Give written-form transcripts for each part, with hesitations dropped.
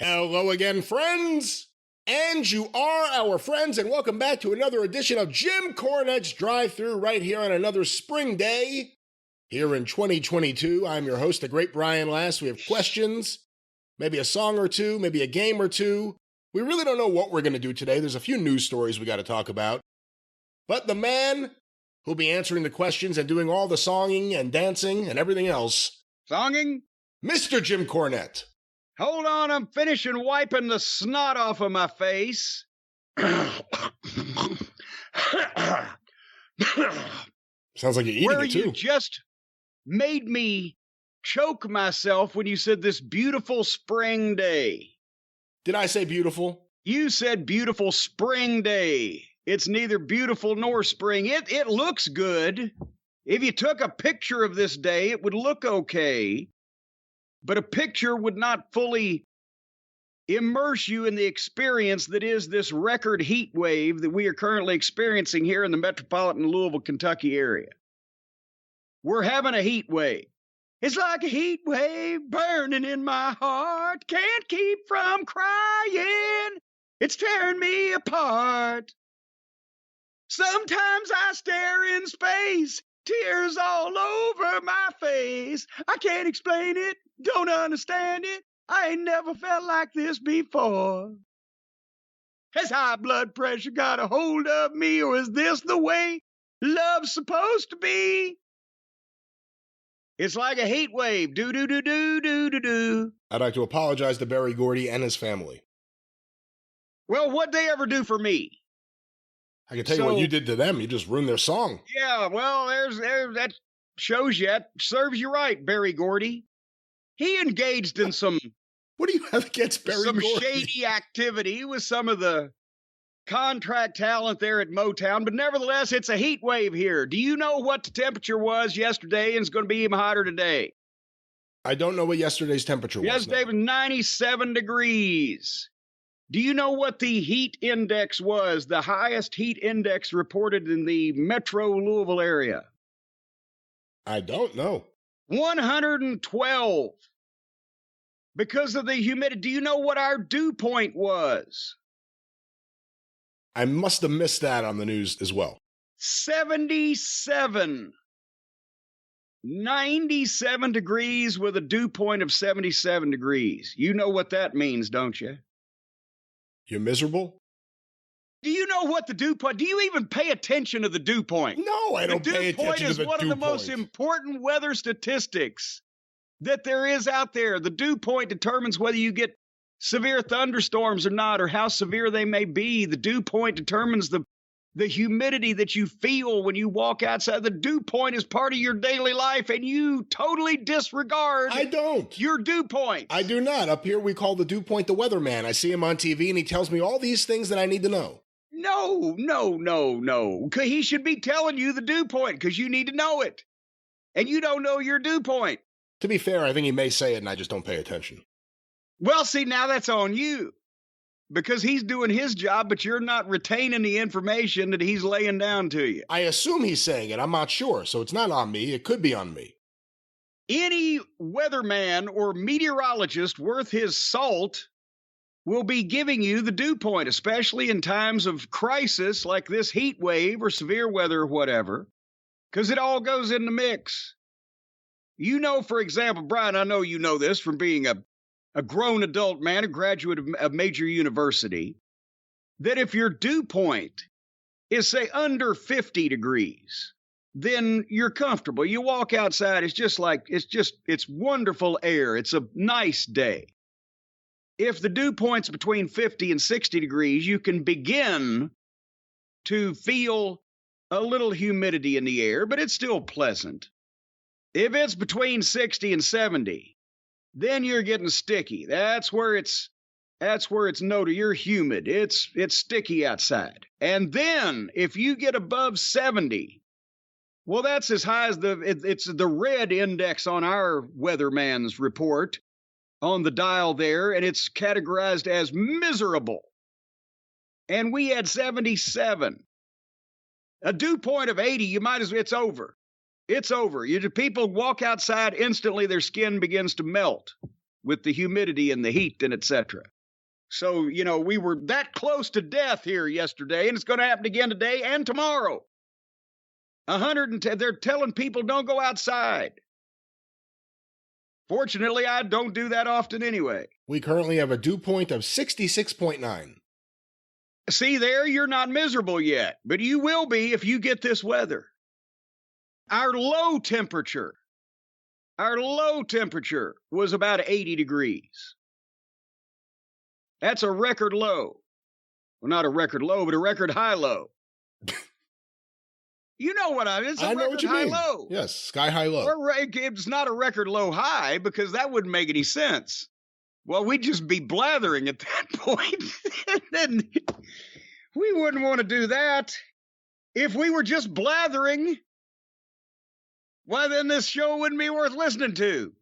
Hello again, friends! And you are our friends, and welcome back to another edition of Jim Cornette's Drive Thru right here on another spring day here in 2022. I'm your host, the great Brian Last. We have questions, maybe a song or two, maybe a game or two. We really don't know what we're going to do today. There's a few news stories we got to talk about. But the man who'll be answering the questions and doing all the songing and dancing and everything else, Songing? Mr. Jim Cornette. Hold on, I'm finishing wiping the snot off of my face. Sounds like you're eating Where it, too. you just made me choke myself when you said this beautiful spring day. Did I say beautiful? You said beautiful spring day. It's neither beautiful nor spring. It looks good. If you took a picture of this day, it would look okay. But a picture would not fully immerse you in the experience that is this record heat wave that we are currently experiencing here in the metropolitan Louisville, Kentucky area. We're having a heat wave. It's like a heat wave burning in my heart. Can't keep from crying. It's tearing me apart. Sometimes I stare in space. Tears all over my face. I can't explain it. Don't understand it. I ain't never felt like this before. Has high blood pressure got a hold of me, or is this the way love's supposed to be? It's like a heat wave. Do-do-do-do-do-do-do. I'd like to apologize to Barry Gordy and his family. Well, what'd they ever do for me? I can tell you what you did to them. You just ruined their song. Yeah, well, there's that shows you. That serves you right, Barry Gordy. He engaged in some... What do you have against Barry Gordy? Some shady activity with some of the contract talent there at Motown, but nevertheless, it's a heat wave here. Do you know what the temperature was yesterday, and it's going to be even hotter today? I don't know what yesterday's temperature was. Yesterday was 97 degrees. Do you know what the heat index was, the highest heat index reported in the metro Louisville area? I don't know. 112. Because of the humidity. Do you know what our dew point was? I must have missed that on the news as well. 77. 97 degrees with a dew point of 77 degrees. You know what that means, don't you? You're miserable? Do you know what the dew point? Do you even pay attention to the dew point? No, I don't pay attention to the dew point. The dew point is one of the most important weather statistics that there is out there. The dew point determines whether you get severe thunderstorms or not, or how severe they may be. The dew point determines the humidity that you feel when you walk outside. The dew point is part of your daily life, and you totally disregard your dew point. I do not. Up here, we call the dew point the weatherman. I see him on TV, and he tells me all these things that I need to know. No. He should be telling you the dew point, because you need to know it. And you don't know your dew point. To be fair, I think he may say it, and I just don't pay attention. Well, see, now that's on you. Because he's doing his job, but you're not retaining the information that he's laying down to you. I assume he's saying it. I'm not sure. So it's not on me. It could be on me. Any weatherman or meteorologist worth his salt will be giving you the dew point, especially in times of crisis like this heat wave or severe weather or whatever, because it all goes in the mix. You know, for example, Brian, I know you know this from being a grown adult man, a graduate of a major university, that if your dew point is, say, under 50 degrees, then you're comfortable. You walk outside, it's wonderful air. It's a nice day. If the dew point's between 50 and 60 degrees, you can begin to feel a little humidity in the air, but it's still pleasant. If it's between 60 and 70, then you're getting sticky. That's where it's noted. You're humid. It's sticky outside. And then if you get above 70, well, that's as high as it's the red index on our weatherman's report on the dial there, and it's categorized as miserable. And we had 77. A dew point of 80, it's over. It's over. People walk outside, instantly their skin begins to melt. with the humidity and the heat and etc. So, we were that close to death here yesterday, and it's going to happen again today and tomorrow. 110, they're telling people don't go outside. Fortunately, I don't do that often anyway. We currently have a dew point of 66.9. See there, you're not miserable yet, but you will be if you get this weather. Our low temperature was about 80 degrees. That's a record low. Well, not a record low, but a record high low. You know what I mean? It's a record high low. Yes, sky high low. It's not a record low high because that wouldn't make any sense. Well, we'd just be blathering at that point. And then we wouldn't want to do that. If we were just blathering, well, then this show wouldn't be worth listening to.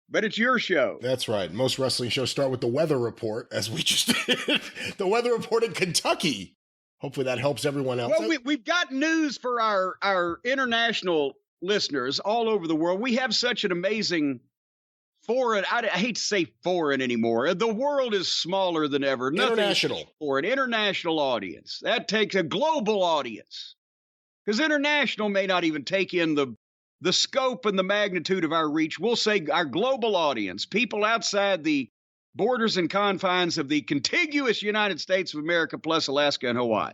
But it's your show. That's right. Most wrestling shows start with the weather report, as we just did. The weather report in Kentucky. Hopefully that helps everyone else. Well, we've got news for our international listeners all over the world. We have such an amazing foreign, I hate to say foreign anymore. The world is smaller than ever. International. For an international audience. That takes a global audience. Because international may not even take in the scope and the magnitude of our reach. We'll say our global audience, people outside the borders and confines of the contiguous United States of America, plus Alaska and Hawaii,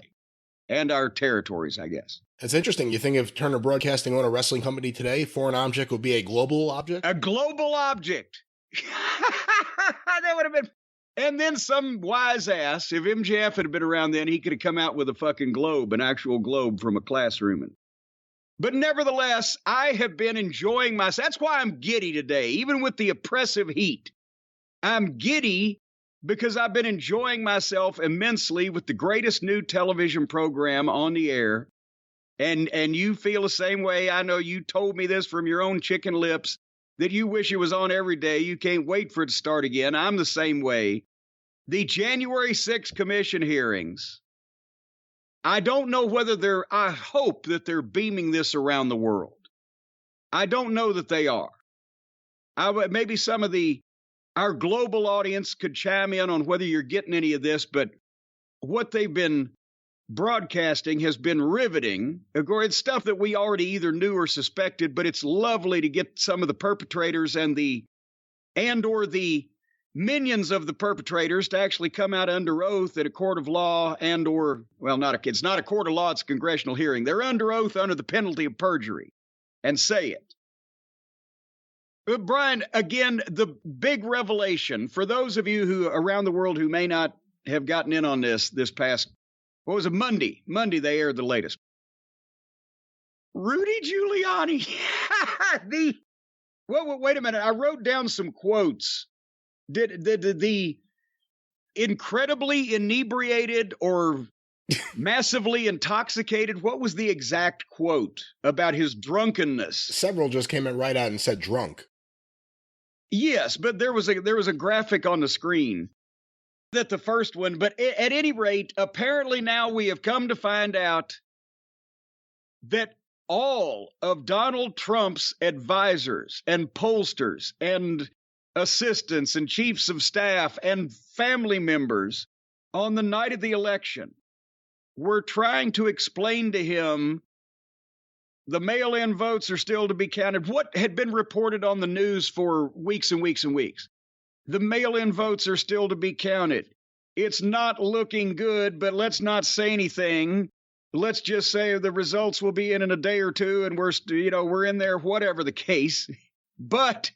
and our territories, I guess. It's interesting. You think if Turner Broadcasting owned a wrestling company today, foreign object would be a global object? A global object. That would have been. And then some wise ass, if MJF had been around then, he could have come out with a fucking globe, an actual globe from a classroom. But nevertheless, I have been enjoying myself. That's why I'm giddy today, even with the oppressive heat. I'm giddy because I've been enjoying myself immensely with the greatest new television program on the air. And you feel the same way. I know you told me this from your own chicken lips, that you wish it was on every day. You can't wait for it to start again. I'm the same way. The January 6th commission hearings, I don't know whether I hope that they're beaming this around the world. I don't know that they are. Maybe some of our global audience could chime in on whether you're getting any of this, but what they've been broadcasting has been riveting. Of course, it's stuff that we already either knew or suspected, but it's lovely to get some of the perpetrators and the minions of the perpetrators to actually come out under oath at a court of law it's not a court of law, it's a congressional hearing. They're under oath under the penalty of perjury and say it. But Brian, again, the big revelation for those of you who around the world who may not have gotten in on this past, what was it, Monday? Monday they aired the latest. Rudy Giuliani. Wait a minute. I wrote down some quotes. Did the incredibly inebriated or massively intoxicated, what was the exact quote about his drunkenness? Several just came in right out and said drunk. Yes, but there was a graphic on the screen that the first one, but at any rate, apparently now we have come to find out that all of Donald Trump's advisors and pollsters and assistants and chiefs of staff and family members on the night of the election were trying to explain to him the mail-in votes are still to be counted. What had been reported on the news for weeks and weeks and weeks. The mail-in votes are still to be counted. It's not looking good, but let's not say anything. Let's just say the results will be in a day or two, and we're in there, whatever the case. But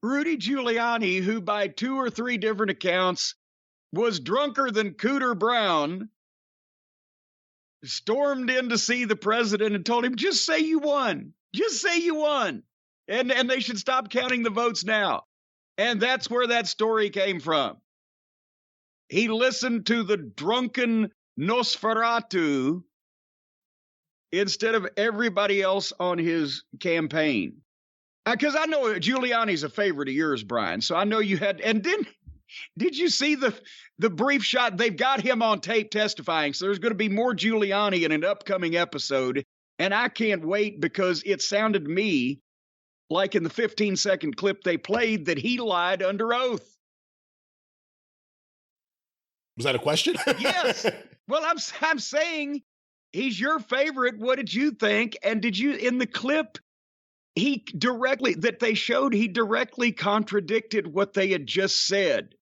Rudy Giuliani, who by 2 or 3 different accounts was drunker than Cooter Brown, stormed in to see the president and told him, just say you won. Just say you won. And they should stop counting the votes now. And that's where that story came from. He listened to the drunken Nosferatu instead of everybody else on his campaign. Because I know Giuliani's a favorite of yours, Brian. So I know you had, and then did you see the brief shot? They've got him on tape testifying. So there's going to be more Giuliani in an upcoming episode. And I can't wait because it sounded to me like in the 15-second clip they played, that he lied under oath. Was that a question? Yes. Well, I'm saying he's your favorite. What did you think? And did you, in the clip, he directly contradicted what they had just said.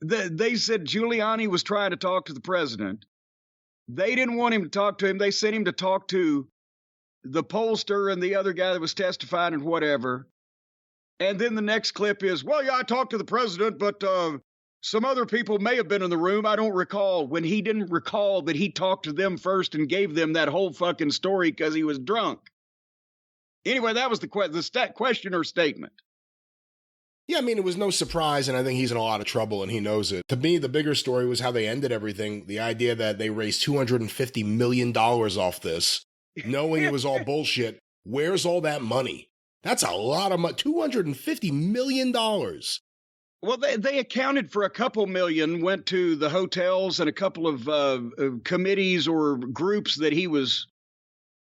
They said Giuliani was trying to talk to the president. They didn't want him to talk to him. They sent him to talk to the pollster and the other guy that was testifying and whatever. And then the next clip is, well, yeah, I talked to the president, but some other people may have been in the room. I don't recall. When he didn't recall that he talked to them first and gave them that whole fucking story because he was drunk. Anyway, that was the question or statement. Yeah, I mean, it was no surprise, and I think he's in a lot of trouble, and he knows it. To me, the bigger story was how they ended everything. The idea that they raised $250 million off this, knowing it was all bullshit. Where's all that money? That's a lot of money. $250 million. Well, they accounted for a couple million, went to the hotels and a couple of committees or groups that he was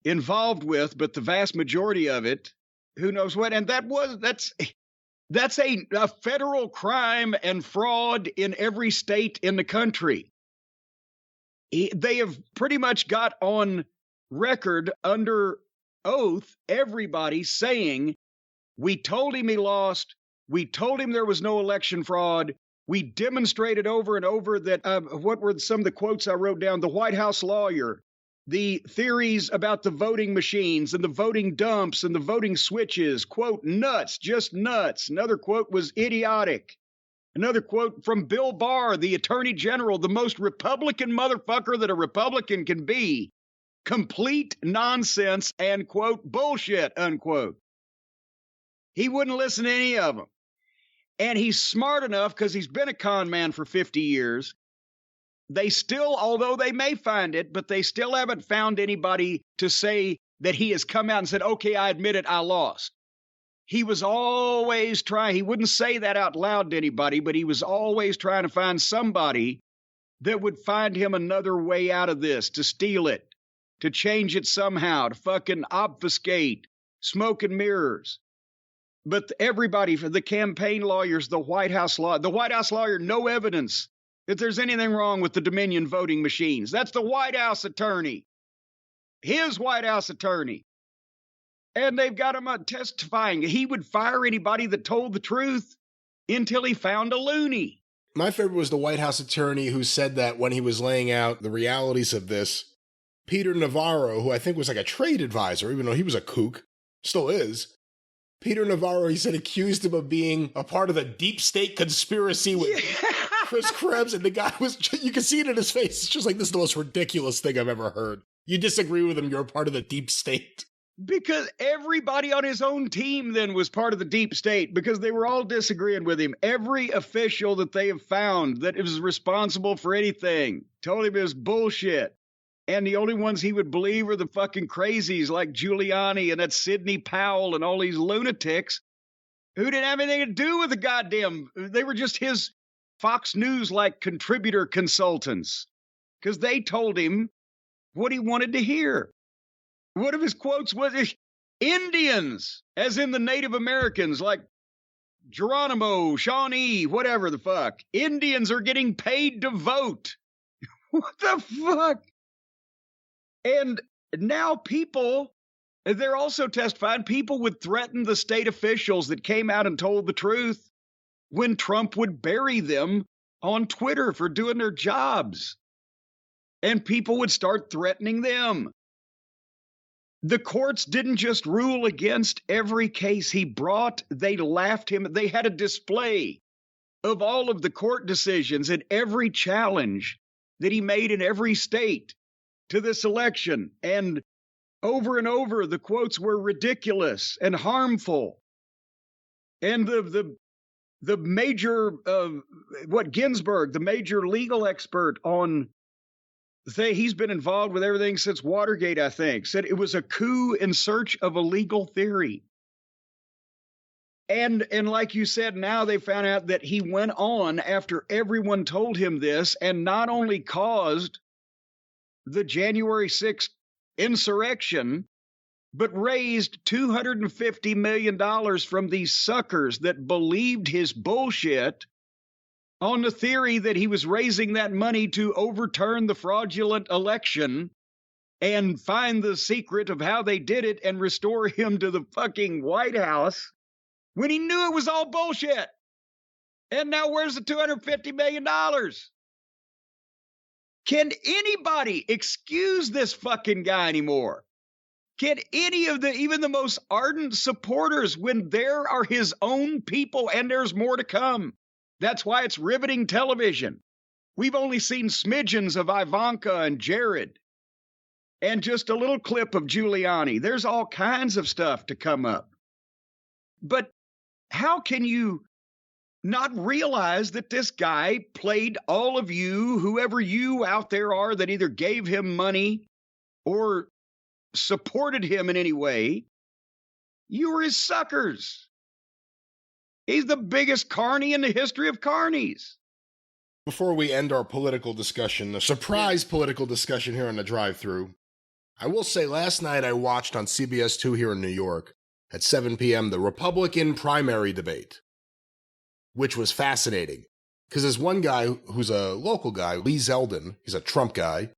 involved with, but the vast majority of it, who knows what. And that's a federal crime and fraud in every state in the country. They have pretty much got on record under oath, everybody saying, we told him he lost. We told him there was no election fraud. We demonstrated over and over that, what were some of the quotes I wrote down? The White House lawyer, the theories about the voting machines and the voting dumps and the voting switches, quote, nuts, just nuts. Another quote was idiotic. Another quote from Bill Barr, the Attorney General, the most Republican motherfucker that a Republican can be. Complete nonsense and, quote, bullshit, unquote. He wouldn't listen to any of them. And he's smart enough, because he's been a con man for 50 years. They still, although they may find it, but they still haven't found anybody to say that he has come out and said, okay, I admit it, I lost. He was always trying, he wouldn't say that out loud to anybody, but he was always trying to find somebody that would find him another way out of this, to steal it, to change it somehow, to fucking obfuscate, smoke and mirrors. But everybody, for the campaign lawyers, the White House lawyer, no evidence that there's anything wrong with the Dominion voting machines. That's the White House attorney, his White House attorney. And they've got him testifying. He would fire anybody that told the truth until he found a loony. My favorite was the White House attorney who said that when he was laying out the realities of this, Peter Navarro, who I think was like a trade advisor, even though he was a kook, still is. Peter Navarro, he said, accused him of being a part of the deep state conspiracy with Chris Krebs, and the guy was, you can see it in his face. It's just like, this is the most ridiculous thing I've ever heard. You disagree with him, you're a part of the deep state. Because everybody on his own team then was part of the deep state, because they were all disagreeing with him. Every official that they have found that was responsible for anything told him it was bullshit. And the only ones he would believe are the fucking crazies like Giuliani and that Sidney Powell and all these lunatics who didn't have anything to do with the goddamn, they were just his Fox News-like contributor consultants, because they told him what he wanted to hear. One of his quotes was, Indians, as in the Native Americans, like Geronimo, Shawnee, whatever the fuck. Indians are getting paid to vote. What the fuck? And now people, they're also testifying, people would threaten the state officials that came out and told the truth when Trump would bury them on Twitter for doing their jobs. And people would start threatening them. The courts didn't just rule against every case he brought. They laughed him. They had a display of all of the court decisions and every challenge that he made in every state to this election. And over the quotes were ridiculous and harmful. And the major, Ginsburg, the major legal expert on, he's been involved with everything since Watergate, I think, said it was a coup in search of a legal theory. And like you said, now they found out that he went on after everyone told him this and not only caused the January 6th insurrection, but raised $250 million from these suckers that believed his bullshit on the theory that he was raising that money to overturn the fraudulent election and find the secret of how they did it and restore him to the fucking White House when he knew it was all bullshit. And now where's the $250 million? Can anybody excuse this fucking guy anymore? Can any of even the most ardent supporters, when there are his own people and there's more to come? That's why it's riveting television. We've only seen smidgens of Ivanka and Jared and just a little clip of Giuliani. There's all kinds of stuff to come up. But how can you not realize that this guy played all of you, whoever you out there are that either gave him money or supported him in any way? You were his suckers. He's the biggest carny in the history of carnies. Before we end our political discussion, the surprise political discussion here on the drive-thru, I will say last night I watched on CBS 2 here in New York at 7 p.m. the Republican primary debate, which was fascinating. Because there's one guy who's a local guy, Lee Zeldin, he's a Trump guy.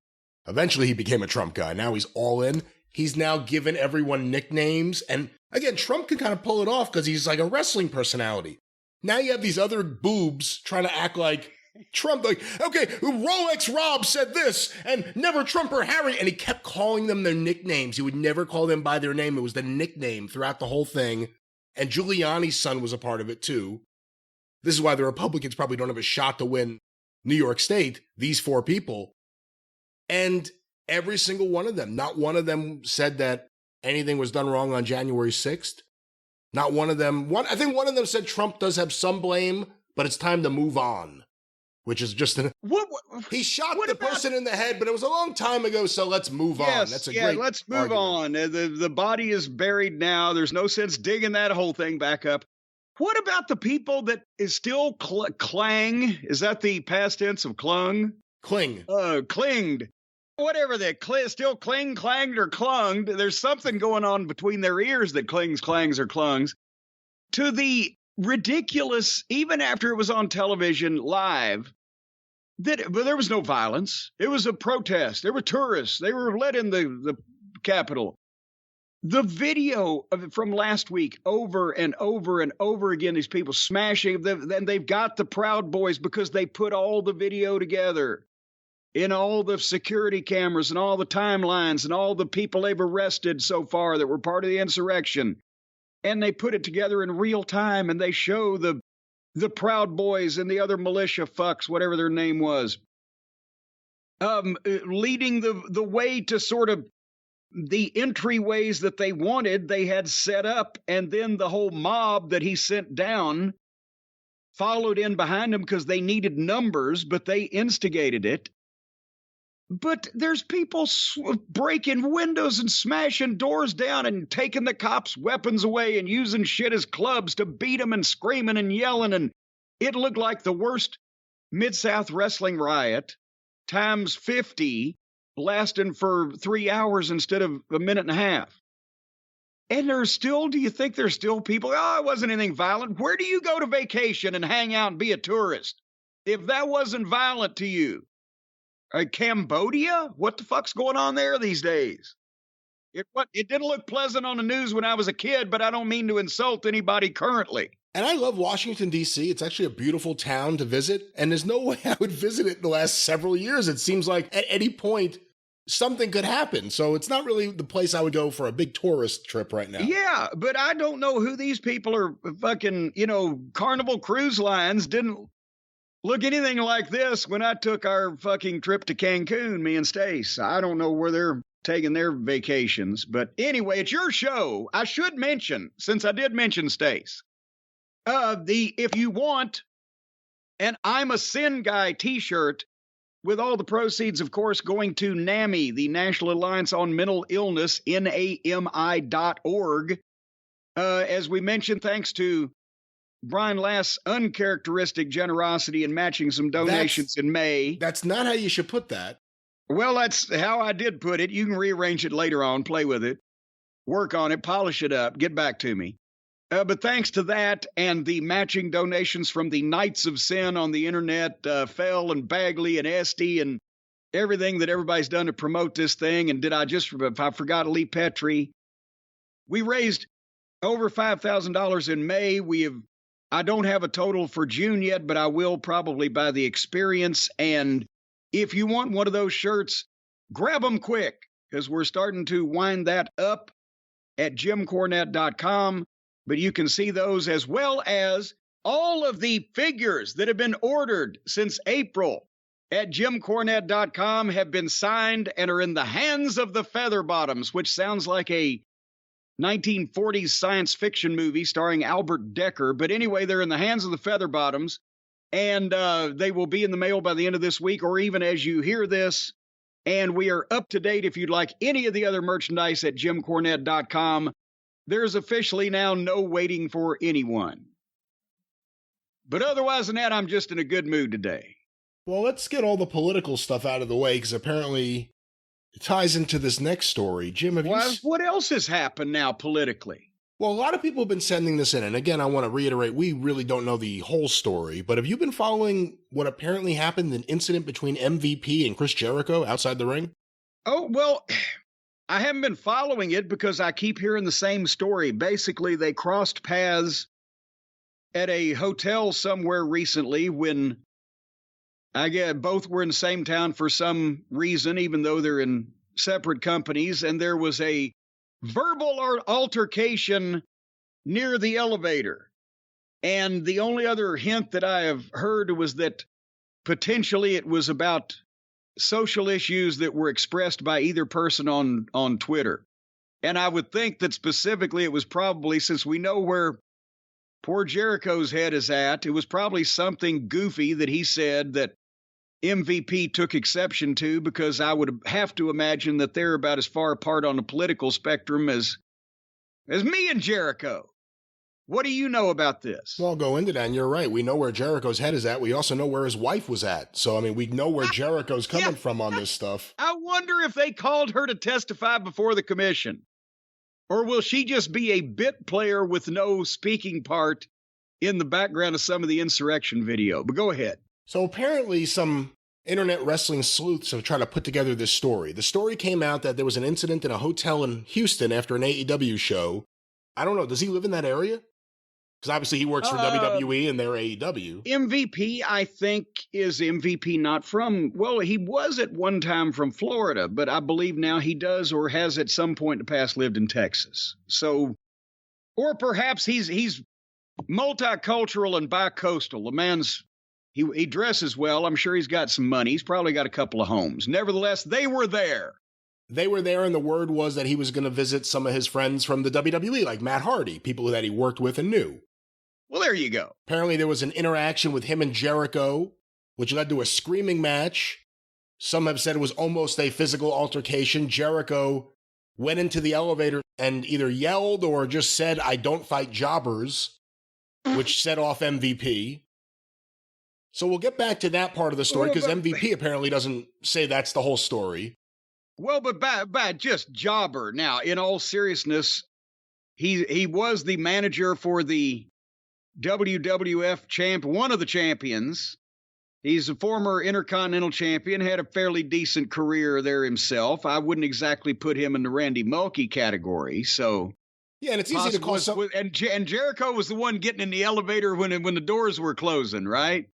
Eventually he became a Trump guy. Now he's all in. He's now given everyone nicknames. And again, Trump can kind of pull it off because he's like a wrestling personality. Now you have these other boobs trying to act like Trump, like, okay, Rolex Rob said this, and never Trump or Harry, and he kept calling them their nicknames. He would never call them by their name. It was the nickname throughout the whole thing. And Giuliani's son was a part of it too. This is why the Republicans probably don't have a shot to win New York State, these four people. And every single one of them, not one of them said that anything was done wrong on January 6th. Not one of them, I think one of them said Trump does have some blame, but it's time to move on. Which is just he shot the person in the head, but it was a long time ago, so let's move on. That's a great let's move on. The body is buried now. There's no sense digging that whole thing back up. What about the people that is still clang? Is that the past tense of clung? Cling. Clinged. Whatever still cling, clanged, or clunged. There's something going on between their ears that clings, clangs, or clungs. To the ridiculous, even after it was on television live, but there was no violence. It was a protest. There were tourists. They were let in the Capitol. The video of it from last week, over and over and over again, these people smashing them. Then they've got the Proud Boys because they put all the video together in all the security cameras and all the timelines and all the people they've arrested so far that were part of the insurrection. And they put it together in real time, and they show the Proud Boys and the other militia fucks, whatever their name was, leading the way to sort of the entryways that they wanted, they had set up, and then the whole mob that he sent down followed in behind him because they needed numbers, but they instigated it. But there's people breaking windows and smashing doors down and taking the cops' weapons away and using shit as clubs to beat them and screaming and yelling. And it looked like the worst Mid-South wrestling riot times 50, lasting for 3 hours instead of a minute and a half. And do you think there's still people, it wasn't anything violent. Where do you go to vacation and hang out and be a tourist if that wasn't violent to you? Cambodia? What the fuck's going on there these days? It didn't look pleasant on the news when I was a kid, but I don't mean to insult anybody currently. And I love Washington, D.C. It's actually a beautiful town to visit, and there's no way I would visit it in the last several years. It seems like at any point something could happen. So it's not really the place I would go for a big tourist trip right now. Yeah, but I don't know who these people are. Fucking, Carnival Cruise Lines didn't look anything like this when I took our fucking trip to Cancun, me and Stace. I don't know where they're taking their vacations. But anyway, it's your show. I should mention, since I did mention Stace, if you want an I'm a Sin Guy t-shirt with all the proceeds, of course, going to NAMI, the National Alliance on Mental Illness, NAMI.org. As we mentioned, thanks to Brian Last's uncharacteristic generosity in matching some donations in May. That's not how you should put that. Well, that's how I did put it. You can rearrange it later on, play with it. work on it, polish it up, get back to me. But thanks to that and the matching donations from the Knights of Sin on the internet, Fell and Bagley and Esty and everything that everybody's done to promote this thing. And I forgot Lee Petrie. We raised over $5,000 in May. I don't have a total for June yet, but I will probably by the experience. And if you want one of those shirts, grab them quick because we're starting to wind that up at JimCornette.com. But you can see those as well as all of the figures that have been ordered since April at JimCornette.com have been signed and are in the hands of the Featherbottoms, which sounds like a 1940s science fiction movie starring Albert Decker. But anyway, they're in the hands of the Featherbottoms, and they will be in the mail by the end of this week or even as you hear this. And we are up to date if you'd like any of the other merchandise at JimCornette.com. There's officially now no waiting for anyone. But otherwise than that, I'm just in a good mood today. Well, let's get all the political stuff out of the way, because apparently it ties into this next story. Jim, what else has happened now politically? Well, a lot of people have been sending this in. And again, I want to reiterate, we really don't know the whole story. But have you been following what apparently happened, an incident between MVP and Chris Jericho outside the ring? Oh, well, I haven't been following it because I keep hearing the same story. Basically, they crossed paths at a hotel somewhere recently when I guess both were in the same town for some reason, even though they're in separate companies. And there was a verbal altercation near the elevator. And the only other hint that I have heard was that potentially it was about social issues that were expressed by either person on Twitter. And I would think that specifically it was probably, since we know where poor Jericho's head is at, it was probably something goofy that he said that MVP took exception to, because I would have to imagine that they're about as far apart on the political spectrum as me and Jericho. What do you know about this? Well, I'll go into that, and you're right. We know where Jericho's head is at. We also know where his wife was at. So, I mean, we know where Jericho's coming from on this stuff. I wonder if they called her to testify before the commission. Or will she just be a bit player with no speaking part in the background of some of the insurrection video? But go ahead. So apparently some internet wrestling sleuths have tried to put together this story. The story came out that there was an incident in a hotel in Houston after an AEW show. I don't know. Does he live in that area? Because obviously he works for WWE and they're AEW. MVP, I think, is MVP not from, well, he was at one time from Florida, but I believe now he does or has at some point in the past lived in Texas. So, or perhaps he's multicultural and bi-coastal. The man's, he dresses well. I'm sure he's got some money. He's probably got a couple of homes. Nevertheless, they were there. They were there, and the word was that he was going to visit some of his friends from the WWE, like Matt Hardy, people that he worked with and knew. Well, there you go. Apparently there was an interaction with him and Jericho, which led to a screaming match. Some have said it was almost a physical altercation. Jericho went into the elevator and either yelled or just said, "I don't fight jobbers," which set off MVP. So we'll get back to that part of the story, because MVP apparently doesn't say that's the whole story. Well, but bad just jobber. Now, in all seriousness, he was the manager for the WWF champ, one of the champions. He's a former Intercontinental champion, had a fairly decent career there himself. I wouldn't exactly put him in the Randy Mulkey category. So yeah, and it's easy to call and Jericho was the one getting in the elevator when the doors were closing, right?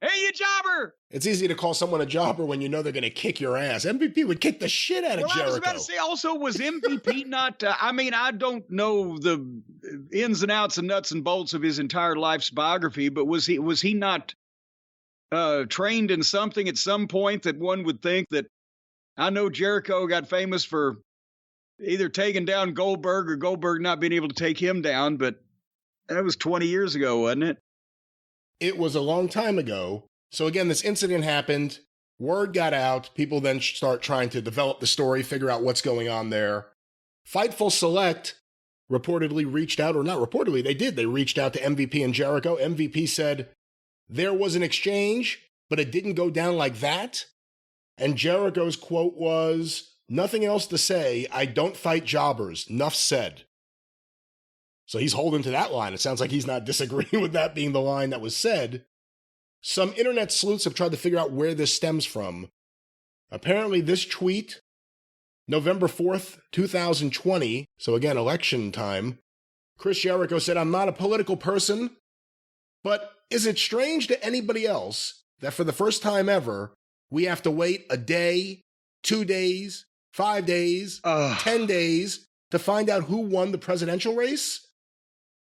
Hey, you jobber! It's easy to call someone a jobber when you know they're going to kick your ass. MVP would kick the shit out of Jericho. I was about to say, also, was MVP not... I mean, I don't know the ins and outs and nuts and bolts of his entire life's biography, but was he not trained in something at some point that one would think that... I know Jericho got famous for either taking down Goldberg or Goldberg not being able to take him down, but that was 20 years ago, wasn't it? It was a long time ago. So again, this incident happened. Word got out. People then start trying to develop the story, figure out what's going on there. Fightful Select reportedly reached out, or not reportedly, they did. They reached out to MVP and Jericho. MVP said there was an exchange, but it didn't go down like that. And Jericho's quote was, Nothing else to say. I don't fight jobbers. Nuff said. So he's holding to that line. It sounds like he's not disagreeing with that being the line that was said. Some internet sleuths have tried to figure out where this stems from. Apparently this tweet, November 4th, 2020, so again, election time, Chris Jericho said, "I'm not a political person, but is it strange to anybody else that for the first time ever, we have to wait a day, 2 days, 5 days, 10 days to find out who won the presidential race?"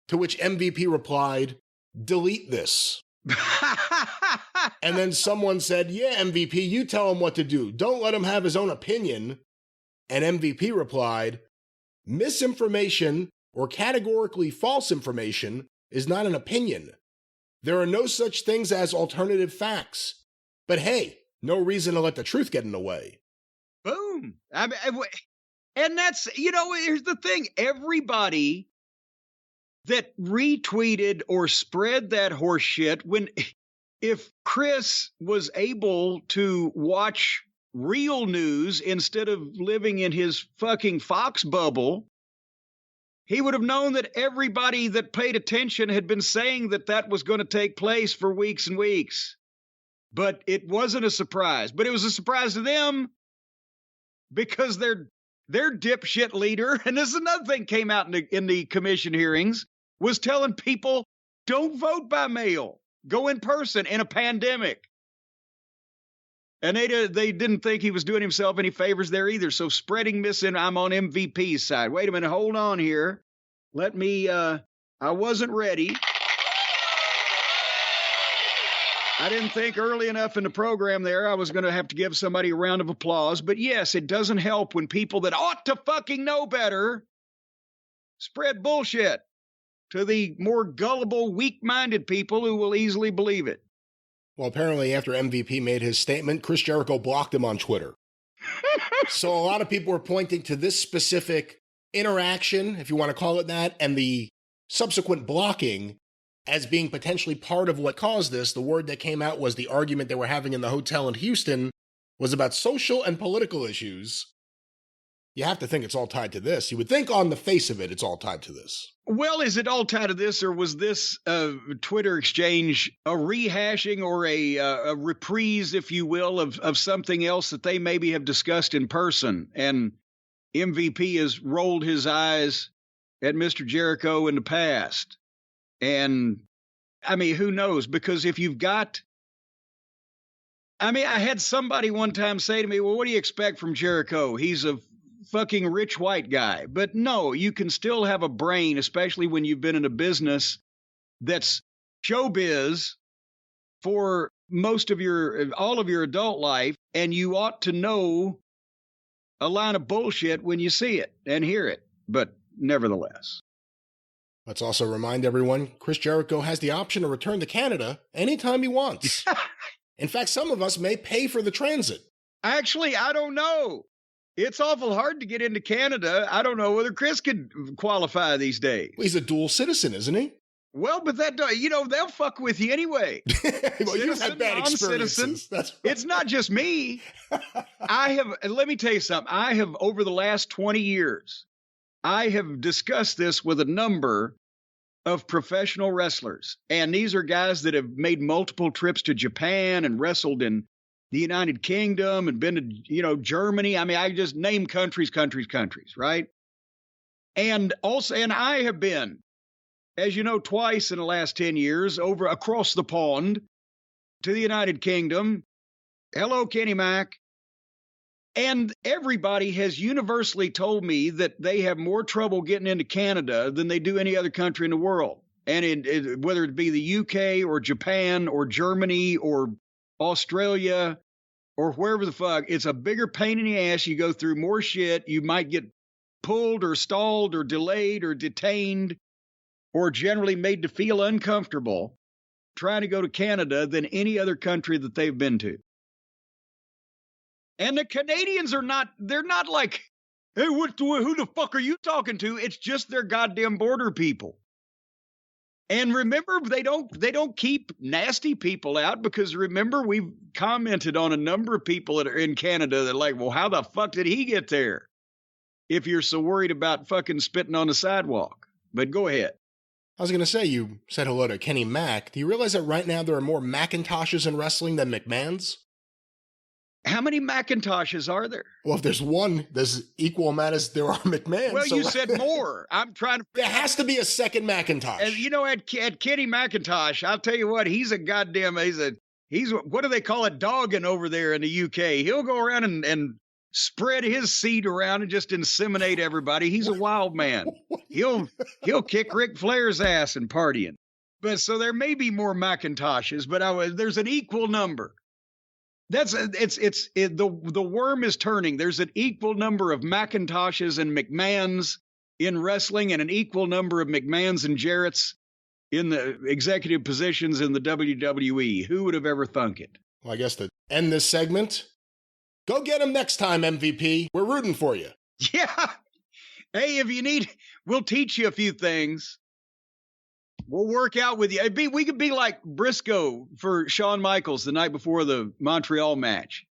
To which MVP replied, "Delete this." And then someone said, "Yeah, MVP, you tell him what to do. Don't let him have his own opinion." And MVP replied, "Misinformation or categorically false information is not an opinion. There are no such things as alternative facts. But hey, no reason to let the truth get in the way." Boom. And that's, here's the thing. Everybody that retweeted or spread that horse shit, if Chris was able to watch real news instead of living in his fucking Fox bubble, he would have known that everybody that paid attention had been saying that was going to take place for weeks and weeks. But it wasn't a surprise. But it was a surprise to them because their dipshit leader, and this is another thing came out in the commission hearings, was telling people, don't vote by mail. Go in person in a pandemic. And they didn't think he was doing himself any favors there either. So spreading I'm on MVP's side. Wait a minute, hold on here. Let me, I wasn't ready. I didn't think early enough in the program there I was going to have to give somebody a round of applause. But yes, it doesn't help when people that ought to fucking know better spread bullshit to the more gullible, weak-minded people who will easily believe it. Well, apparently after MVP made his statement, Chris Jericho blocked him on Twitter. So a lot of people were pointing to this specific interaction, if you want to call it that, and the subsequent blocking as being potentially part of what caused this. The word that came out was the argument they were having in the hotel in Houston was about social and political issues. You have to think it's all tied to this. You would think on the face of it, it's all tied to this. Well, is it all tied to this, or was this Twitter exchange a rehashing or a reprise, if you will, of something else that they maybe have discussed in person? And MVP has rolled his eyes at Mr. Jericho in the past. And, I mean, who knows? Because if you've got... I had somebody one time say to me, well, what do you expect from Jericho? He's a fucking rich white guy. But no, you can still have a brain, especially when you've been in a business that's showbiz for all of your adult life, and you ought to know a line of bullshit when you see it and hear it. But nevertheless. Let's also remind everyone, Chris Jericho has the option to return to Canada anytime he wants. In fact, some of us may pay for the transit. Actually, I don't know. It's awful hard to get into Canada. I don't know whether Chris could qualify these days. Well, he's a dual citizen, isn't he? Well, but they'll fuck with you anyway. Well, you've had bad experiences. It's not just me. Let me tell you something. I have, over the last 20 years, I have discussed this with a number of professional wrestlers. And these are guys that have made multiple trips to Japan and wrestled in the United Kingdom and been to, Germany. I just name countries, right? And I have been, as you know, twice in the last 10 years across the pond to the United Kingdom. Hello, Kenny Mac. And everybody has universally told me that they have more trouble getting into Canada than they do any other country in the world. And whether it be the UK or Japan or Germany or Australia or wherever the fuck, it's a bigger pain in the ass. You go through more shit. You might get pulled or stalled or delayed or detained or generally made to feel uncomfortable trying to go to Canada than any other country that they've been to. And the Canadians they're not like, hey, who the fuck are you talking to? It's just their goddamn border people. And remember, they don't keep nasty people out, because remember, we've commented on a number of people that are in Canada that are like, well, how the fuck did he get there? If you're so worried about fucking spitting on the sidewalk. But go ahead. I was going to say, you said hello to Kenny Mac. Do you realize that right now there are more Macintoshes in wrestling than McMahons? How many Macintoshes are there? Well, if there's one, there's equal amount as there are McMahons. Well, you said more. I'm trying to... There has to be a second Macintosh. And, you know, at Kenny McIntosh, I'll tell you what, he's a goddamn... He's what do they call it? Dogging over there in the UK. He'll go around and spread his seed around and just inseminate everybody. He's a wild man. He'll kick Ric Flair's ass and partying. But so there may be more Macintoshes, but there's an equal number. The worm is turning. There's an equal number of Macintoshes and McMahons in wrestling, and an equal number of McMahons and Jarretts in the executive positions in the WWE. Who would have ever thunk it? Well, I guess to end this segment, go get him next time, MVP. We're rooting for you. Yeah. Hey, if you need, we'll teach you a few things. We'll work out with you. We could be like Briscoe for Shawn Michaels the night before the Montreal match.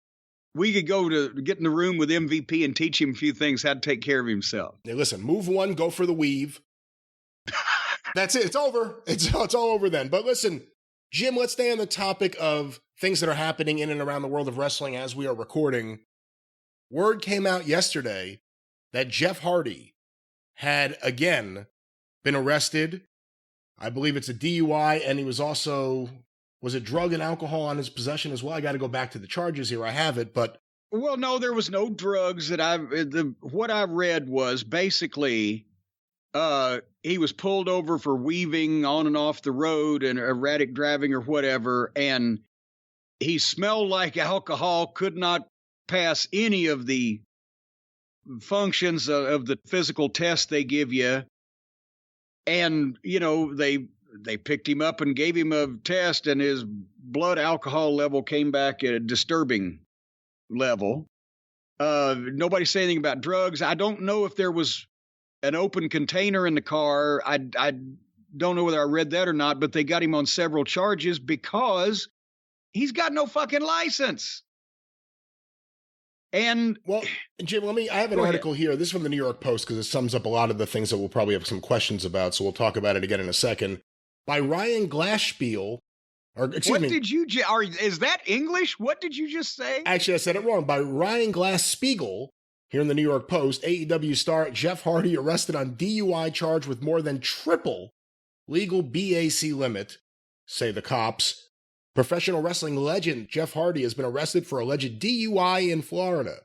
We could go to get in the room with MVP and teach him a few things, how to take care of himself. Hey, listen, move one, go for the weave. That's it. It's over. It's all over then. But listen, Jim, let's stay on the topic of things that are happening in and around the world of wrestling as we are recording. Word came out yesterday that Jeff Hardy had again been arrested. I believe it's a DUI, and he was also, was it drug and alcohol on his possession as well? I got to go back to the charges here. I have it, but. Well, no, there was no drugs what I read was basically, he was pulled over for weaving on and off the road and erratic driving or whatever. And he smelled like alcohol, could not pass any of the functions of the physical test they give you. And, you know, they picked him up and gave him a test, and his blood alcohol level came back at a disturbing level. Nobody said anything about drugs. I don't know if there was an open container in the car. I don't know whether I read that or not, but they got him on several charges because he's got no fucking license. And well, Jim, I have an article here. This is from the New York Post because it sums up a lot of the things that we'll probably have some questions about. So we'll talk about it again in a second. By Ryan Glasspiegel, is that English? What did you just say? Actually, I said it wrong. By Ryan Glasspiegel, here in the New York Post, AEW star Jeff Hardy arrested on DUI charge with more than triple legal BAC limit, say the cops. Professional wrestling legend Jeff Hardy has been arrested for alleged DUI in Florida.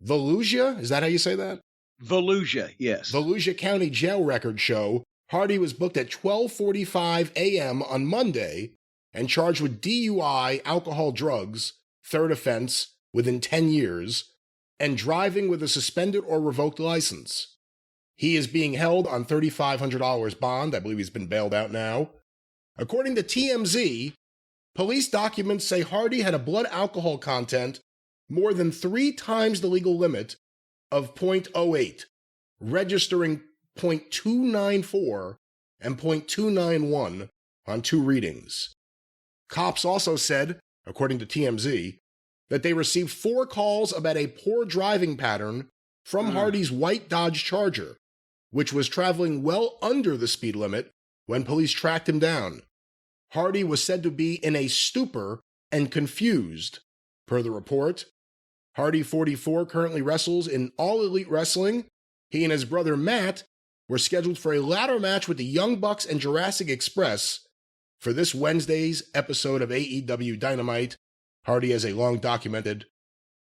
Volusia, is that how you say that? Volusia, yes. Volusia County Jail records show Hardy was booked at 12:45 a.m. on Monday and charged with DUI, alcohol, drugs, third offense within 10 years, and driving with a suspended or revoked license. He is being held on $3,500 bond. I believe he's been bailed out now. According to TMZ, police documents say Hardy had a blood alcohol content more than 3 times the legal limit of 0.08, registering 0.294 and 0.291 on 2 readings. Cops also said, according to TMZ, that they received 4 calls about a poor driving pattern from Hardy's white Dodge Charger, which was traveling well under the speed limit when police tracked him down. Hardy was said to be in a stupor and confused. Per the report, Hardy, 44, currently wrestles in All Elite Wrestling. He and his brother Matt were scheduled for a ladder match with the Young Bucks and Jurassic Express for this Wednesday's episode of AEW Dynamite. Hardy has a long documented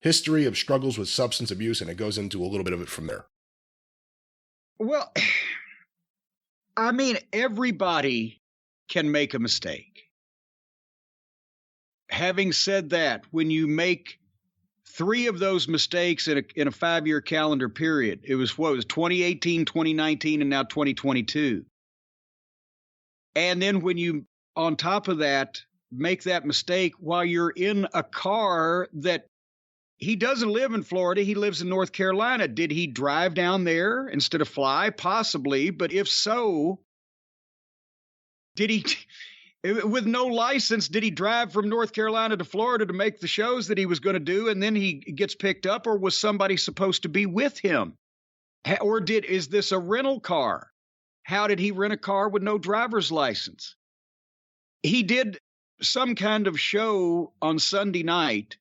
history of struggles with substance abuse, and it goes into a little bit of it from there. Well, I mean, everybody can make a mistake. Having said that, when you make 3 of those mistakes in a 5-year calendar period, it was 2018, 2019, and now 2022. And then when you, on top of that, make that mistake while you're in a car that he doesn't live in Florida, he lives in North Carolina. Did he drive down there instead of fly? Possibly, but if so, Did he, with no license, did he drive from North Carolina to Florida to make the shows that he was going to do, and then he gets picked up, or was somebody supposed to be with him? Or is this a rental car? How did he rent a car with no driver's license? He did some kind of show on Sunday night,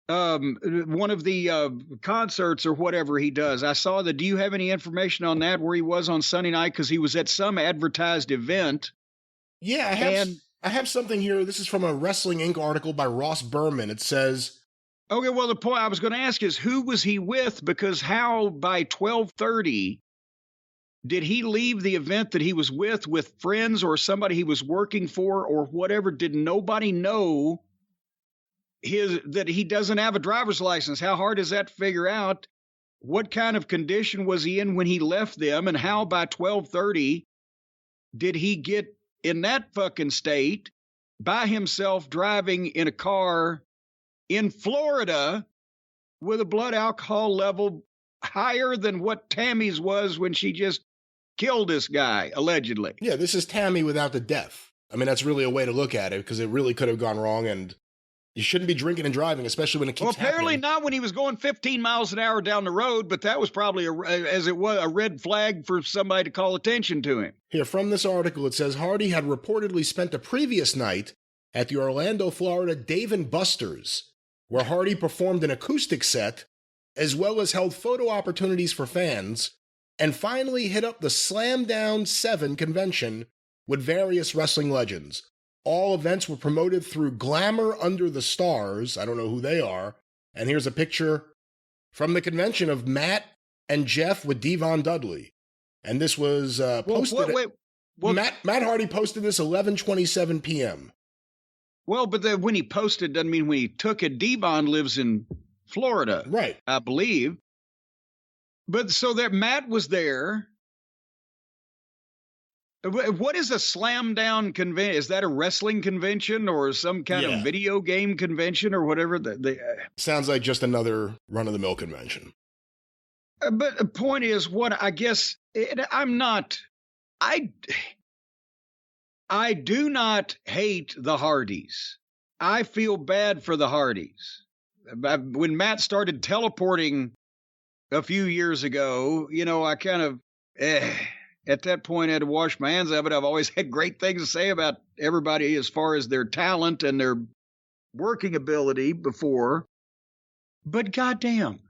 one of the concerts or whatever he does. I saw that. Do you have any information on that, where he was on Sunday night? Because he was at some advertised event. Yeah, I have something here. This is from a Wrestling Inc. article by Ross Berman. It says, okay, well, the point I was going to ask is, who was he with? Because how by 12:30 did he leave the event that he was with friends or somebody he was working for or whatever? Did nobody know that he doesn't have a driver's license? How hard is that to figure out? What kind of condition was he in when he left them? And how by 12:30 did he get in that fucking state by himself driving in a car in Florida with a blood alcohol level higher than what Tammy's was when she just killed this guy, allegedly? Yeah, this is Tammy without the death. I mean, that's really a way to look at it, because it really could have gone wrong, and you shouldn't be drinking and driving, especially when it keeps apparently happening. Not when he was going 15 miles an hour down the road, but that was probably, a red flag for somebody to call attention to him. Here, from this article, it says Hardy had reportedly spent a previous night at the Orlando, Florida Dave & Buster's, where Hardy performed an acoustic set, as well as held photo opportunities for fans, and finally hit up the Slam Down 7 convention with various wrestling legends. All events were promoted through Glamour Under the Stars. I don't know who they are. And here's a picture from the convention of Matt and Jeff with Devon Dudley. And this was posted. Matt Hardy posted this 11:27 p.m. Well, but when he posted doesn't mean when he took it. Devon lives in Florida, right? I believe. But so that Matt was there. What is a slam down convention? Is that a wrestling convention or some kind of video game convention or whatever? Sounds like just another run-of-the-mill convention. But the point is, what I guess I do not hate the Hardys. I feel bad for the Hardys. When Matt started teleporting a few years ago, I kind of, at that point, I had to wash my hands of it. I've always had great things to say about everybody as far as their talent and their working ability before. But goddamn,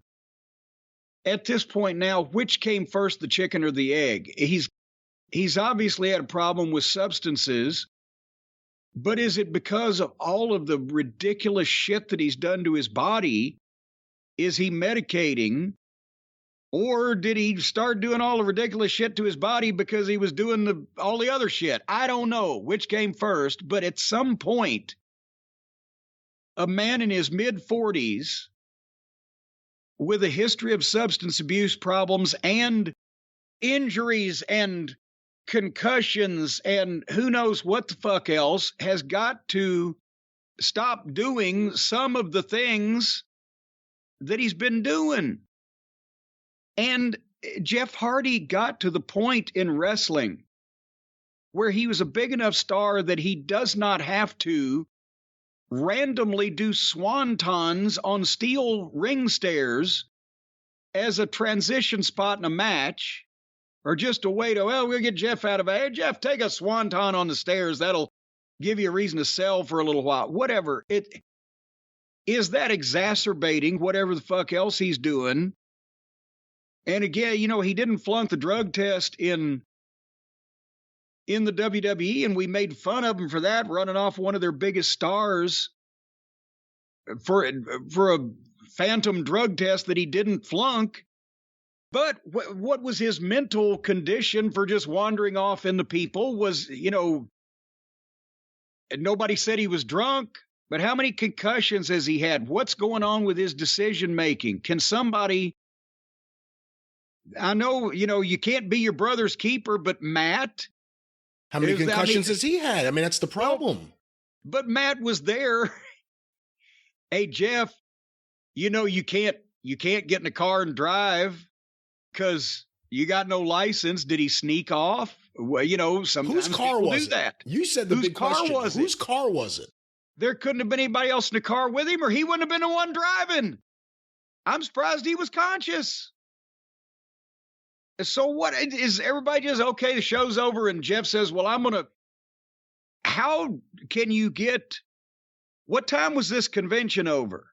at this point now, which came first, the chicken or the egg? He's obviously had a problem with substances, but is it because of all of the ridiculous shit that he's done to his body? Is he medicating? Or did he start doing all the ridiculous shit to his body because he was doing all the other shit? I don't know which came first, but at some point, a man in his mid-40s with a history of substance abuse problems and injuries and concussions and who knows what the fuck else has got to stop doing some of the things that he's been doing. And Jeff Hardy got to the point in wrestling where he was a big enough star that he does not have to randomly do swantons on steel ring stairs as a transition spot in a match, or just a way to, we'll get Jeff out of it. Hey, Jeff, take a swanton on the stairs. That'll give you a reason to sell for a little while. Whatever. Is that exacerbating whatever the fuck else he's doing? And again, he didn't flunk the drug test in the WWE, and we made fun of him for that, running off one of their biggest stars for a phantom drug test that he didn't flunk. But what was his mental condition for just wandering off into people? Was, nobody said he was drunk, but how many concussions has he had? What's going on with his decision making? Can somebody... I know, you can't be your brother's keeper, but Matt... How many concussions has he had? I mean, that's the problem. Well, but Matt was there. Hey, Jeff, you can't get in a car and drive because you got no license. Did he sneak off? well, sometimes whose car people was do that. You said the Whose big car question. was it? Whose car was it? There couldn't have been anybody else in the car with him, or he wouldn't have been the one driving. I'm surprised he was conscious. So what is everybody just okay? The show's over, and Jeff says, "Well, how can you get? What time was this convention over?"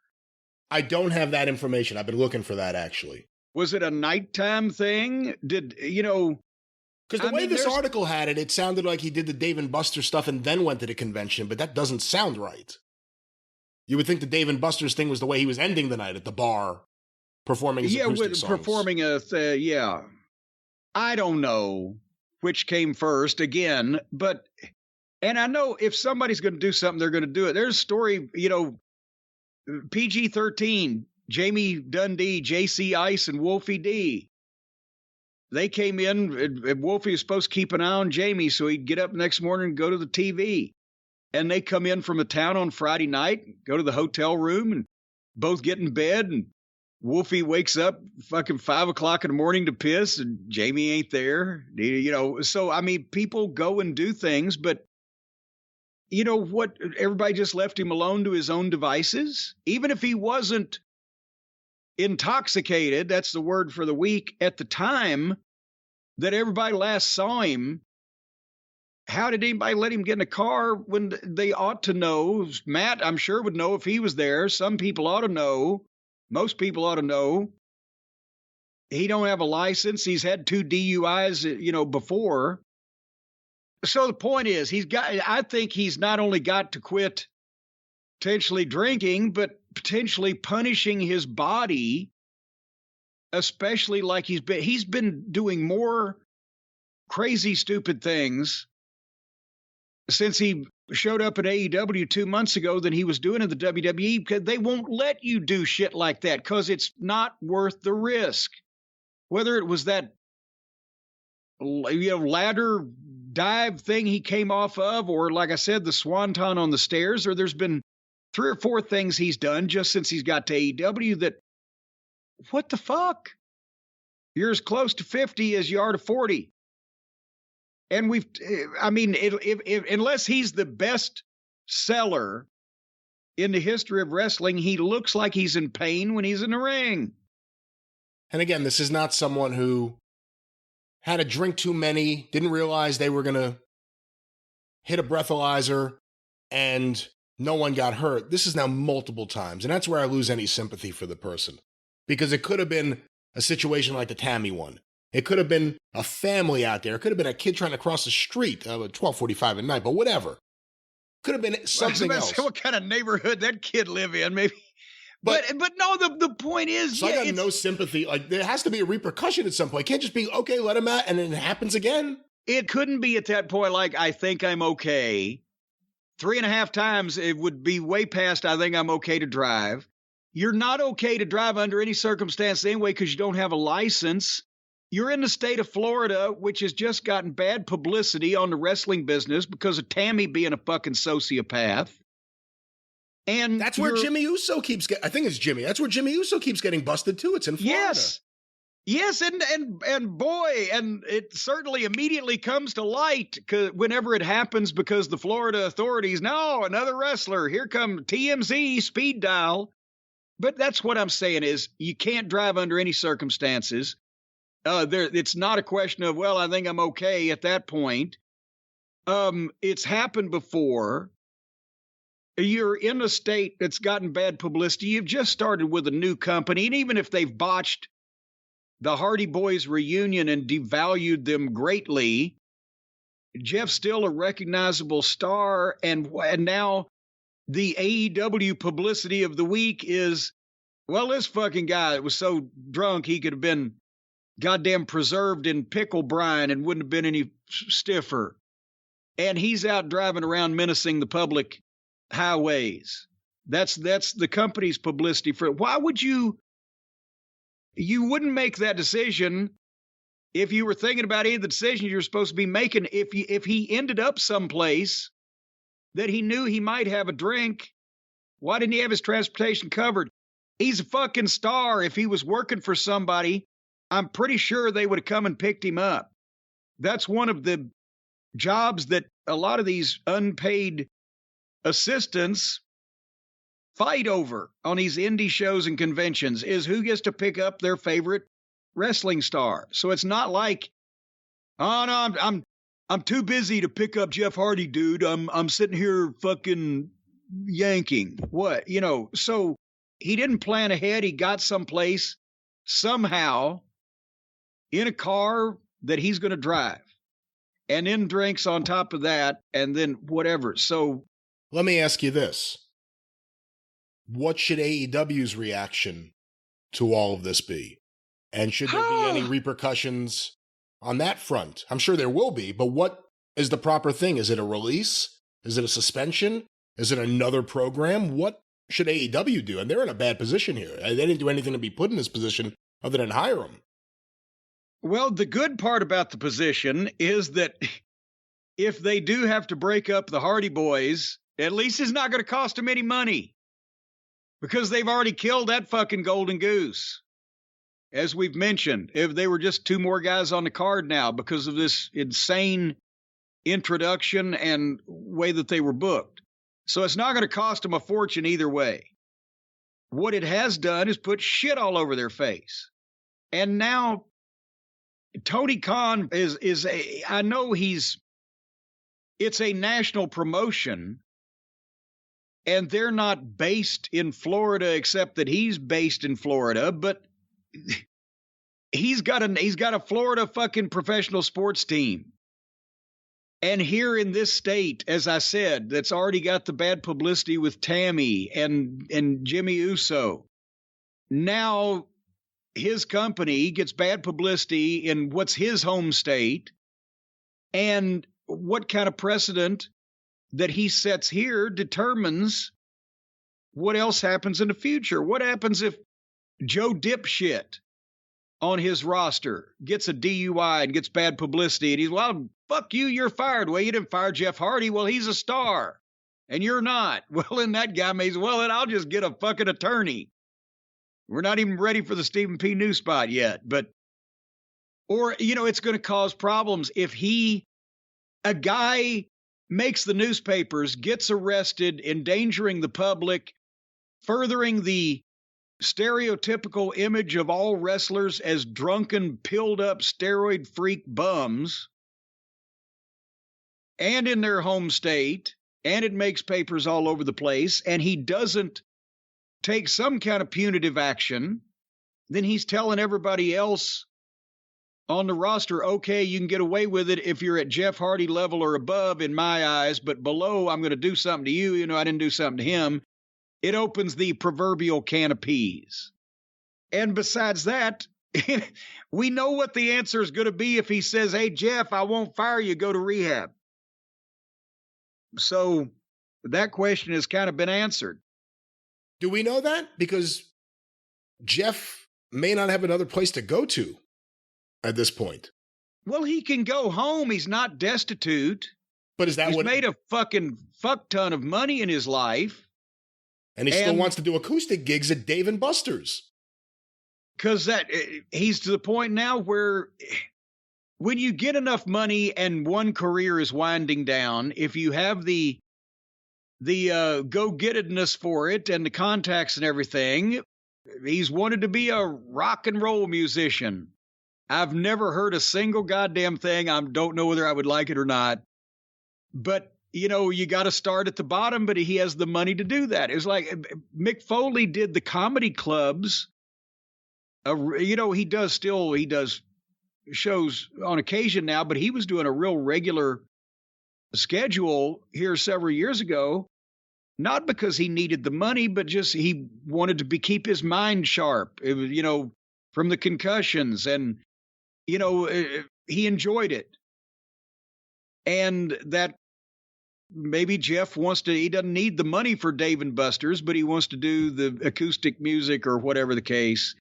I don't have that information. I've been looking for that, actually. Was it a nighttime thing? Because the way this article had it, it sounded like he did the Dave and Buster stuff and then went to the convention, but that doesn't sound right. You would think the Dave and Buster's thing was the way he was ending the night at the bar, performing his acoustic songs. Performing I don't know which came first again, and I know if somebody's going to do something, they're going to do it. There's a story, PG-13, Jamie Dundee, JC Ice, and Wolfie D. They came in, and Wolfie was supposed to keep an eye on Jamie so he'd get up next morning and go to the TV. And they come in from the town on Friday night, go to the hotel room, and both get in bed. And Wolfie wakes up fucking 5 o'clock in the morning to piss, and Jamie ain't there. So, people go and do things, but you know what? Everybody just left him alone to his own devices. Even if he wasn't intoxicated, that's the word for the week, at the time that everybody last saw him, how did anybody let him get in a car when they ought to know? Matt, I'm sure, would know if he was there. Some people ought to know. Most people ought to know. He don't have a license. He's had 2 DUIs, before. So the point is, I think he's not only got to quit potentially drinking, but potentially punishing his body, especially like he's been doing more crazy, stupid things since he showed up at AEW 2 months ago than he was doing in the WWE, because they won't let you do shit like that because it's not worth the risk. Whether it was that ladder dive thing he came off of, or like I said, the swanton on the stairs, or there's been 3 or 4 things he's done just since he's got to AEW that, what the fuck? You're as close to 50 as you are to 40. And unless he's the best seller in the history of wrestling, he looks like he's in pain when he's in the ring. And again, this is not someone who had a drink too many, didn't realize they were going to hit a breathalyzer, and no one got hurt. This is now multiple times, and that's where I lose any sympathy for the person. Because it could have been a situation like the Tammy one. It could have been a family out there. It could have been a kid trying to cross the street at 12:45 at night, but whatever. Could have been something else. What kind of neighborhood that kid live in, maybe. But no, the point is... So I got no sympathy. Like, there has to be a repercussion at some point. It can't just be, okay, let him out, and then it happens again. It couldn't be at that point like, I think I'm okay. 3.5 times, it would be way past, I think I'm okay to drive. You're not okay to drive under any circumstance anyway because you don't have a license. You're in the state of Florida, which has just gotten bad publicity on the wrestling business because of Tammy being a fucking sociopath. And that's where Jimmy Uso keeps getting, I think it's Jimmy. That's where Jimmy Uso keeps getting busted too. It's in Florida. Yes, and boy, and it certainly immediately comes to light whenever it happens because the Florida authorities, no, another wrestler, here come TMZ, speed dial. But that's what I'm saying is you can't drive under any circumstances. It's not a question of, well, I think I'm okay at that point. It's happened before. You're in a state that's gotten bad publicity. You've just started with a new company. And even if they've botched the Hardy Boys reunion and devalued them greatly, Jeff's still a recognizable star. And now the AEW publicity of the week is, well, this fucking guy was so drunk he could have been goddamn preserved in pickle brine and wouldn't have been any stiffer. And he's out driving around menacing the public highways. That's the company's publicity for it. Why would you wouldn't make that decision if you were thinking about any of the decisions you're supposed to be making. If he ended up someplace that he knew he might have a drink, why didn't he have his transportation covered? He's a fucking star. If he was working for somebody, I'm pretty sure they would have come and picked him up. that's one of the jobs that a lot of these unpaid assistants fight over on these indie shows and conventions, is who gets to pick up their favorite wrestling star. So it's not like, oh no, I'm too busy to pick up Jeff Hardy, dude. I'm sitting here fucking yanking. What? So he didn't plan ahead. He got someplace somehow in a car that he's going to drive, and then drinks on top of that, and then whatever. So let me ask you this. What should AEW's reaction to all of this be? And should there be any repercussions on that front? I'm sure there will be, but what is the proper thing? Is it a release? Is it a suspension? Is it another program? What should AEW do? And they're in a bad position here. They didn't do anything to be put in this position other than hire them. Well, the good part about the position is that if they do have to break up the Hardy Boys, at least it's not going to cost them any money, because they've already killed that fucking golden goose. As we've mentioned, if they were just two more guys on the card now because of this insane introduction and way that they were booked. So it's not going to cost them a fortune either way. What it has done is put shit all over their face. And now Tony Khan I know it's a national promotion, and they're not based in Florida, except that he's based in Florida, but he's got a Florida fucking professional sports team. And here in this state, as I said, that's already got the bad publicity with Tammy and Jimmy Uso. Now his company gets bad publicity in what's his home state, and what kind of precedent that he sets here determines what else happens in the future. What happens if Joe Dipshit on his roster gets a DUI and gets bad publicity, and he's, well, fuck you, you're fired. Well, you didn't fire Jeff Hardy. Well, he's a star, and you're not. Well, then that guy may say, well, then I'll just get a fucking attorney. We're not even ready for the Stephen P. New spot yet. Or, it's going to cause problems if a guy makes the newspapers, gets arrested, endangering the public, furthering the stereotypical image of all wrestlers as drunken, pilled up, steroid freak bums, and in their home state, and it makes papers all over the place, and he doesn't take some kind of punitive action, then he's telling everybody else on the roster, okay, you can get away with it if you're at Jeff Hardy level or above in my eyes, but below, I'm going to do something to you. I didn't do something to him. It opens the proverbial can of peas. And besides that, we know what the answer is going to be if he says, hey, Jeff, I won't fire you, go to rehab. So that question has kind of been answered. Do we know that? Because Jeff may not have another place to go to at this point. Well, he can go home. He's not destitute. But is that He's made a fucking fuck ton of money in his life. And he still wants to do acoustic gigs at Dave & Buster's. Because he's to the point now where when you get enough money and one career is winding down, if you have the go-gettedness for it and the contacts and everything, he's wanted to be a rock and roll musician. I've never heard a single goddamn thing. I don't know whether I would like it or not. But, you got to start at the bottom, but he has the money to do that. It's like Mick Foley did the comedy clubs. He does shows on occasion now, but he was doing a real regular schedule here several years ago, not because he needed the money, but just he wanted to keep his mind sharp, from the concussions, and, he enjoyed it. And that maybe Jeff he doesn't need the money for Dave & Buster's, but he wants to do the acoustic music or whatever the case.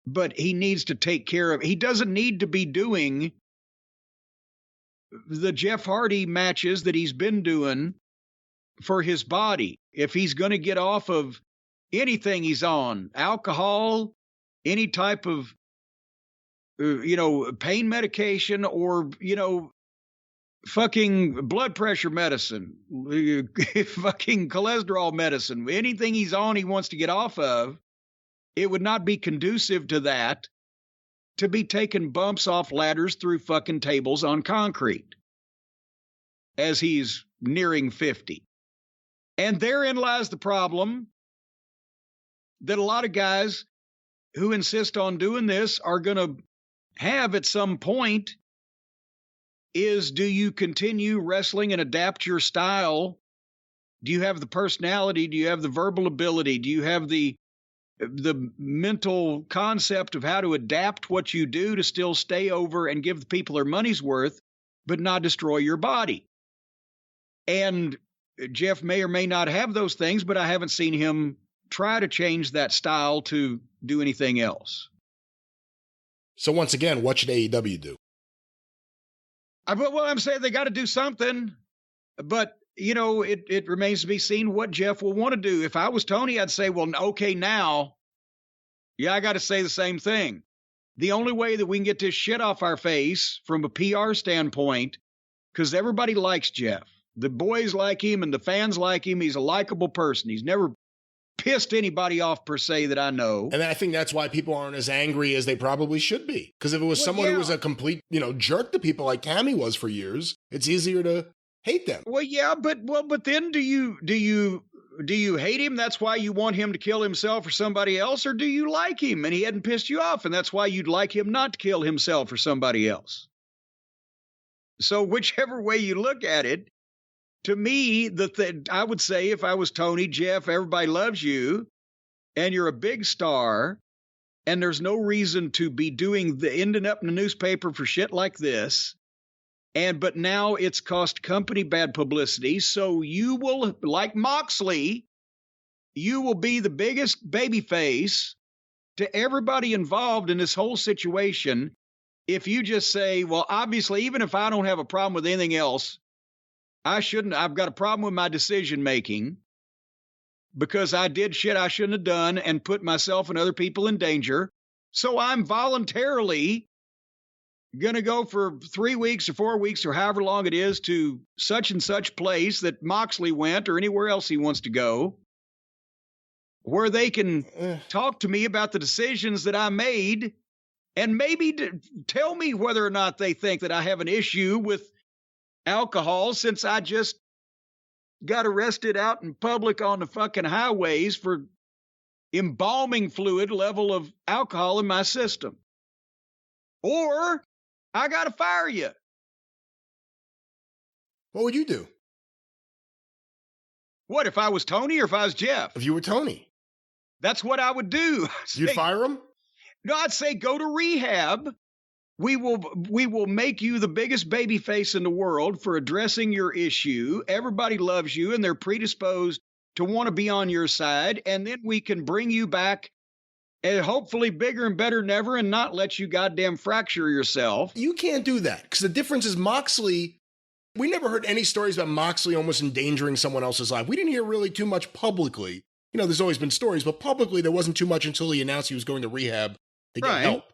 But he needs to take care of, he doesn't need to be doing the Jeff Hardy matches that he's been doing for his body. If he's going to get off of anything he's on, alcohol, any type of pain medication or, fucking blood pressure medicine, fucking cholesterol medicine, anything he's on, he wants to get off of, it would not be conducive to that to be taking bumps off ladders through fucking tables on concrete as he's nearing 50. And therein lies the problem that a lot of guys who insist on doing this are going to have at some point is, do you continue wrestling and adapt your style? Do you have the personality? Do you have the verbal ability? Do you have the mental concept of how to adapt what you do to still stay over and give the people their money's worth, but not destroy your body? And Jeff may or may not have those things, but I haven't seen him try to change that style to do anything else. So once again, what should AEW do? Well, I'm saying they got to do something, but it remains to be seen what Jeff will want to do. If I was Tony, I'd say, well, okay, now, I got to say the same thing. The only way that we can get this shit off our face from a PR standpoint, because everybody likes Jeff. The boys like him and the fans like him. He's a likable person. He's never pissed anybody off per se that I know. And I think that's why people aren't as angry as they probably should be. Because if it was someone who was a complete, jerk to people like Tammy was for years, it's easier to hate them. Well, yeah, but then do you hate him? That's why you want him to kill himself or somebody else, or do you like him and he hadn't pissed you off and that's why you'd like him not to kill himself or somebody else? So whichever way you look at it, to me, I would say if I was Tony, Jeff, everybody loves you, and you're a big star, and there's no reason to be ending up in the newspaper for shit like this. But now it's cost company bad publicity. So you will, like Moxley, you will be the biggest babyface to everybody involved in this whole situation. If you just say, well, obviously, even if I don't have a problem with anything else, I've got a problem with my decision making because I did shit I shouldn't have done and put myself and other people in danger. So I'm voluntarily going to go for 3 weeks or 4 weeks or however long it is to such and such place that Moxley went or anywhere else he wants to go, where they can talk to me about the decisions that I made and maybe tell me whether or not they think that I have an issue with alcohol, since I just got arrested out in public on the fucking highways for embalming fluid level of alcohol in my system. Or I got to fire you. What would you do? What, if I was Tony or if I was Jeff? If you were Tony. That's what I would do. You'd fire him? No, I'd say go to rehab. We will make you the biggest baby face in the world for addressing your issue. Everybody loves you and they're predisposed to want to be on your side. And then we can bring you back and hopefully bigger and better than ever and not let you goddamn fracture yourself. You can't do that because the difference is Moxley. We never heard any stories about Moxley almost endangering someone else's life. We didn't hear really too much publicly. There's always been stories, but publicly there wasn't too much until he announced he was going to rehab to get help.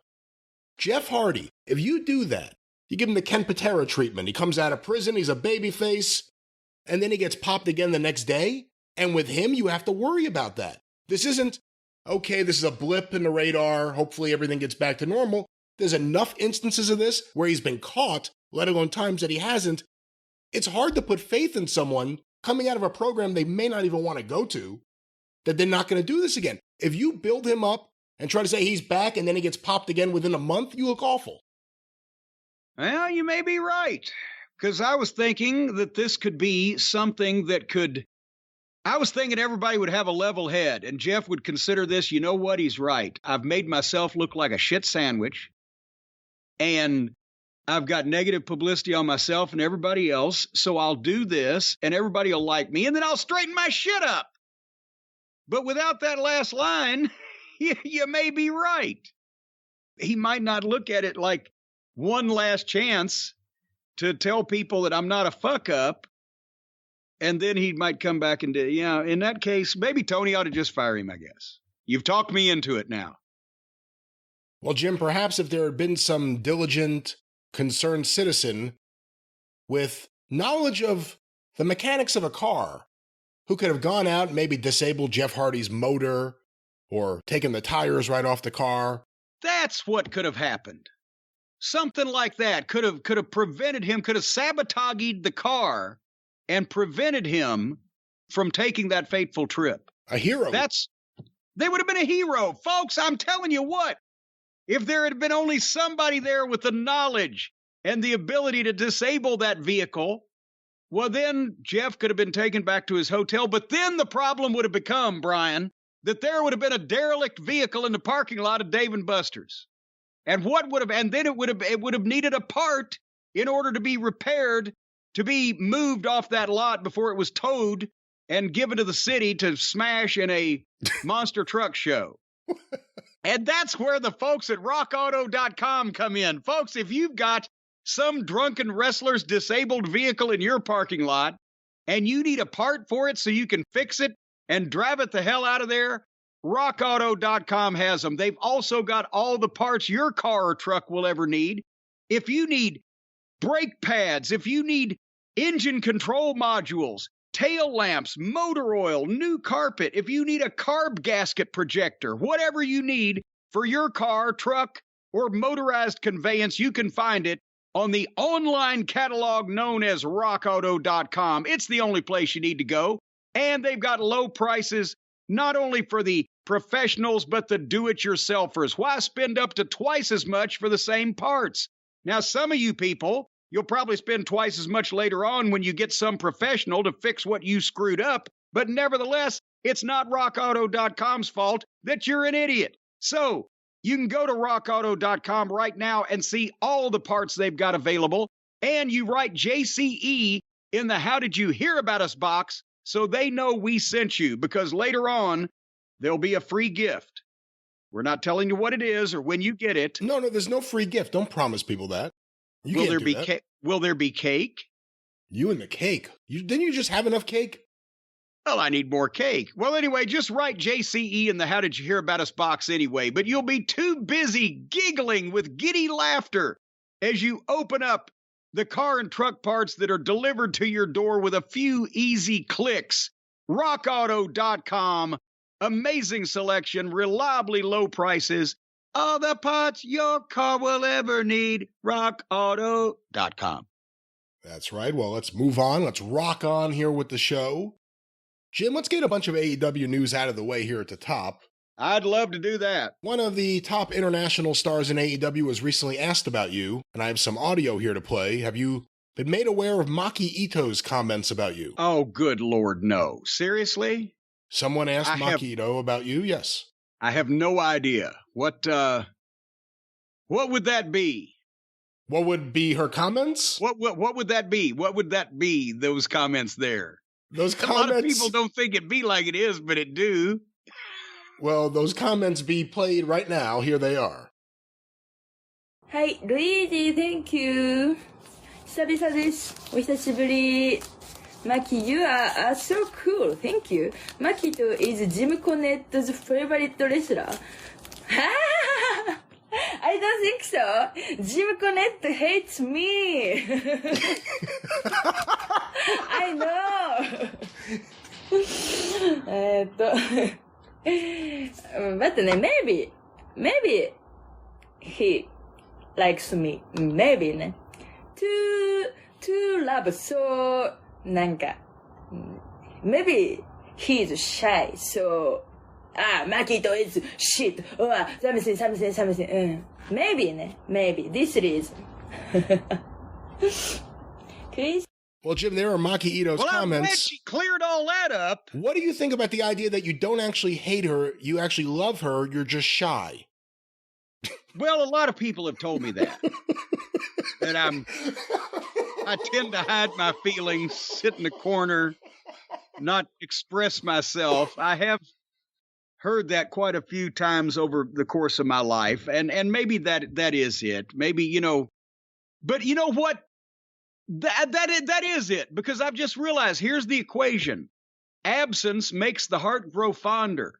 Jeff Hardy, if you do that, you give him the Ken Patera treatment. He comes out of prison, he's a babyface, and then he gets popped again the next day. And with him, you have to worry about that. This isn't, okay, this is a blip in the radar. Hopefully everything gets back to normal. There's enough instances of this where he's been caught, let alone times that he hasn't. It's hard to put faith in someone coming out of a program they may not even want to go to, that they're not going to do this again. If you build him up and try to say he's back and then he gets popped again within a month, you look awful. Well, you may be right. Because I was thinking that this could be something that could... I was thinking everybody would have a level head, and Jeff would consider this, you know what, he's right. I've made myself look like a shit sandwich, and I've got negative publicity on myself and everybody else, so I'll do this, and everybody will like me, and then I'll straighten my shit up. But without that last line... You may be right. He might not look at it like one last chance to tell people that I'm not a fuck up. And then he might come back and do, in that case, maybe Tony ought to just fire him, I guess. You've talked me into it now. Well, Jim, perhaps if there had been some diligent, concerned citizen with knowledge of the mechanics of a car who could have gone out and maybe disabled Jeff Hardy's motor or taken the tires right off the car. That's what could have happened. Something like that could have prevented him, could have sabotaged the car and prevented him from taking that fateful trip. A hero. They would have been a hero. Folks, I'm telling you what, if there had been only somebody there with the knowledge and the ability to disable that vehicle, well, then Jeff could have been taken back to his hotel. But then the problem would have become, Brian, that there would have been a derelict vehicle in the parking lot of Dave & Buster's. And then it would have needed a part in order to be repaired, to be moved off that lot before it was towed and given to the city to smash in a monster truck show. And that's where the folks at rockauto.com come in. Folks, if you've got some drunken wrestler's disabled vehicle in your parking lot and you need a part for it so you can fix it and drive it the hell out of there, rockauto.com has them. They've also got all the parts your car or truck will ever need. If you need brake pads, if you need engine control modules, tail lamps, motor oil, new carpet, if you need a carb gasket projector, whatever you need for your car, truck, or motorized conveyance, you can find it on the online catalog known as rockauto.com. It's the only place you need to go. And they've got low prices, not only for the professionals, but the do-it-yourselfers. Why spend up to twice as much for the same parts? Now, some of you people, you'll probably spend twice as much later on when you get some professional to fix what you screwed up. But nevertheless, it's not rockauto.com's fault that you're an idiot. So you can go to rockauto.com right now and see all the parts they've got available. And you write JCE in the How Did You Hear About Us box so they know we sent you, because later on, there'll be a free gift. We're not telling you what it is or when you get it. No, there's no free gift. Don't promise people that. Will there be cake? You and the cake. Didn't you just have enough cake? Well, I need more cake. Well, anyway, just write JCE in the How Did You Hear About Us box anyway, but you'll be too busy giggling with giddy laughter as you open up the car and truck parts that are delivered to your door with a few easy clicks. rockauto.com. Amazing selection, reliably low prices, all the parts your car will ever need. rockauto.com. That's right. Well, let's move on. Let's rock on here with the show. Jim, let's get a bunch of AEW news out of the way here at the top. I'd love to do that. One of the top international stars in AEW was recently asked about you, and I have some audio here to play. Have you been made aware of Maki Itoh's comments about you? Oh, good Lord, no. Seriously? Someone asked Maki Itoh about you? Yes. I have no idea. What would that be? What would be her comments? What would that be? What would that be, those comments there? Those comments... A lot of people don't think it be like it is, but it do. Well, those comments be played right now. Here they are. Hi, Luigi, thank you. 久々です。お久しぶり。Maki, you are so cool. Thank you. Maki Itoh is Jim Cornette's favorite wrestler. I don't think so. Jim Cornette hates me. I know. But maybe he likes me. Maybe ね。To love so なんか maybe he's shy, so Maki Itoh is shit. Something. Maybe this reason. Please. Well, Jim, there are Maki Itoh's comments. I'm glad she cleared all that up. What do you think about the idea that you don't actually hate her, you actually love her, you're just shy? Well, a lot of people have told me that. That I tend to hide my feelings, sit in the corner, not express myself. I have heard that quite a few times over the course of my life, and maybe that is it. Maybe, but you know what? That is it, because I've just realized here's the equation. Absence makes the heart grow fonder.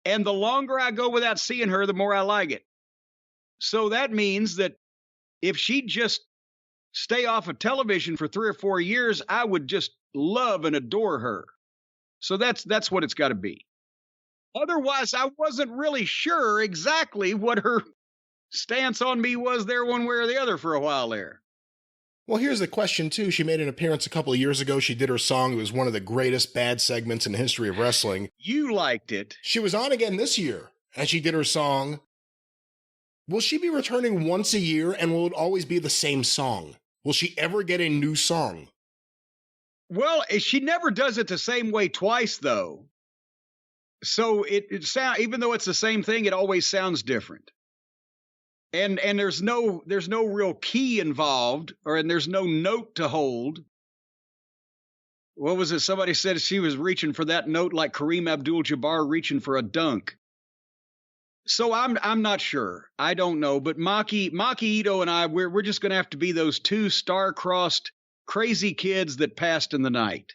And the longer I go without seeing her, the more I like it. So that means that if she'd just stay off of television for 3 or 4 years, I would just love and adore her. So that's what it's got to be. Otherwise, I wasn't really sure exactly what her stance on me was there one way or the other for a while there. Well, here's the question, too. She made an appearance a couple of years ago. She did her song. It was one of the greatest bad segments in the history of wrestling. You liked it. She was on again this year, and she did her song. Will she be returning once a year, and will it always be the same song? Will she ever get a new song? Well, she never does it the same way twice, though. So it sound, even though it's the same thing, it always sounds different. And there's no real key involved, and there's no note to hold. What was it? Somebody said she was reaching for that note like Kareem Abdul-Jabbar reaching for a dunk. So I'm not sure. I don't know. But Maki Itoh and I, we're just going to have to be those two star-crossed crazy kids that passed in the night.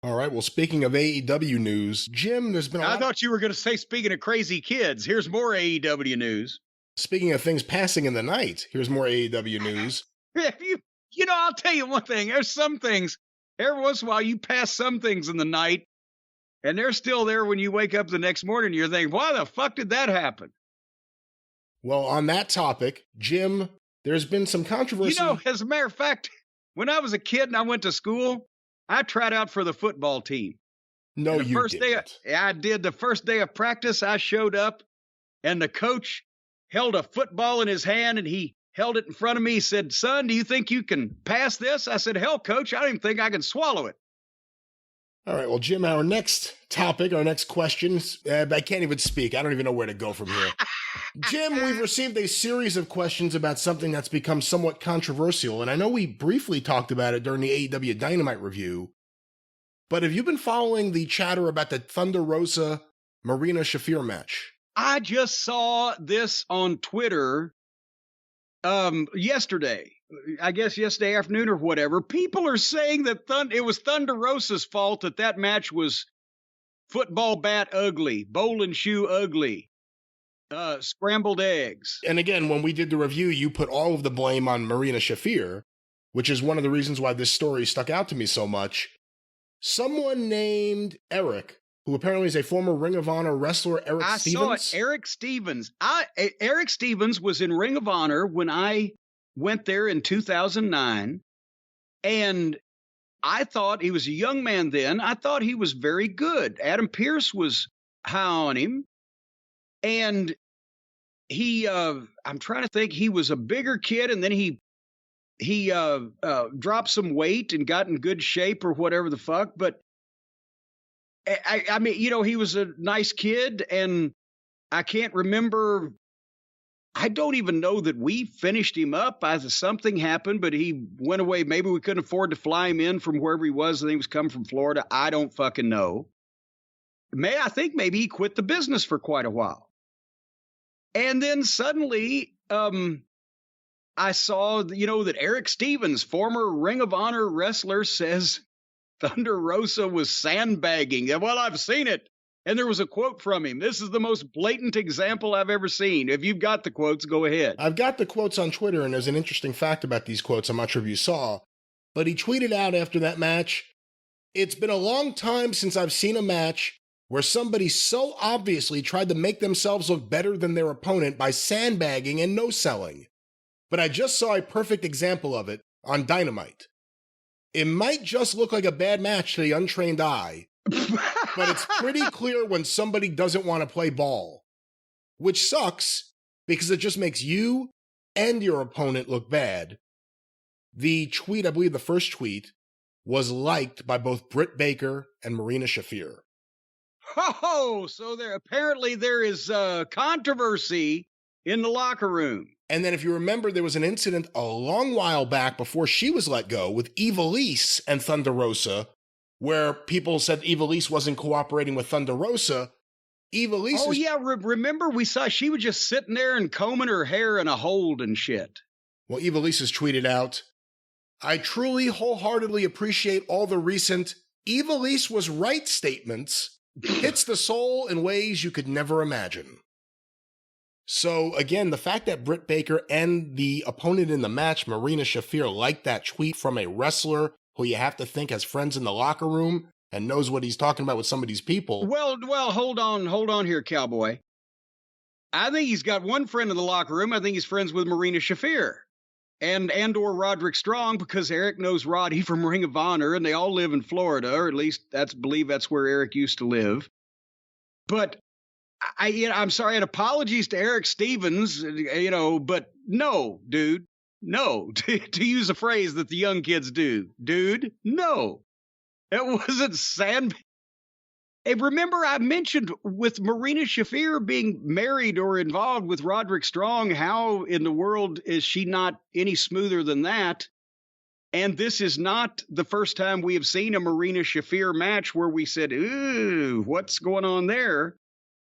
All right. Well, speaking of AEW news, Jim, there's been I thought you were going to say, speaking of crazy kids, here's more AEW news. Speaking of things passing in the night, here's more AEW news. You know, I'll tell you one thing. There's some things, every once in a while, you pass some things in the night, and they're still there when you wake up the next morning. You're thinking, why the fuck did that happen? Well, on that topic, Jim, there's been some controversy. You know, as a matter of fact, when I was a kid and I went to school, I tried out for the football team. No, you didn't. I did. The first day of practice, I showed up, and the coach held a football in his hand, and he held it in front of me. He said, son, do you think you can pass this? I said, hell, coach, I don't even think I can swallow it. All right, well, Jim, our next topic, our next questions, I can't even speak. I don't even know where to go from here. Jim, we've received a series of questions about something that's become somewhat controversial, and I know we briefly talked about it during the AEW Dynamite review, but have you been following the chatter about the Thunder Rosa Marina Shafir match? I just saw this on Twitter yesterday. I guess yesterday afternoon or whatever. People are saying that it was Thunder Rosa's fault that match was football bat ugly, bowling shoe ugly, scrambled eggs. And again, when we did the review, you put all of the blame on Marina Shafir, which is one of the reasons why this story stuck out to me so much. Someone named Eric, who apparently is a former Ring of Honor wrestler, Eric Stevens. I saw it, Eric Stevens. Eric Stevens was in Ring of Honor when I went there in 2009, and I thought he was a young man then. I thought he was very good. Adam Pearce was high on him, and he, I'm trying to think, he was a bigger kid, and then he dropped some weight and got in good shape or whatever the fuck, but I mean, you know, he was a nice kid, and I can't remember. I don't even know that we finished him up. Something happened, but he went away. Maybe we couldn't afford to fly him in from wherever he was. I think he was coming from Florida. I don't fucking know. I think maybe he quit the business for quite a while. And then suddenly, I saw, that Eric Stevens, former Ring of Honor wrestler, says Thunder Rosa was sandbagging. Well, I've seen it. And there was a quote from him. This is the most blatant example I've ever seen. If you've got the quotes, go ahead. I've got the quotes on Twitter, and there's an interesting fact about these quotes I'm not sure if you saw. But he tweeted out after that match, "It's been a long time since I've seen a match where somebody so obviously tried to make themselves look better than their opponent by sandbagging and no-selling. But I just saw a perfect example of it on Dynamite. It might just look like a bad match to the untrained eye, but it's pretty clear when somebody doesn't want to play ball. Which sucks, because it just makes you and your opponent look bad." The tweet, I believe the first tweet, was liked by both Britt Baker and Marina Shafir. Oh, so there is controversy in the locker room. And then if you remember, there was an incident a long while back before she was let go with Ivelisse and Thunder Rosa, where people said Ivelisse wasn't cooperating with Thunder Rosa. Remember we saw she was just sitting there and combing her hair in a hold and shit. Well, Ivelisse has tweeted out, "I truly wholeheartedly appreciate all the recent Ivelisse was right statements. Hits the soul in ways you could never imagine." So again, the fact that Britt Baker and the opponent in the match, Marina Shafir, liked that tweet from a wrestler who you have to think has friends in the locker room and knows what he's talking about with some of these people. Well, hold on here, cowboy. I think he's got one friend in the locker room. I think he's friends with Marina Shafir and or Roderick Strong, because Eric knows Roddy from Ring of Honor, and they all live in Florida, or at least believe that's where Eric used to live. But I'm sorry, and apologies to Eric Stevens, but no, dude, no, to use a phrase that the young kids do, dude, no, it wasn't sand. Hey, remember I mentioned with Marina Shafir being married or involved with Roderick Strong, how in the world is she not any smoother than that? And this is not the first time we have seen a Marina Shafir match where we said, ooh, what's going on there?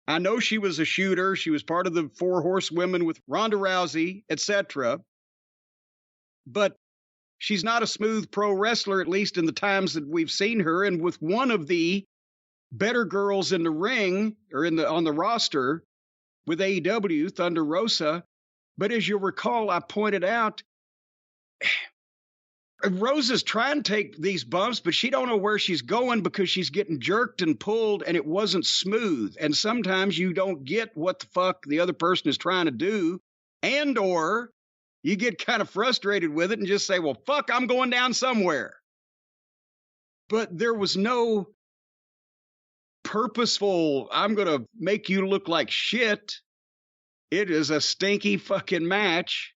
I know she was a shooter. She was part of the 4 Horsewomen with Ronda Rousey, etc. But she's not a smooth pro wrestler, at least in the times that we've seen her. And with one of the better girls in the ring or on the roster with AEW, Thunder Rosa. But as you'll recall, I pointed out, Rosa's trying to take these bumps, but she don't know where she's going because she's getting jerked and pulled, and it wasn't smooth. And sometimes you don't get what the fuck the other person is trying to do, and or you get kind of frustrated with it and just say, well, fuck, I'm going down somewhere. But there was no purposeful, I'm going to make you look like shit. It is a stinky fucking match.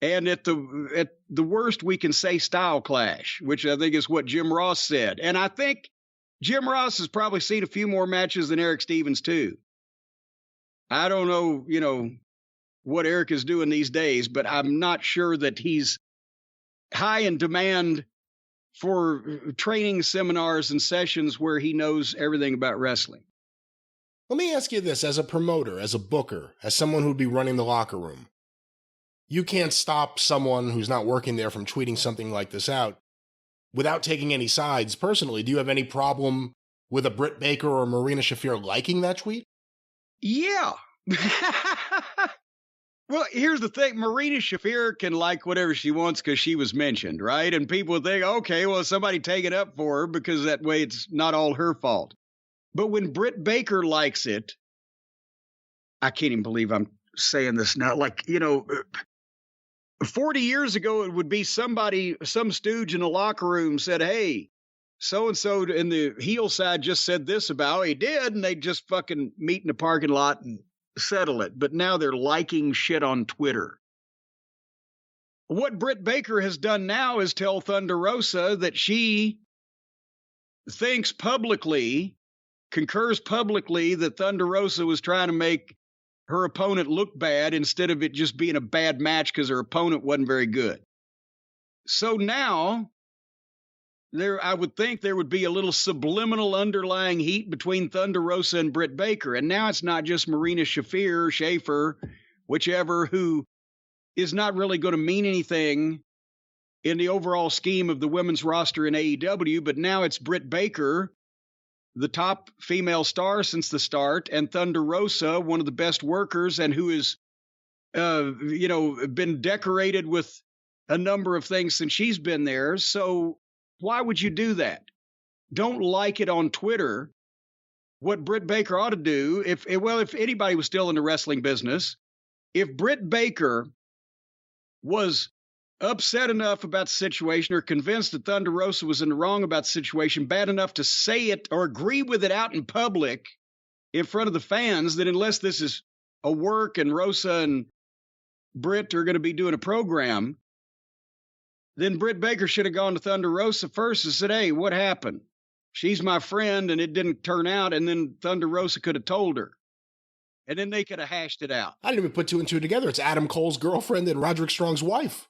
And at the worst, we can say style clash, which I think is what Jim Ross said. And I think Jim Ross has probably seen a few more matches than Eric Stevens, too. I don't know, what Eric is doing these days, but I'm not sure that he's high in demand for training seminars and sessions where he knows everything about wrestling. Let me ask you this, as a promoter, as a booker, as someone who'd be running the locker room. You can't stop someone who's not working there from tweeting something like this out without taking any sides. Personally, do you have any problem with a Britt Baker or Marina Shafir liking that tweet? Yeah. Well, here's the thing. Marina Shafir can like whatever she wants because she was mentioned, right? And people think, okay, well, somebody take it up for her because that way it's not all her fault. But when Britt Baker likes it, I can't even believe I'm saying this now. 40 years ago, it would be some stooge in the locker room said, hey, so-and-so in the heel side just said this about how he did, and they'd just fucking meet in the parking lot and settle it. But now they're liking shit on Twitter. What Britt Baker has done now is tell Thunder Rosa that she thinks publicly, concurs publicly, that Thunder Rosa was trying to make her opponent look bad instead of it just being a bad match because her opponent wasn't very good. So now, I would think there would be a little subliminal underlying heat between Thunder Rosa and Britt Baker. And now it's not just Marina Shafir, Schaefer, whichever, who is not really going to mean anything in the overall scheme of the women's roster in AEW, but now it's Britt Baker, the top female star since the start, and Thunder Rosa, one of the best workers, and who has, been decorated with a number of things since she's been there. So why would you do that? Don't like it on Twitter. What Britt Baker ought to do, if anybody was still in the wrestling business, if Britt Baker was upset enough about the situation or convinced that Thunder Rosa was in the wrong about the situation, bad enough to say it or agree with it out in public in front of the fans, that unless this is a work and Rosa and Britt are going to be doing a program, then Britt Baker should have gone to Thunder Rosa first and said, hey, what happened? She's my friend and it didn't turn out. And then Thunder Rosa could have told her. And then they could have hashed it out. I didn't even put 2 and 2 together. It's Adam Cole's girlfriend and Roderick Strong's wife.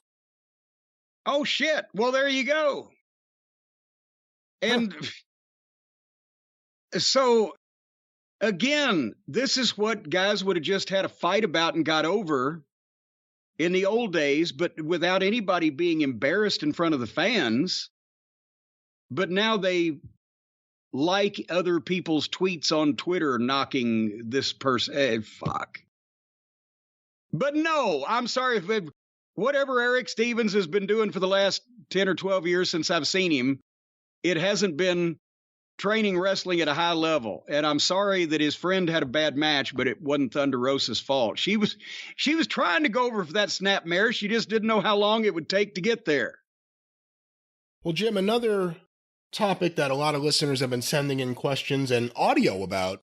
Oh, shit. Well, there you go. And so, again, this is what guys would have just had a fight about and got over in the old days, but without anybody being embarrassed in front of the fans. But now they like other people's tweets on Twitter knocking this person. Fuck. But no, I'm sorry if whatever Eric Stevens has been doing for the last 10 or 12 years since I've seen him, it hasn't been training wrestling at a high level. And I'm sorry that his friend had a bad match, but it wasn't Thunder Rosa's fault. She was trying to go over for that snapmare. She just didn't know how long it would take to get there. Well, Jim, another topic that a lot of listeners have been sending in questions and audio about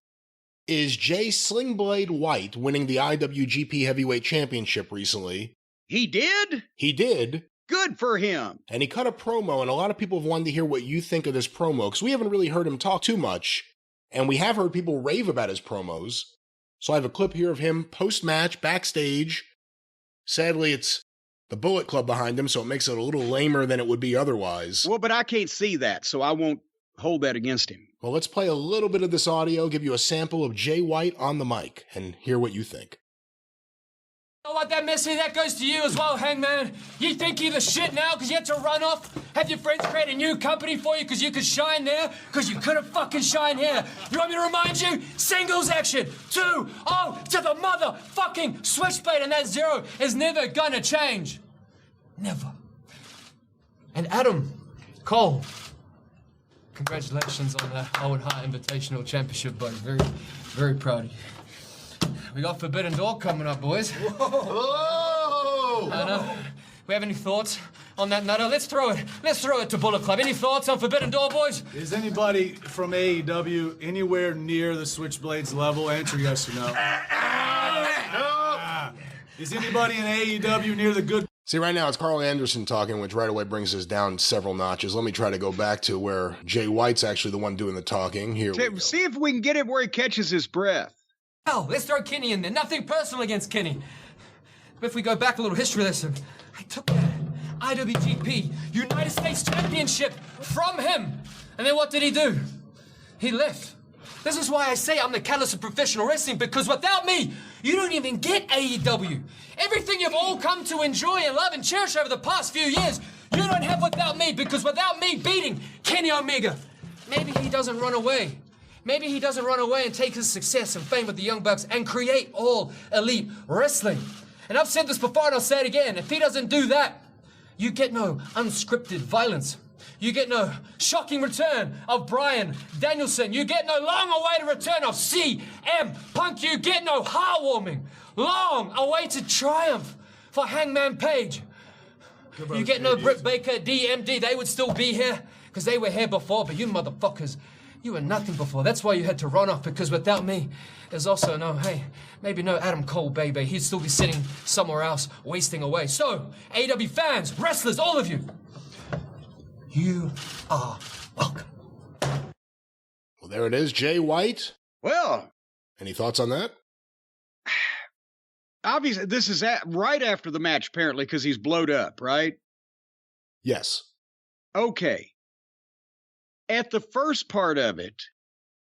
is Jay Slingblade White winning the IWGP Heavyweight Championship recently. He did? He did. Good for him. And he cut a promo, and a lot of people have wanted to hear what you think of this promo, because we haven't really heard him talk too much, and we have heard people rave about his promos. So I have a clip here of him post-match, backstage. Sadly, it's the Bullet Club behind him, so it makes it a little lamer than it would be otherwise. Well, but I can't see that, so I won't hold that against him. Well, let's play a little bit of this audio, give you a sample of Jay White on the mic, and hear what you think. You know what, that message, that goes to you as well, Hangman. You think you're the shit now because you had to run off, have your friends create a new company for you because you could shine there, because you couldn't fucking shine here. You want me to remind you? Singles action, 2-0 to the motherfucking switchblade, and that 0 is never gonna change. Never. And Adam Cole, congratulations on the Owen Hart Invitational Championship, buddy. Very, very proud of you. We got Forbidden Door coming up, boys. Whoa! I know. We have any thoughts on that nutter? Let's throw it to Bullet Club. Any thoughts on Forbidden Door, boys? Is anybody from AEW anywhere near the Switchblades level? Answer yes or no. No. Is anybody in AEW near the good? See, right now it's Carl Anderson talking, which right away brings us down several notches. Let me try to go back to where Jay White's actually the one doing the talking. Here we go. See if we can get it where he catches his breath. Hell, let's throw Kenny in there. Nothing personal against Kenny. But if we go back a little history lesson, I took that IWGP United States Championship from him. And then what did he do? He left. This is why I say I'm the catalyst of professional wrestling, because without me, you don't even get AEW. Everything you've all come to enjoy and love and cherish over the past few years, you don't have without me, because without me beating Kenny Omega, maybe he doesn't run away. Maybe he doesn't run away and take his success and fame with the Young Bucks and create all elite wrestling. And I've said this before and I'll say it again. If he doesn't do that, you get no unscripted violence. You get no shocking return of Bryan Danielson. You get no long-awaited return of CM Punk. You get no heartwarming, long-awaited triumph for Hangman Page. You get no Britt Baker, DMD. They would still be here because they were here before, but you motherfuckers, you were nothing before. That's why you had to run off, because without me, there's also maybe no Adam Cole, baby. He'd still be sitting somewhere else, wasting away. So, AEW fans, wrestlers, all of you, you are welcome. Well, there it is, Jay White. Well, Any thoughts on that? obviously, this is right after the match, apparently, because he's blowed up, right? Yes. Okay. At the first part of it,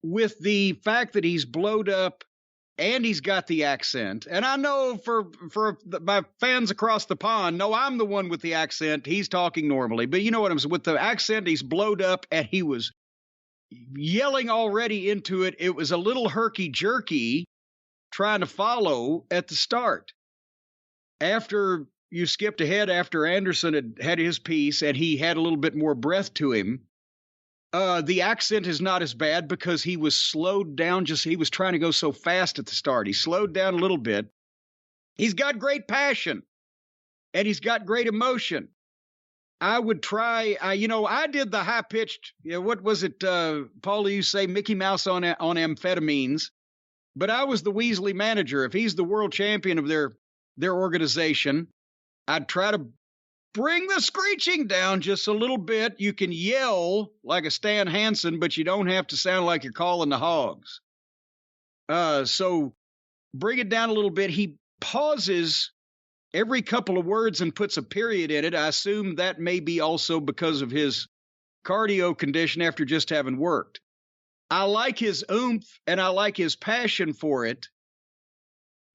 with the fact that he's blowed up and he's got the accent, and I know for my fans across the pond, no, I'm the one with the accent. He's talking normally, but you know what I'm saying? With the accent, he's blowed up and he was yelling already into it. It was a little herky-jerky trying to follow at the start. After you skipped ahead, after Anderson had his piece and he had a little bit more breath to him, the accent is not as bad because he was slowed down. He was trying to go so fast at the start. He slowed down a little bit. He's got great passion and he's got great emotion. I would try, I did the high pitched, what was it, Paul, you say Mickey Mouse on amphetamines, but I was the Weasley manager. If he's the world champion of their organization, I'd try to bring the screeching down just a little bit. You can yell like a Stan Hansen, but you don't have to sound like you're calling the hogs. So bring it down a little bit. He pauses every couple of words and puts a period in it. I assume that may be also because of his cardio condition after just having worked. I like his oomph and I like his passion for it.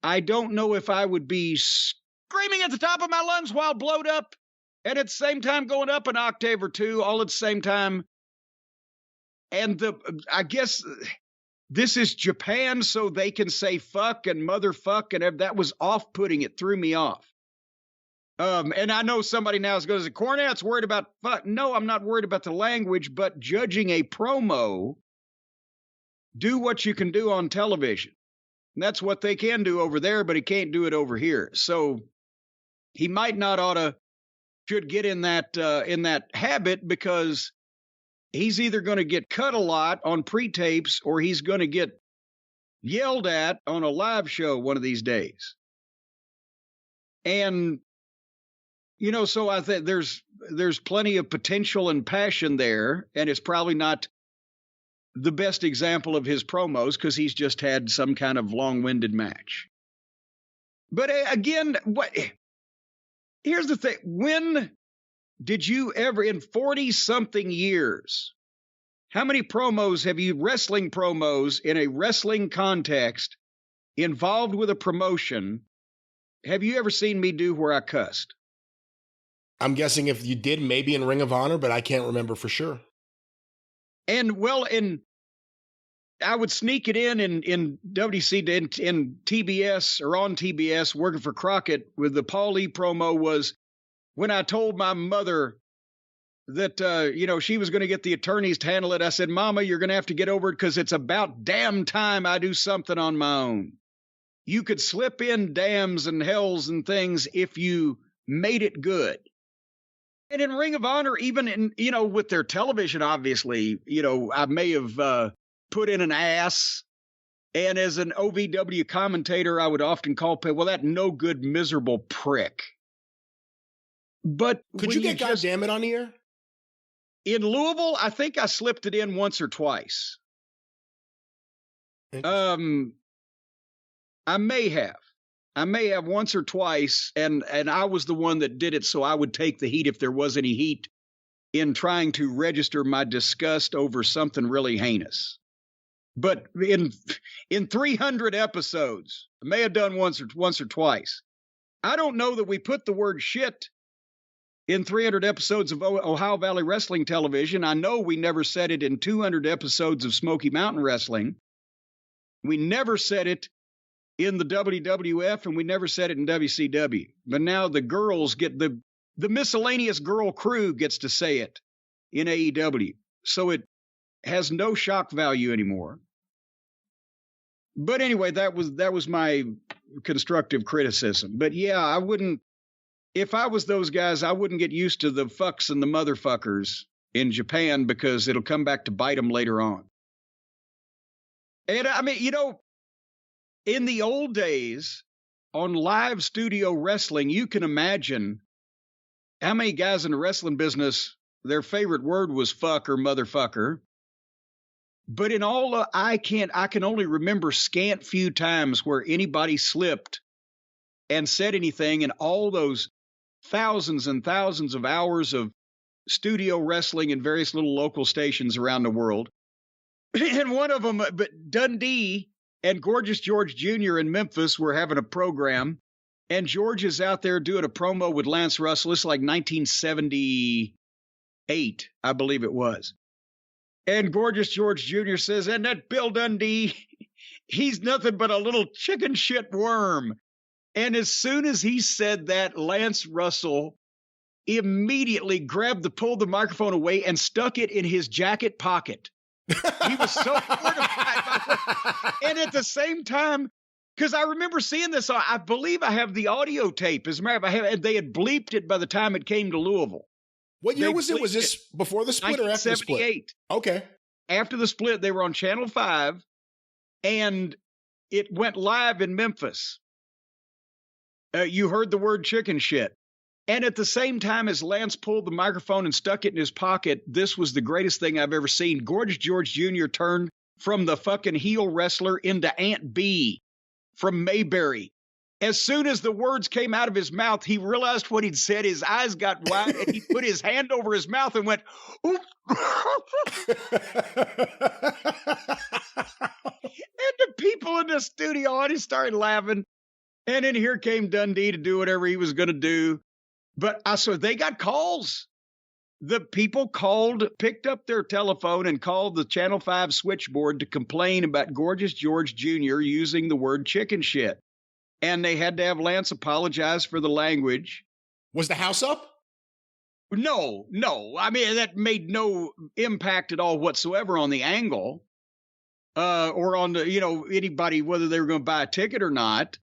I don't know if I would be screaming at the top of my lungs while blowed up and at the same time going up an octave or two all at the same time. And I guess this is Japan, so they can say fuck and motherfuck, and that was off-putting. It threw me off. And I know somebody now is going to say, Cornette's worried about fuck. No, I'm not worried about the language, but judging a promo, do what you can do on television. And that's what they can do over there, but he can't do it over here. So he might not should get in that habit, because he's either going to get cut a lot on pre-tapes or he's going to get yelled at on a live show one of these days. And, you know, so I think there's plenty of potential and passion there, and it's probably not the best example of his promos because he's just had some kind of long-winded match. But again, here's the thing. When did you ever, in 40-something years, how many promos have you, wrestling promos in a wrestling context involved with a promotion, have you ever seen me do where I cussed? I'm guessing if you did, maybe in Ring of Honor, but I can't remember for sure. And I would sneak it in WC, in TBS or on TBS, working for Crockett with the Paul E promo was when I told my mother that, she was going to get the attorneys to handle it. I said, Mama, you're going to have to get over it because it's about damn time I do something on my own. You could slip in dams and hells and things if you made it good. And in Ring of Honor, even in, with their television, obviously, I may have put in an ass. And as an OVW commentator, I would often call people, well, that no good, miserable prick. But could you get goddamn it on the air? In Louisville, I think I slipped it in once or twice. I may have once or twice, and I was the one that did it, so I would take the heat if there was any heat in trying to register my disgust over something really heinous. But in 300 episodes, I may have done once or twice. I don't know that we put the word shit in 300 episodes of Ohio Valley Wrestling Television. I know we never said it in 200 episodes of Smoky Mountain Wrestling. We never said it in the WWF, and we never said it in WCW. But now the girls get the miscellaneous girl crew gets to say it in AEW. So it has no shock value anymore. But anyway, that was my constructive criticism. But yeah, I wouldn't, if I was those guys, I wouldn't get used to the fucks and the motherfuckers in Japan, because it'll come back to bite them later on. And I mean, in the old days on live studio wrestling, you can imagine how many guys in the wrestling business, their favorite word was fuck or motherfucker. But in all, I can only remember scant few times where anybody slipped and said anything in all those thousands and thousands of hours of studio wrestling in various little local stations around the world. And one of them, but Dundee and Gorgeous George Jr. in Memphis were having a program, and George is out there doing a promo with Lance Russell. It's like 1978, I believe it was. And Gorgeous George Jr. says, and that Bill Dundee, he's nothing but a little chicken shit worm. And as soon as he said that, Lance Russell immediately pulled the microphone away and stuck it in his jacket pocket. He was so mortified. And at the same time, because I remember seeing this, I believe I have the audio tape. As a matter of fact, they had bleeped it by the time it came to Louisville. What year was it? Was this before the split or after the split? 1978. Okay. After the split, they were on Channel 5, and it went live in Memphis. You heard the word chicken shit. And at the same time as Lance pulled the microphone and stuck it in his pocket, this was the greatest thing I've ever seen. Gorgeous George Jr. turned from the fucking heel wrestler into Aunt B from Mayberry. As soon as the words came out of his mouth, he realized what he'd said. His eyes got wide, and he put his hand over his mouth and went, oop. And the people in the studio audience started laughing. And then here came Dundee to do whatever he was going to do. But so they got calls. the people picked up their telephone and called the Channel 5 switchboard to complain about Gorgeous George Jr. using the word chicken shit. And they had to have Lance apologize for the language. Was the house up? No. I mean, that made no impact at all whatsoever on the angle or on the, anybody, whether they were going to buy a ticket or not.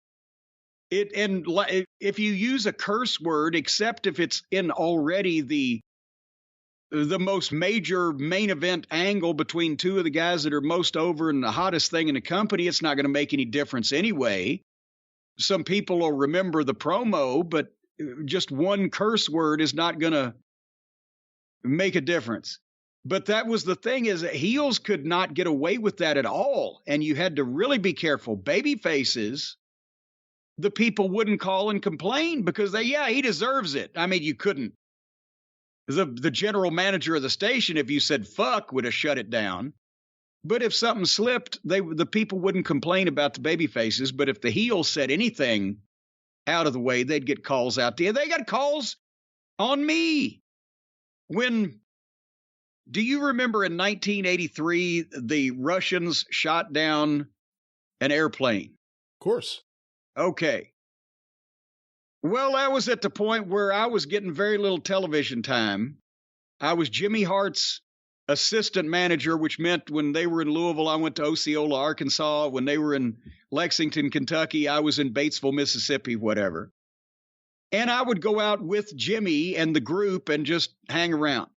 If you use a curse word, except if it's in already the most major main event angle between two of the guys that are most over and the hottest thing in the company, it's not going to make any difference anyway. Some people will remember the promo, but just one curse word is not going to make a difference. But that was the thing, is that heels could not get away with that at all. And you had to really be careful. Baby faces, the people wouldn't call and complain because he deserves it. I mean, you couldn't. The general manager of the station, if you said fuck, would have shut it down. But if something slipped, the people wouldn't complain about the baby faces. But if the heels said anything out of the way, they'd get calls out there. They got calls on me. Do you remember in 1983, the Russians shot down an airplane? Of course. Okay. Well, I was at the point where I was getting very little television time. I was Jimmy Hart's assistant manager, which meant when they were in Louisville, I went to Osceola, Arkansas. When they were in Lexington, Kentucky, I was in Batesville, Mississippi, whatever. And I would go out with Jimmy and the group and just hang around.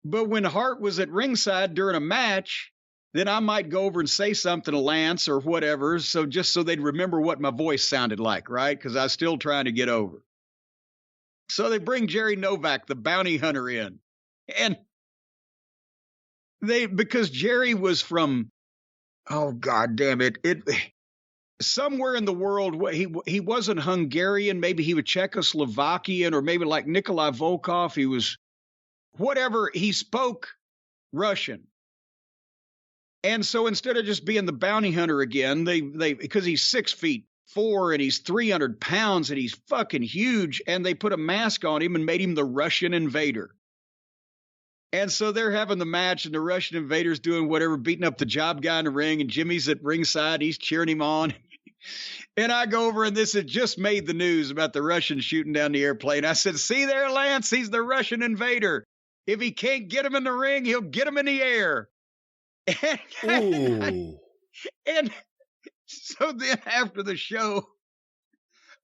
But when Hart was at ringside during a match, then I might go over and say something to Lance or whatever, so they'd remember what my voice sounded like, right? Because I was still trying to get over. So they bring Jerry Novak, the bounty hunter, in. And because Jerry was from, oh, God damn it, somewhere in the world, he wasn't Hungarian, maybe he was Czechoslovakian, or maybe like Nikolai Volkov, he was whatever, he spoke Russian. And so instead of just being the bounty hunter again, they because he's 6'4" and he's 300 pounds and he's fucking huge, and they put a mask on him and made him the Russian invader. And so they're having the match, and the Russian invader's doing whatever, beating up the job guy in the ring, and Jimmy's at ringside, he's cheering him on. And I go over, and this had just made the news about the Russians shooting down the airplane. I said, see there, Lance, he's the Russian invader. If he can't get him in the ring, he'll get him in the air. And so then after the show,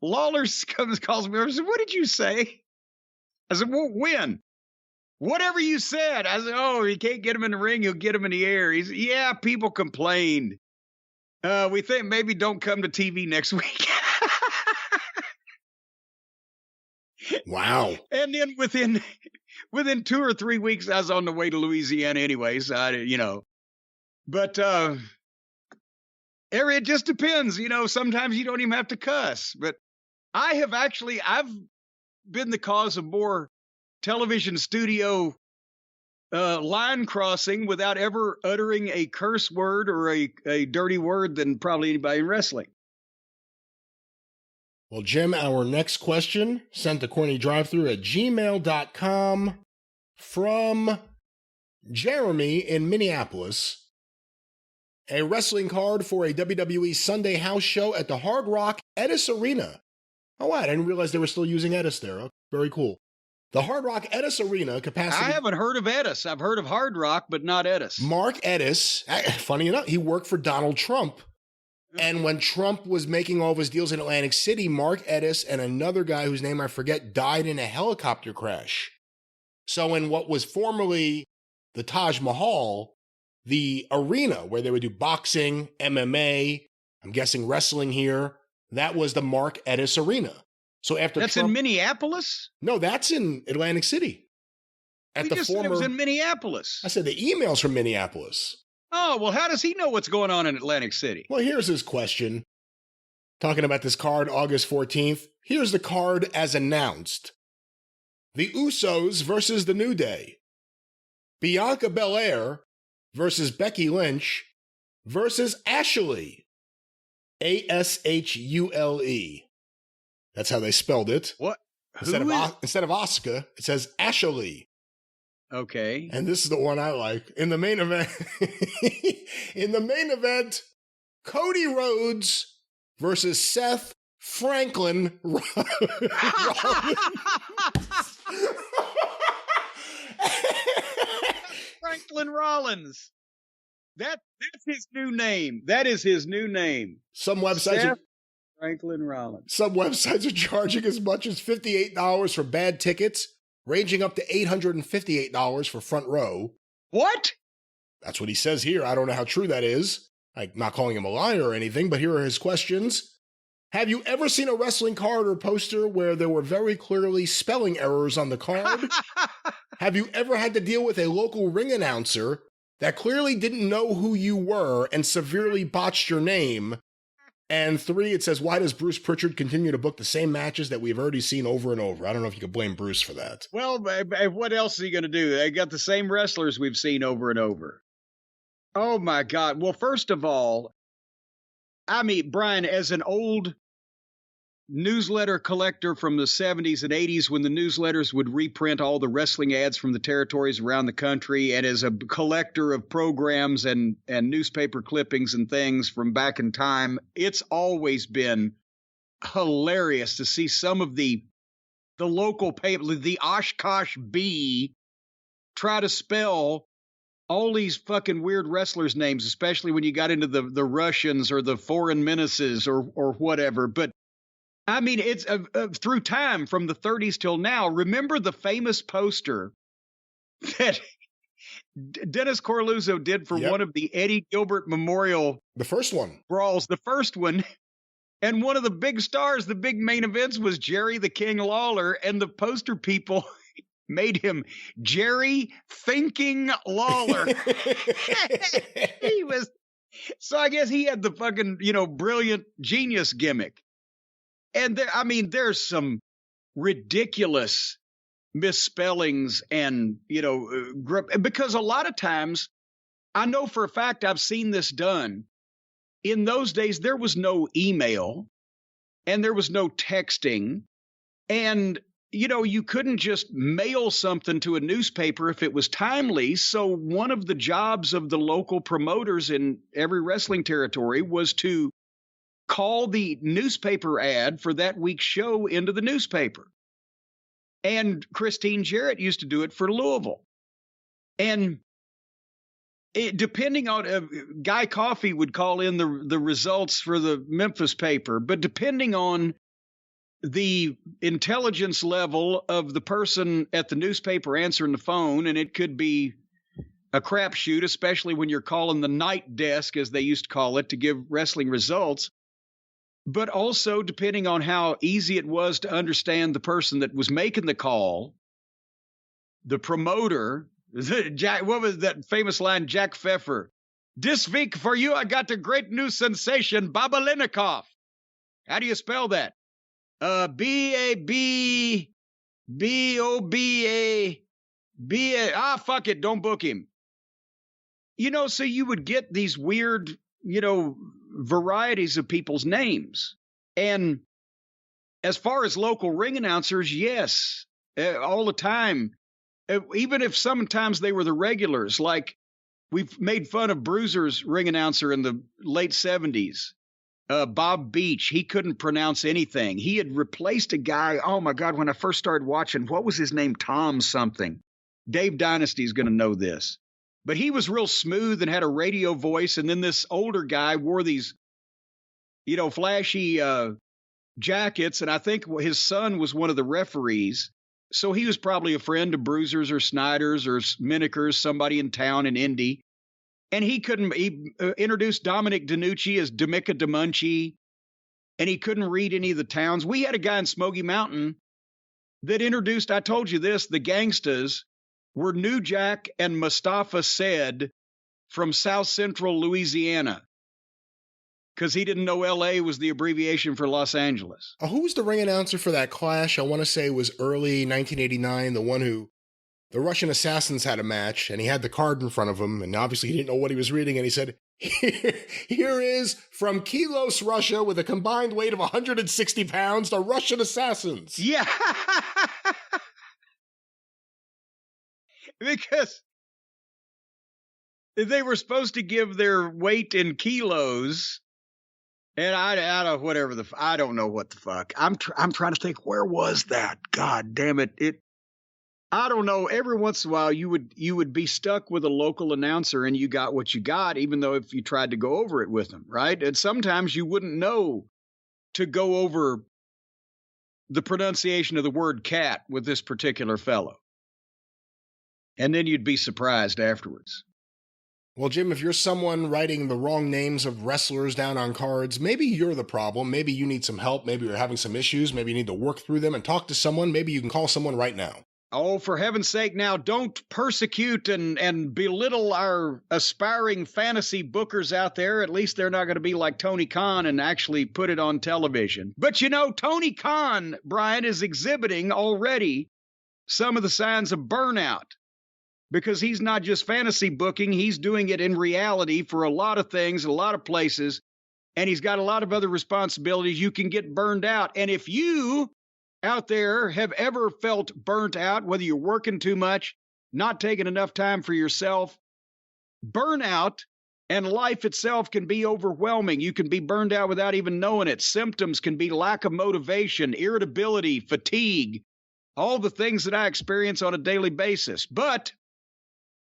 Lawler calls me over and said, what did you say? I said, well, when? Whatever you said. I said, oh, he can't get him in the ring, he'll get him in the air. He said, yeah, people complained. We think maybe don't come to TV next week. Wow. And then within 2 or 3 weeks, I was on the way to Louisiana anyways. But it just depends. Sometimes you don't even have to cuss. But I've been the cause of more television studio line crossing without ever uttering a curse word or a dirty word than probably anybody in wrestling. Well, Jim, our next question sent to CornyDriveThru@gmail.com from Jeremy in Minneapolis. A wrestling card for a WWE Sunday house show at the Hard Rock Edis Arena. Oh, wow, I didn't realize they were still using Edis there. Oh, very cool. The Hard Rock Edis Arena capacity. I haven't heard of Edis. I've heard of Hard Rock, but not Edis. Mark Edis, funny enough, he worked for Donald Trump. And when Trump was making all of his deals in Atlantic City, Mark Edis and another guy whose name I forget died in a helicopter crash. So in what was formerly the Taj Mahal, the arena where they would do boxing, MMA, I'm guessing wrestling here, that was the Mark Edis Arena. So after that's Trump, in Minneapolis? No, that's in Atlantic City. Said it was in Minneapolis. I said the email's from Minneapolis. Oh, well, how does he know what's going on in Atlantic City? Well, here's his question. Talking about this card, August 14th. Here's the card as announced. The Usos versus the New Day. Bianca Belair versus Becky Lynch versus Ashley. Ashule. That's how they spelled it. What? Instead of Asuka, it says Ashley. Okay. And this is the one I like. In the main event, Cody Rhodes versus Seth Franklin Franklin Rollins. That's his new name. That is his new name. Some websites Franklin Rollins. Some websites are charging as much as $58 for bad tickets, ranging up to $858 for front row. What? That's what he says here. I don't know how true that is. I'm not calling him a liar or anything, but here are his questions. Have you ever seen a wrestling card or poster where there were very clearly spelling errors on the card? Have you ever had to deal with a local ring announcer that clearly didn't know who you were and severely botched your name? And 3, it says, why does Bruce Pritchard continue to book the same matches that we've already seen over and over? I don't know if you could blame Bruce for that. Well, what else is he going to do? They got the same wrestlers we've seen over and over. Oh, my God. Well, first of all, I mean, Brian, as an old newsletter collector from the 70s and 80s, when the newsletters would reprint all the wrestling ads from the territories around the country, and as a collector of programs and newspaper clippings and things from back in time, it's always been hilarious to see some of the local paper, the Oshkosh Bee, try to spell all these fucking weird wrestlers' names, especially when you got into the Russians or the foreign menaces or whatever. But I mean, it's through time from the 30s till now. Remember the famous poster that Dennis Corlluzzo did for one of the Eddie Gilbert Memorial, the first one, brawls, the first one. And one of the big stars, the big main events, was Jerry the King Lawler. And the poster people made him Jerry Thinking Lawler. He was, so I guess he had the fucking, brilliant genius gimmick. And there's some ridiculous misspellings and, because a lot of times, I know for a fact I've seen this done. In those days, there was no email and there was no texting. And, you couldn't just mail something to a newspaper if it was timely. So one of the jobs of the local promoters in every wrestling territory was to call the newspaper ad for that week's show into the newspaper. And Christine Jarrett used to do it for Louisville. And depending on, Guy Coffey would call in the results for the Memphis paper, but depending on the intelligence level of the person at the newspaper answering the phone, and it could be a crapshoot, especially when you're calling the night desk, as they used to call it, to give wrestling results. But also depending on how easy it was to understand the person that was making the call, the promoter, what was that famous line, Jack Pfeffer? This week for you, I got the great new sensation, Babalinikoff. How do you spell that? B-A-B-B-O-B-A-B-A. Fuck it, don't book him. So you would get these weird, varieties of people's names. And as far as local ring announcers, yes, all the time. Even if sometimes they were the regulars, like we've made fun of Bruiser's ring announcer in the late 70s, Bob Beach. He couldn't pronounce anything. He had replaced a guy. Oh my God, when I first started watching, what was his name? Tom something. Dave Dynasty's going to know this. But he was real smooth and had a radio voice. And then this older guy wore these, flashy jackets. And I think his son was one of the referees. So he was probably a friend of Bruiser's or Snyder's or Mineker's, somebody in town in Indy. And he introduced Dominic DeNucci as D'Amica DeMunchie. And he couldn't read any of the towns. We had a guy in Smoky Mountain that introduced, I told you this, the Gangstas were New Jack and Mustafa Said from South Central Louisiana, because he didn't know L.A. was the abbreviation for Los Angeles. Who was the ring announcer for that clash? I want to say it was early 1989, the one who the Russian Assassins had a match, and he had the card in front of him, and obviously he didn't know what he was reading, and he said, here is from Kilos, Russia, with a combined weight of 160 pounds, the Russian Assassins. Yeah. because they were supposed to give their weight in kilos, and I don't know what the fuck. I'm trying to think, where was that? God damn it! I don't know. Every once in a while, you would be stuck with a local announcer, and you got what you got, even though if you tried to go over it with them, right? And sometimes you wouldn't know to go over the pronunciation of the word cat with this particular fellow. And then you'd be surprised afterwards. Well, Jim, if you're someone writing the wrong names of wrestlers down on cards, maybe you're the problem. Maybe you need some help. Maybe you're having some issues. Maybe you need to work through them and talk to someone. Maybe you can call someone right now. Oh, for heaven's sake, now don't persecute and belittle our aspiring fantasy bookers out there. At least they're not going to be like Tony Khan and actually put it on television. But you know, Tony Khan, Brian, is exhibiting already some of the signs of burnout, because he's not just fantasy booking, he's doing it in reality for a lot of things, a lot of places, and he's got a lot of other responsibilities. You can get burned out. And if you out there have ever felt burnt out, whether you're working too much, not taking enough time for yourself, burnout and life itself can be overwhelming. You can be burned out without even knowing it. Symptoms can be lack of motivation, irritability, fatigue, all the things that I experience on a daily basis. But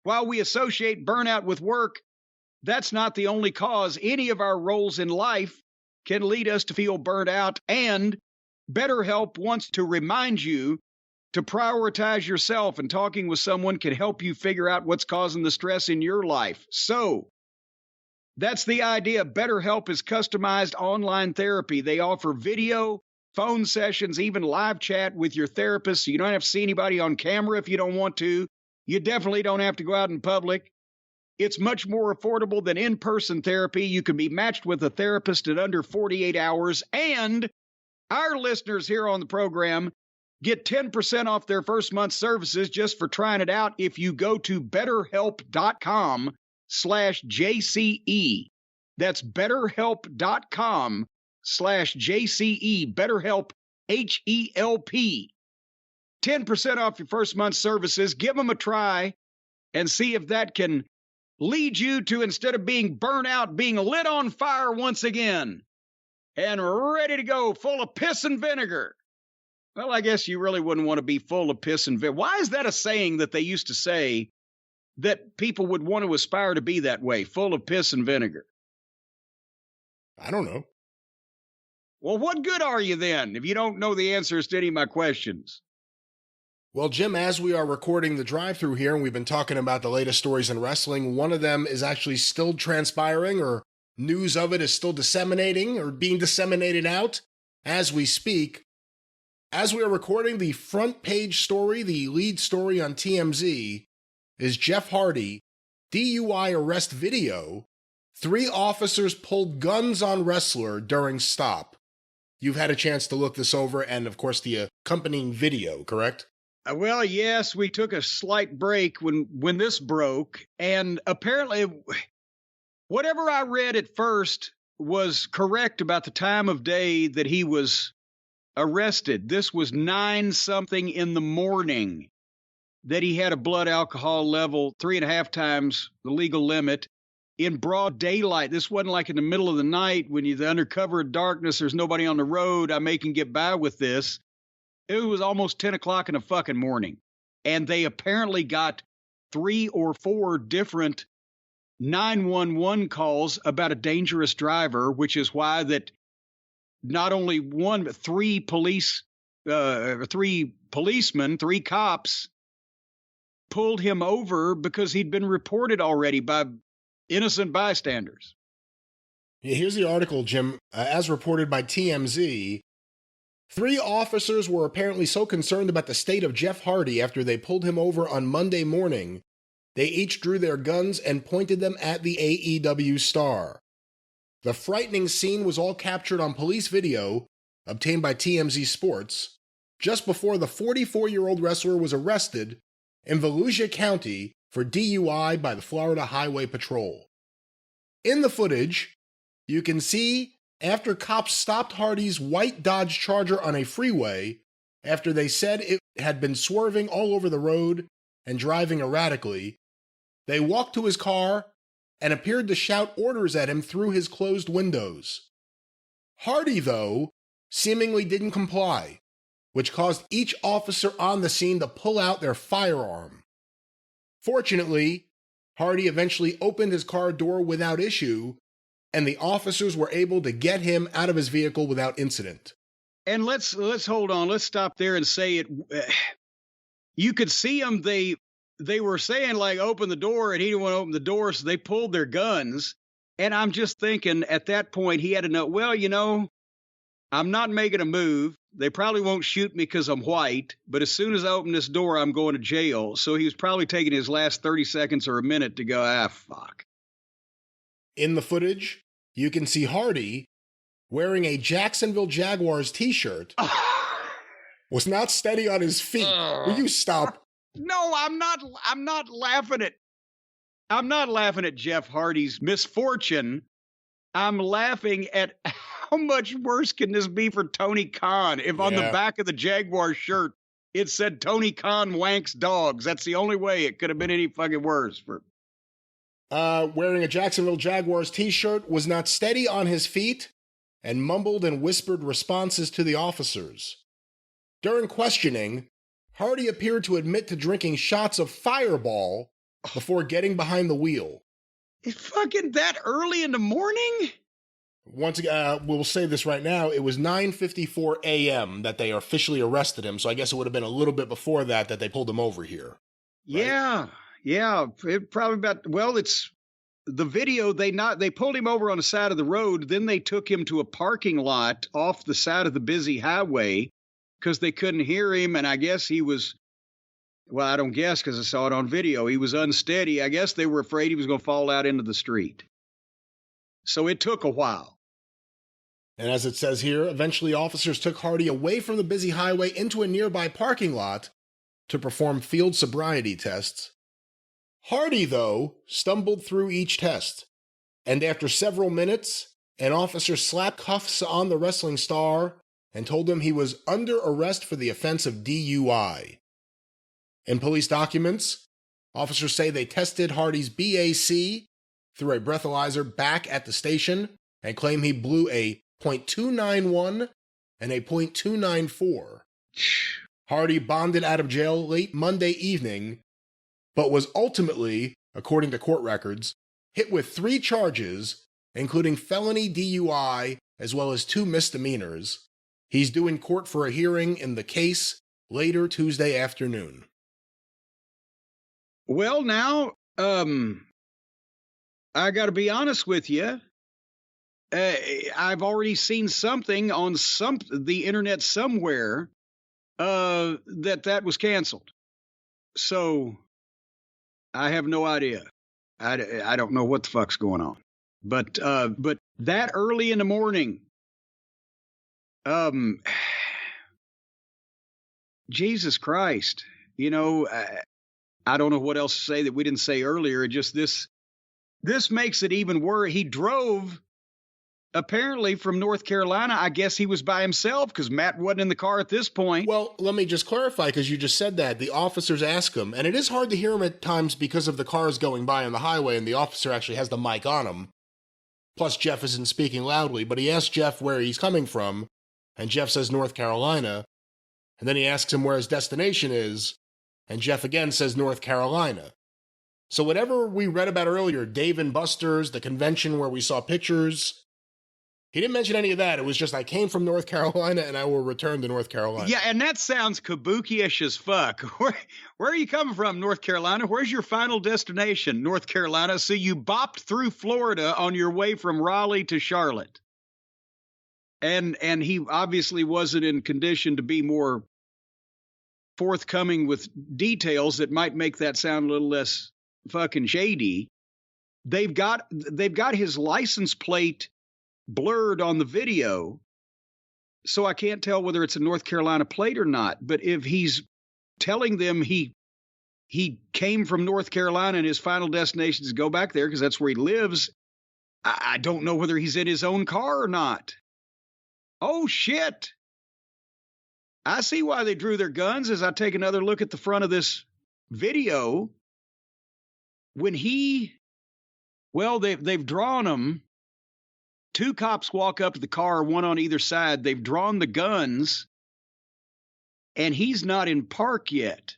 while we associate burnout with work, that's not the only cause. Any of our roles in life can lead us to feel burnt out, and BetterHelp wants to remind you to prioritize yourself, and talking with someone can help you figure out what's causing the stress in your life. So that's the idea. BetterHelp is customized online therapy. They offer video, phone sessions, even live chat with your therapist. So you don't have to see anybody on camera if you don't want to. You definitely don't have to go out in public. It's much more affordable than in-person therapy. You can be matched with a therapist in under 48 hours. And our listeners here on the program get 10% off their first month's services just for trying it out if you go to betterhelp.com/JCE. That's betterhelp.com/JCE. BetterHelp, HELP. 10% off your first month's services. Give them a try and see if that can lead you to, instead of being burnt out, being lit on fire once again and ready to go, full of piss and vinegar. Well, I guess you really wouldn't want to be full of piss and vinegar. Why is that a saying that they used to say, that people would want to aspire to be that way, full of piss and vinegar? I don't know. Well, what good are you then if you don't know the answers to any of my questions? Well, Jim, as we are recording the drive-thru here, and we've been talking about the latest stories in wrestling, one of them is actually still transpiring, or news of it is still disseminating or being disseminated out as we speak. As we are recording, the front page story, the lead story on TMZ, is Jeff Hardy, DUI arrest video, 3 officers pulled guns on wrestler during stop. You've had a chance to look this over, and of course the accompanying video, correct? Well, yes, we took a slight break when this broke, and apparently whatever I read at first was correct about the time of day that he was arrested. This was 9-something in the morning that he had a blood alcohol level 3.5 times the legal limit in broad daylight. This wasn't like in the middle of the night when you're under cover of darkness, there's nobody on the road, I may can get by with this. It was almost 10 o'clock in the fucking morning. And they apparently got 3 or 4 different 911 calls about a dangerous driver, which is why that not only one, but 3 policemen, 3 cops pulled him over because he'd been reported already by innocent bystanders. Yeah, here's the article, Jim. As reported by TMZ, 3 officers were apparently so concerned about the state of Jeff Hardy after they pulled him over on Monday morning, they each drew their guns and pointed them at the AEW star. The frightening scene was all captured on police video obtained by TMZ Sports just before the 44-year-old wrestler was arrested in Volusia County for DUI by the Florida Highway Patrol. In the footage, you can see after cops stopped Hardy's white Dodge Charger on a freeway after they said it had been swerving all over the road and driving erratically, they walked to his car and appeared to shout orders at him through his closed windows. Hardy, though, seemingly didn't comply, which caused each officer on the scene to pull out their firearm. Fortunately, Hardy eventually opened his car door without issue, and the officers were able to get him out of his vehicle without incident. And let's hold on. Let's stop there and say it. You could see them. They were saying, like, open the door, and he didn't want to open the door, so they pulled their guns. And I'm just thinking at that point he had to know, well, you know, I'm not making a move. They probably won't shoot me because I'm white, but as soon as I open this door, I'm going to jail. So he was probably taking his last 30 seconds or a minute to go, fuck. In the footage, you can see Hardy, wearing a Jacksonville Jaguars t-shirt, was not steady on his feet. Will you stop? No, I'm not laughing at Jeff Hardy's misfortune. I'm laughing at how much worse can this be for Tony Khan if on the back of the Jaguar shirt it said Tony Khan wanks dogs. That's the only way it could have been any fucking worse. Wearing a Jacksonville Jaguars t-shirt, was not steady on his feet, and mumbled and whispered responses to the officers. During questioning, Hardy appeared to admit to drinking shots of Fireball before getting behind the wheel. It's fucking that early in the morning? Once again, we'll say this right now, it was 9:54 a.m. that they officially arrested him, so I guess it would have been a little bit before that they pulled him over here. Right? Yeah. It probably about, well, it's the video, they pulled him over on the side of the road, then they took him to a parking lot off the side of the busy highway because they couldn't hear him, and I guess he was, well, I don't guess because I saw it on video, he was unsteady. I guess they were afraid he was going to fall out into the street. So it took a while. And as it says here, eventually officers took Hardy away from the busy highway into a nearby parking lot to perform field sobriety tests. Hardy, though, stumbled through each test, and after several minutes, an officer slapped cuffs on the wrestling star and told him he was under arrest for the offense of DUI. In police documents, officers say they tested Hardy's BAC through a breathalyzer back at the station and claim he blew a .291 and a .294. Hardy bonded out of jail late Monday evening, but was ultimately, according to court records, hit with 3 charges, including felony DUI as well as 2 misdemeanors. He's due in court for a hearing in the case later Tuesday afternoon. Well, now, I got to be honest with you. I've already seen something on the internet somewhere that was canceled. So I have no idea. I don't know what the fuck's going on. But that early in the morning, Jesus Christ, you know, I don't know what else to say that we didn't say earlier. It just this makes it even worse. He drove apparently from North Carolina. I guess he was by himself because Matt wasn't in the car at this point. Well, let me just clarify, because you just said that. The officers ask him, and it is hard to hear him at times because of the cars going by on the highway, and the officer actually has the mic on him. Plus, Jeff isn't speaking loudly, but he asks Jeff where he's coming from, and Jeff says North Carolina. And then he asks him where his destination is, and Jeff again says North Carolina. So whatever we read about earlier, Dave and Buster's, the convention where we saw pictures, he didn't mention any of that. It was just, I came from North Carolina and I will return to North Carolina. Yeah, and that sounds kabuki-ish as fuck. Where are you coming from, North Carolina? Where's your final destination, North Carolina? So you bopped through Florida on your way from Raleigh to Charlotte. And he obviously wasn't in condition to be more forthcoming with details that might make that sound a little less fucking shady. They've got his license plate blurred on the video, so I can't tell whether it's a North Carolina plate or not. But if he's telling them he came from North Carolina and his final destination is to go back there because that's where he lives, I don't know whether he's in his own car or not. Oh, shit. I see why they drew their guns as I take another look at the front of this video when they've drawn him. Two cops walk up to the car, one on either side. They've drawn the guns, and he's not in park yet.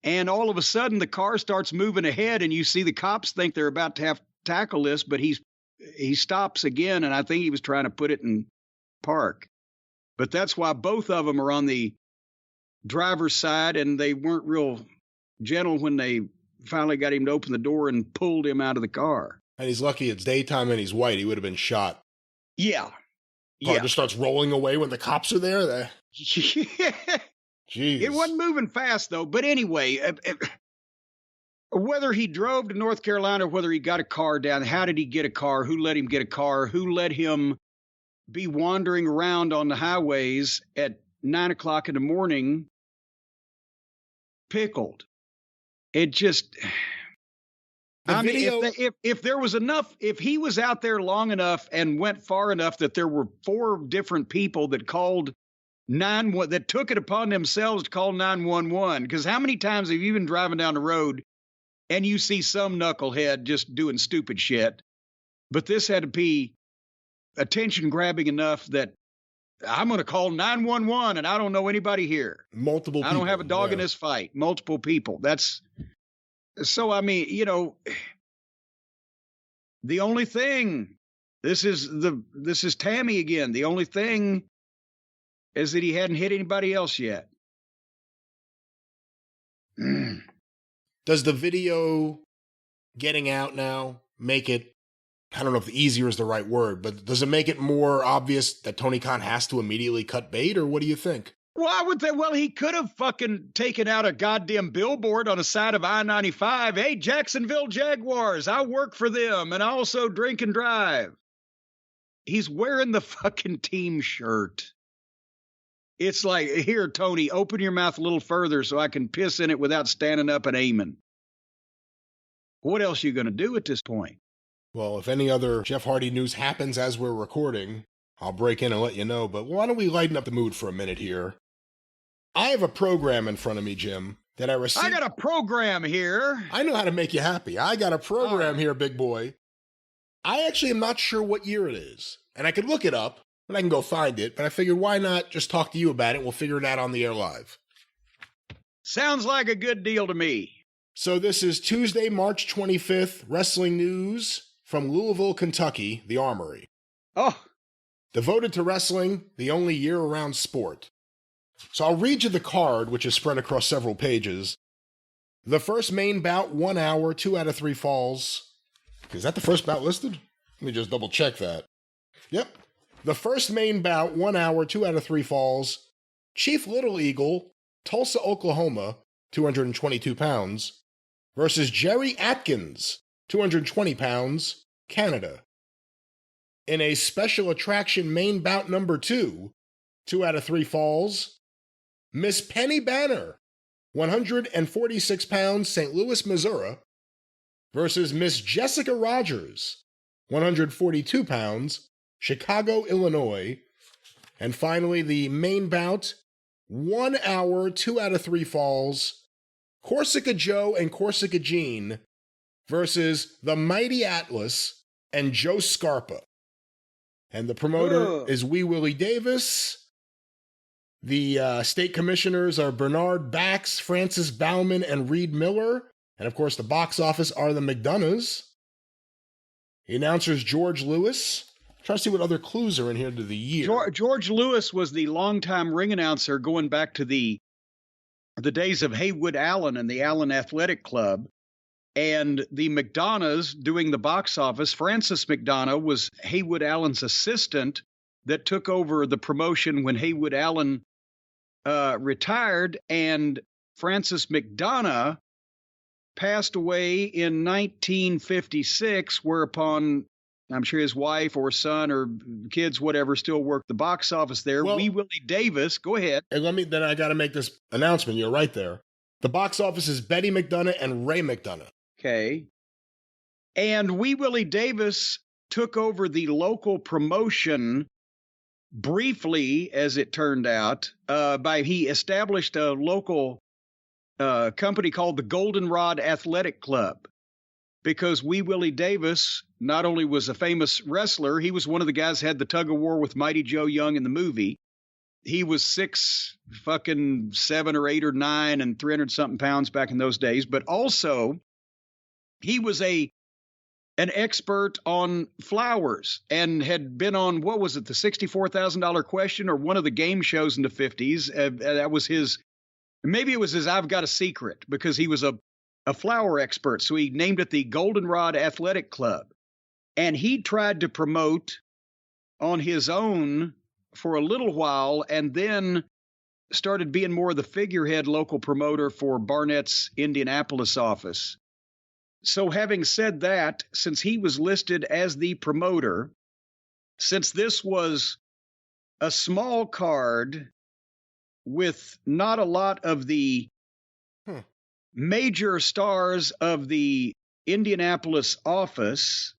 And all of a sudden, the car starts moving ahead, and you see the cops think they're about to have to tackle this, but he stops again, and I think he was trying to put it in park. But that's why both of them are on the driver's side, and they weren't real gentle when they finally got him to open the door and pulled him out of the car. And he's lucky it's daytime and he's white. He would have been shot. Yeah. Car just starts rolling away when the cops are there. Jeez. Jeez. It wasn't moving fast, though. But anyway, whether he drove to North Carolina or whether he got a car down, how did he get a car? Who let him get a car? Who let him be wandering around on the highways at 9 o'clock in the morning, pickled? It just... if there was enough, if he was out there long enough and went far enough that there were 4 different people that called that took it upon themselves to call 911, because how many times have you been driving down the road and you see some knucklehead just doing stupid shit? But this had to be attention grabbing enough that I'm going to call 911 and I don't know anybody here. Multiple people. I don't have a dog in this fight. Multiple people. So, I mean, you know, the only thing, this is Tammy again. The only thing is that he hadn't hit anybody else yet. Does the video getting out now make it, I don't know if easier is the right word, but does it make it more obvious that Tony Khan has to immediately cut bait, or what do you think? Well, I would think, he could have fucking taken out a goddamn billboard on the side of I-95. Hey, Jacksonville Jaguars, I work for them, and I also drink and drive. He's wearing the fucking team shirt. It's like, here, Tony, open your mouth a little further so I can piss in it without standing up and aiming. What else are you going to do at this point? Well, if any other Jeff Hardy news happens as we're recording, I'll break in and let you know, but why don't we lighten up the mood for a minute here? I have a program in front of me, Jim, that I received. I got a program here. I know how to make you happy. I got a program here, big boy. I actually am not sure what year it is, and I could look it up, and I can go find it, but I figured why not just talk to you about it? We'll figure it out on the air live. Sounds like a good deal to me. So this is Tuesday, March 25th, wrestling news from Louisville, Kentucky, the Armory. Oh. Devoted to wrestling, the only year-round sport. So I'll read you the card, which is spread across several pages. The first main bout, 1 hour, 2 out of 3 falls. Is that the first bout listed? Let me just double check that. Yep. The first main bout, 1 hour, 2 out of 3 falls. Chief Little Eagle, Tulsa, Oklahoma, 222 pounds, versus Jerry Atkins, 220 pounds, Canada. In a special attraction main bout number 2, 2 out of 3 falls, Miss Penny Banner, 146 pounds, St. Louis, Missouri, versus Miss Jessica Rogers, 142 pounds, Chicago, Illinois. And finally, the main bout, 1 hour, 2 out of 3 falls, Corsica Joe and Corsica Jean versus the Mighty Atlas and Joe Scarpa. And the promoter is Wee Willie Davis. The state commissioners are Bernard Bax, Francis Bauman, and Reed Miller. And of course, the box office are the McDonoughs. The announcer's George Lewis. I'm trying to see what other clues are in here to the year. George Lewis was the longtime ring announcer going back to the days of Haywood Allen and the Allen Athletic Club. And the McDonoughs doing the box office, Francis McDonough was Haywood Allen's assistant that took over the promotion when Haywood Allen retired. And Francis McDonough passed away in 1956, whereupon I'm sure his wife or son or kids, whatever, still work the box office there. Well, Wee Willie Davis, go ahead. And then I got to make this announcement. You're right there. The box office is Betty McDonough and Ray McDonough. Okay. And Wee Willie Davis took over the local promotion briefly, as it turned out, he established a local company called the Goldenrod Athletic Club, because Wee Willie Davis not only was a famous wrestler, he was one of the guys who had the tug of war with Mighty Joe Young in the movie. He was 6'7" or 8 or 9 and 300 something pounds back in those days. But also he was an expert on flowers and had been on, what was it, the $64,000 Question or one of the game shows in the 50s. That was his, maybe it was his I've Got a Secret, because he was a flower expert. So he named it the Goldenrod Athletic Club. And he tried to promote on his own for a little while, and then started being more of the figurehead local promoter for Barnett's Indianapolis office. So having said that, since he was listed as the promoter, since this was a small card with not a lot of the major stars of the Indianapolis office,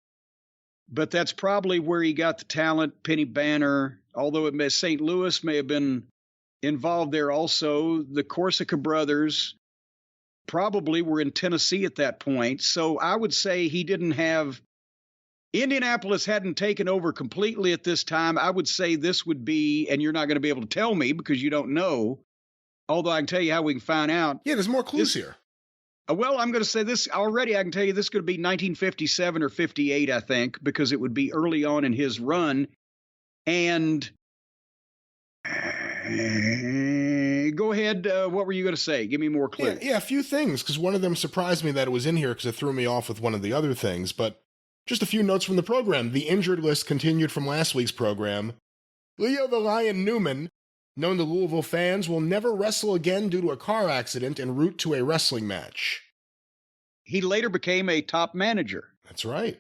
but that's probably where he got the talent. Penny Banner, although St. Louis may have been involved there also. The Corsica brothers probably were in Tennessee at that point. So I would say he didn't have, Indianapolis hadn't taken over completely at this time. I would say this would be, and you're not going to be able to tell me because you don't know, although I can tell you how we can find out. Yeah, there's more clues here. Well, I'm going to say this already. I can tell you this could be 1957 or 58, I think, because it would be early on in his run. And go ahead. What were you going to say? Give me more clues. Yeah, a few things, because one of them surprised me that it was in here because it threw me off with one of the other things. But just a few notes from the program. The injured list continued from last week's program. Leo the Lion Newman, known to Louisville fans, will never wrestle again due to a car accident en route to a wrestling match. He later became a top manager. That's right.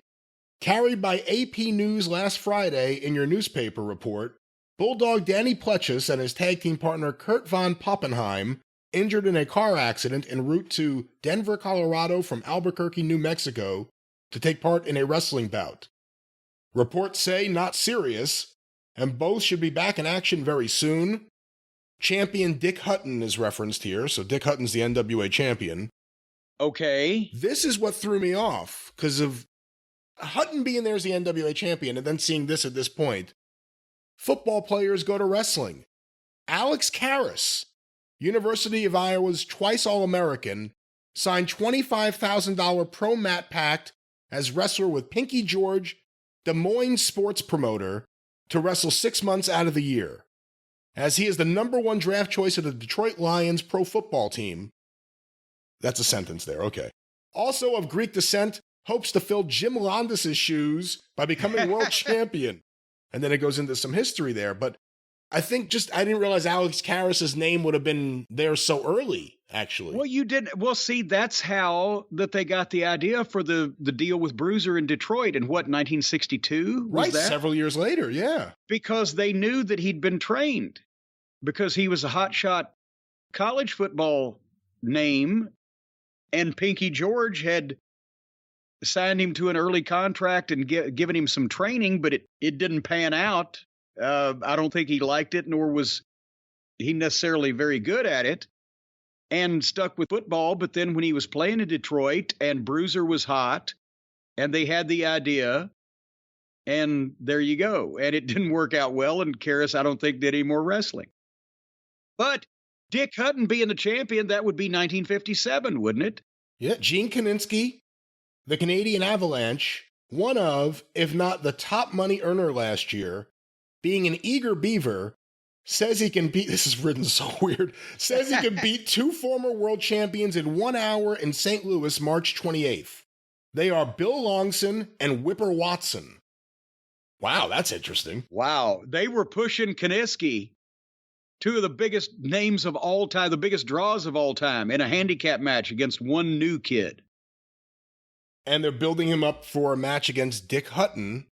Carried by AP News last Friday in your newspaper report, Bulldog Danny Pletchus and his tag team partner Kurt Von Poppenheim injured in a car accident en route to Denver, Colorado from Albuquerque, New Mexico to take part in a wrestling bout. Reports say not serious, and both should be back in action very soon. Champion Dick Hutton is referenced here, so Dick Hutton's the NWA champion. Okay. This is what threw me off, because of Hutton being there as the NWA champion and then seeing this at this point. Football players go to wrestling. Alex Karras, University of Iowa's twice All-American, signed $25,000 pro mat pact as wrestler with Pinky George, Des Moines sports promoter, to wrestle 6 months out of the year, as he is the #1 draft choice of the Detroit Lions pro football team. That's a sentence there, okay. Also of Greek descent, hopes to fill Jim Landis' shoes by becoming world champion. And then it goes into some history there, but I think I didn't realize Alex Karras' name would have been there so early, actually. Well, you didn't. Well, see, that's how that they got the idea for the deal with Bruiser in Detroit in what, 1962? Right, several years later, yeah. Because they knew that he'd been trained, because he was a hotshot college football name, and Pinky George had signed him to an early contract and given him some training, but it didn't pan out. I don't think he liked it, nor was he necessarily very good at it, and stuck with football. But then when he was playing in Detroit and Bruiser was hot and they had the idea, and there you go. And it didn't work out well. And Karras, I don't think, did any more wrestling. But Dick Hutton being the champion, that would be 1957, wouldn't it? Yeah, Gene Kaninsky, the Canadian Avalanche, one of, if not the top money earner last year, being an eager beaver, says he can beat, this is written so weird, says he can beat 2 former world champions in 1 hour in St. Louis, March 28th. They are Bill Longson and Whipper Watson. Wow, that's interesting. Wow, they were pushing Kaninsky, 2 of the biggest names of all time, the biggest draws of all time, in a handicap match against one new kid. And they're building him up for a match against Dick Hutton.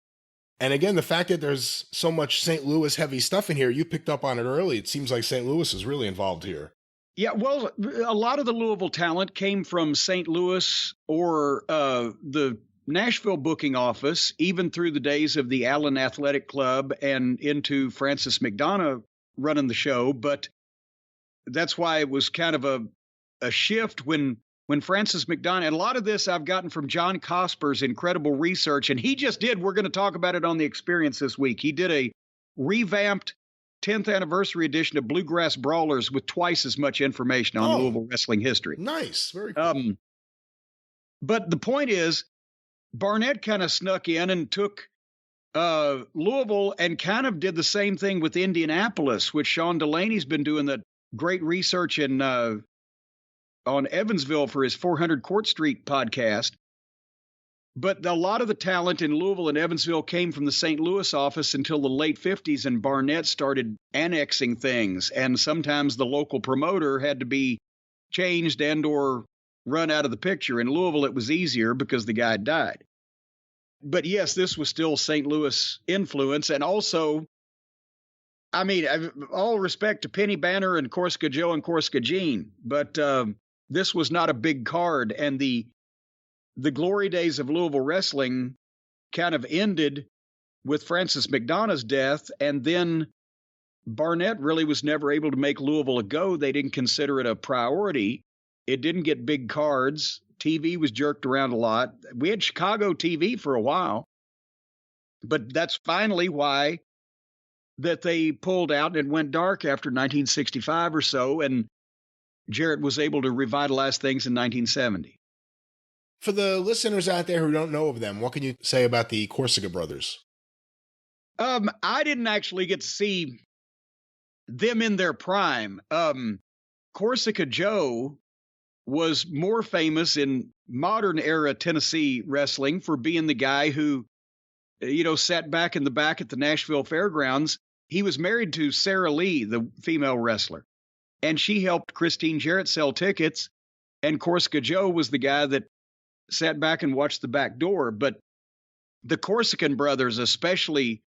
And again, the fact that there's so much St. Louis heavy stuff in here, you picked up on it early. It seems like St. Louis is really involved here. Yeah, well, a lot of the Louisville talent came from St. Louis or the Nashville booking office, even through the days of the Allen Athletic Club and into Francis McDonough running the show. But that's why it was kind of a shift when Francis McDonough, and a lot of this I've gotten from John Cosper's incredible research, and he just did, we're going to talk about it on The Experience this week. He did a revamped 10th anniversary edition of Bluegrass Brawlers with twice as much information on Louisville wrestling history. Nice. Very cool. But the point is, Barnett kind of snuck in and took Louisville and kind of did the same thing with Indianapolis, which Sean Delaney's been doing the great research in on Evansville for his 400 Court Street podcast. But a lot of the talent in Louisville and Evansville came from the St. Louis office until the late 50s, and Barnett started annexing things, and sometimes the local promoter had to be changed and or run out of the picture. In Louisville, it was easier because the guy died. But yes, this was still St. Louis influence. And also, I mean, all respect to Penny Banner and Corsica Joe and Corsica Jean, but this was not a big card. And the glory days of Louisville wrestling kind of ended with Francis McDonough's death. And then Barnett really was never able to make Louisville a go. They didn't consider it a priority. It didn't get big cards. TV was jerked around a lot. We had Chicago TV for a while, but that's finally why that they pulled out and it went dark after 1965 or so, and Jarrett was able to revitalize things in 1970. For the listeners out there who don't know of them, what can you say about the Corsica brothers? I didn't actually get to see them in their prime. Corsica Joe was more famous in modern era Tennessee wrestling for being the guy who, sat back in the back at the Nashville Fairgrounds. He was married to Sarah Lee, the female wrestler, and she helped Christine Jarrett sell tickets. And Corsica Joe was the guy that sat back and watched the back door. But the Corsican brothers, especially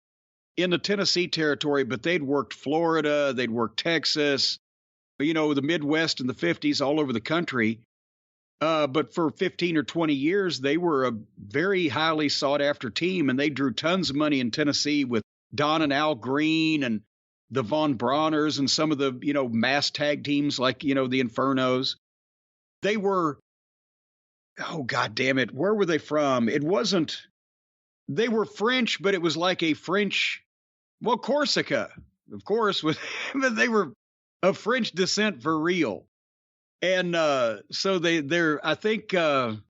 in the Tennessee territory, but they'd worked Florida, they'd worked Texas, the Midwest in the 50s, all over the country. But for 15 or 20 years, they were a very highly sought after team, and they drew tons of money in Tennessee with Don and Al Green and the Von Brauners and some of the, mass tag teams like, the Infernos. They were, oh, God damn it. Where were they from? They were French, but it was like a French, Corsica, of course, but they were of French descent for real. And so they're, I think, goddamn,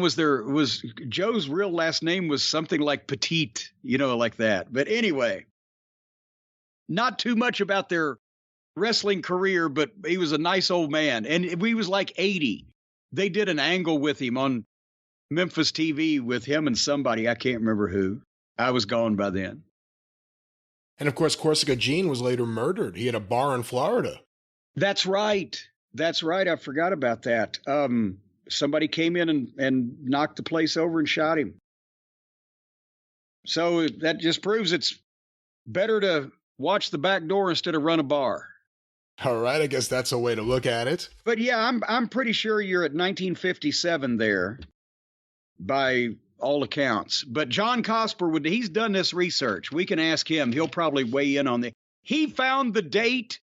was Joe's real last name was something like Petite, like that. But anyway, not too much about their wrestling career, but he was a nice old man. And he was like 80. They did an angle with him on Memphis TV with him and somebody, I can't remember who. I was gone by then. And of course, Corsica Jean was later murdered. He had a bar in Florida. That's right. I forgot about that. Somebody came in and knocked the place over and shot him. So that just proves it's better to watch the back door instead of run a bar. All right, I guess that's a way to look at it. But yeah, I'm pretty sure you're at 1957 there, by all accounts. But John Cosper, he's done this research. We can ask him. He'll probably weigh in on it. He found the date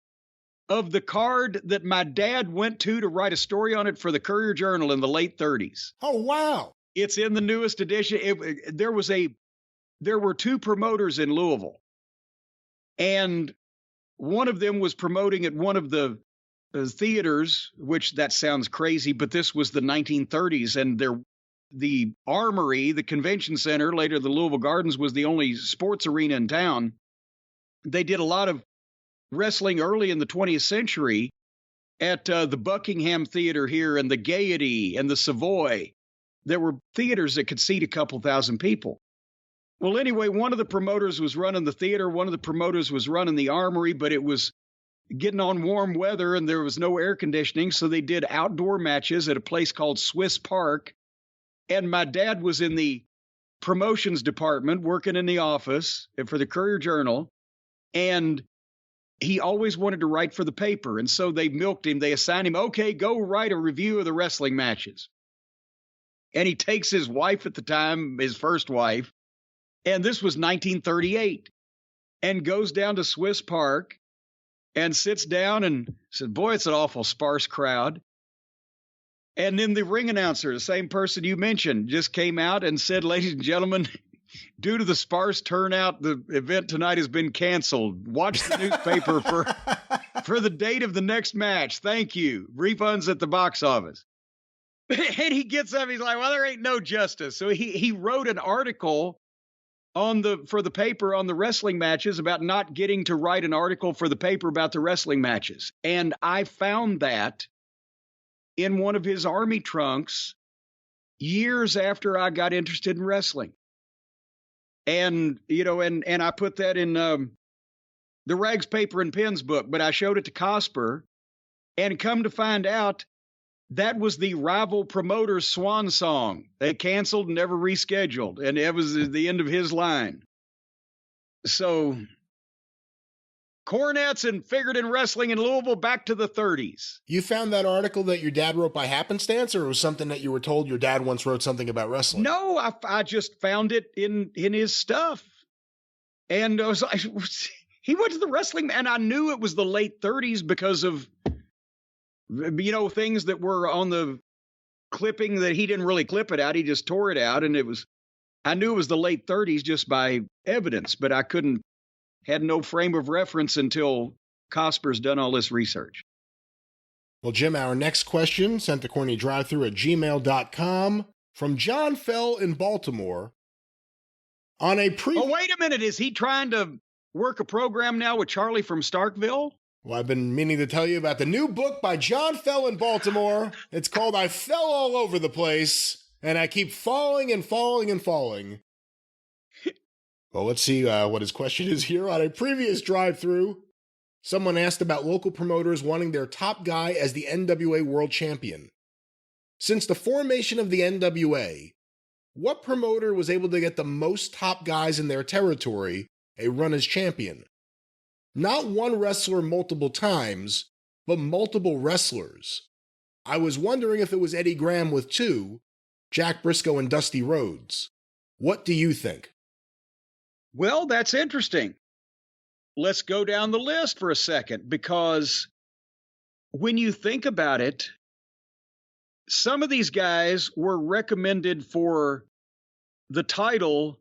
of the card that my dad went to write a story on it for the Courier-Journal in the late 30s. Oh, wow. It's in the newest edition. There were two promoters in Louisville, and one of them was promoting at one of the theaters, which that sounds crazy, but this was the 1930s, and the Armory, the convention center, later the Louisville Gardens, was the only sports arena in town. They did a lot of wrestling early in the 20th century at the Buckingham Theater here and the Gaiety and the Savoy. There were theaters that could seat a couple thousand people. Well, anyway, one of the promoters was running the theater. One of the promoters was running the Armory, but it was getting on warm weather and there was no air conditioning. So they did outdoor matches at a place called Swiss Park. And my dad was in the promotions department working in the office for the Courier-Journal. And he always wanted to write for the paper. And so they milked him. They assigned him, okay, go write a review of the wrestling matches. And he takes his wife at the time, his first wife, and this was 1938, and goes down to Swiss Park and sits down and said, boy, it's an awful sparse crowd. And then the ring announcer, the same person you mentioned, just came out and said, ladies and gentlemen, due to the sparse turnout, the event tonight has been canceled. Watch the newspaper for the date of the next match. Thank you. Refunds at the box office. And he gets up, he's like, well, there ain't no justice. So he wrote an article for the paper on the wrestling matches about not getting to write an article for the paper about the wrestling matches. And I found that in one of his army trunks years after I got interested in wrestling. And, you know, and I put that in the Rags, Paper, and Pens book, but I showed it to Cosper, and come to find out that was the rival promoter's swan song. They canceled and never rescheduled, and it was the end of his line. So, Cornettes and figured in wrestling in Louisville back to the 30s. You found that article that your dad wrote by happenstance, or it was something that you were told your dad once wrote something about wrestling? No, I just found it in his stuff. And I was like, he went to the wrestling, and I knew it was the late 30s because of, you know, things that were on the clipping that he didn't really clip it out. He just tore it out. And I knew it was the late 30s just by evidence, but I had no frame of reference until Cosper's done all this research. Well, Jim, our next question sent to CornyDriveThru@gmail.com from John Fell in Baltimore. Oh, wait a minute. Is he trying to work a program now with Charlie from Starkville? Well, I've been meaning to tell you about the new book by John Fell in Baltimore. It's called I Fell All Over the Place, and I Keep Falling and Falling and Falling. Well, let's see what his question is here. On a previous drive-thru, someone asked about local promoters wanting their top guy as the NWA World Champion. Since the formation of the NWA, what promoter was able to get the most top guys in their territory a run as champion? Not one wrestler multiple times, but multiple wrestlers. I was wondering if it was Eddie Graham with 2, Jack Briscoe and Dusty Rhodes. What do you think? Well, that's interesting. Let's go down the list for a second, because when you think about it, some of these guys were recommended for the title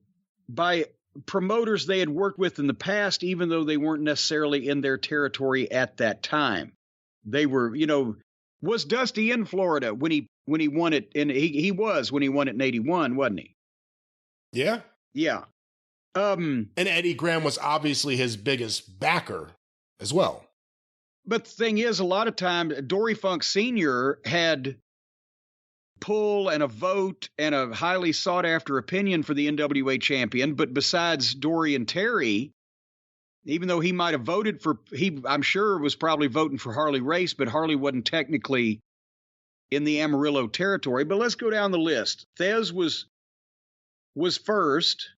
by promoters they had worked with in the past, even though they weren't necessarily in their territory at that time. They were, you know, was Dusty in Florida when he won it? And he was when he won it in 81, wasn't he? Yeah. Yeah. And Eddie Graham was obviously his biggest backer as well. But the thing is, a lot of times, Dory Funk Sr. had pull and a vote and a highly sought after opinion for the NWA champion. But besides Dory and Terry, even though he might have voted for, I'm sure was probably voting for Harley Race, but Harley wasn't technically in the Amarillo territory. But let's go down the list. Thez was first,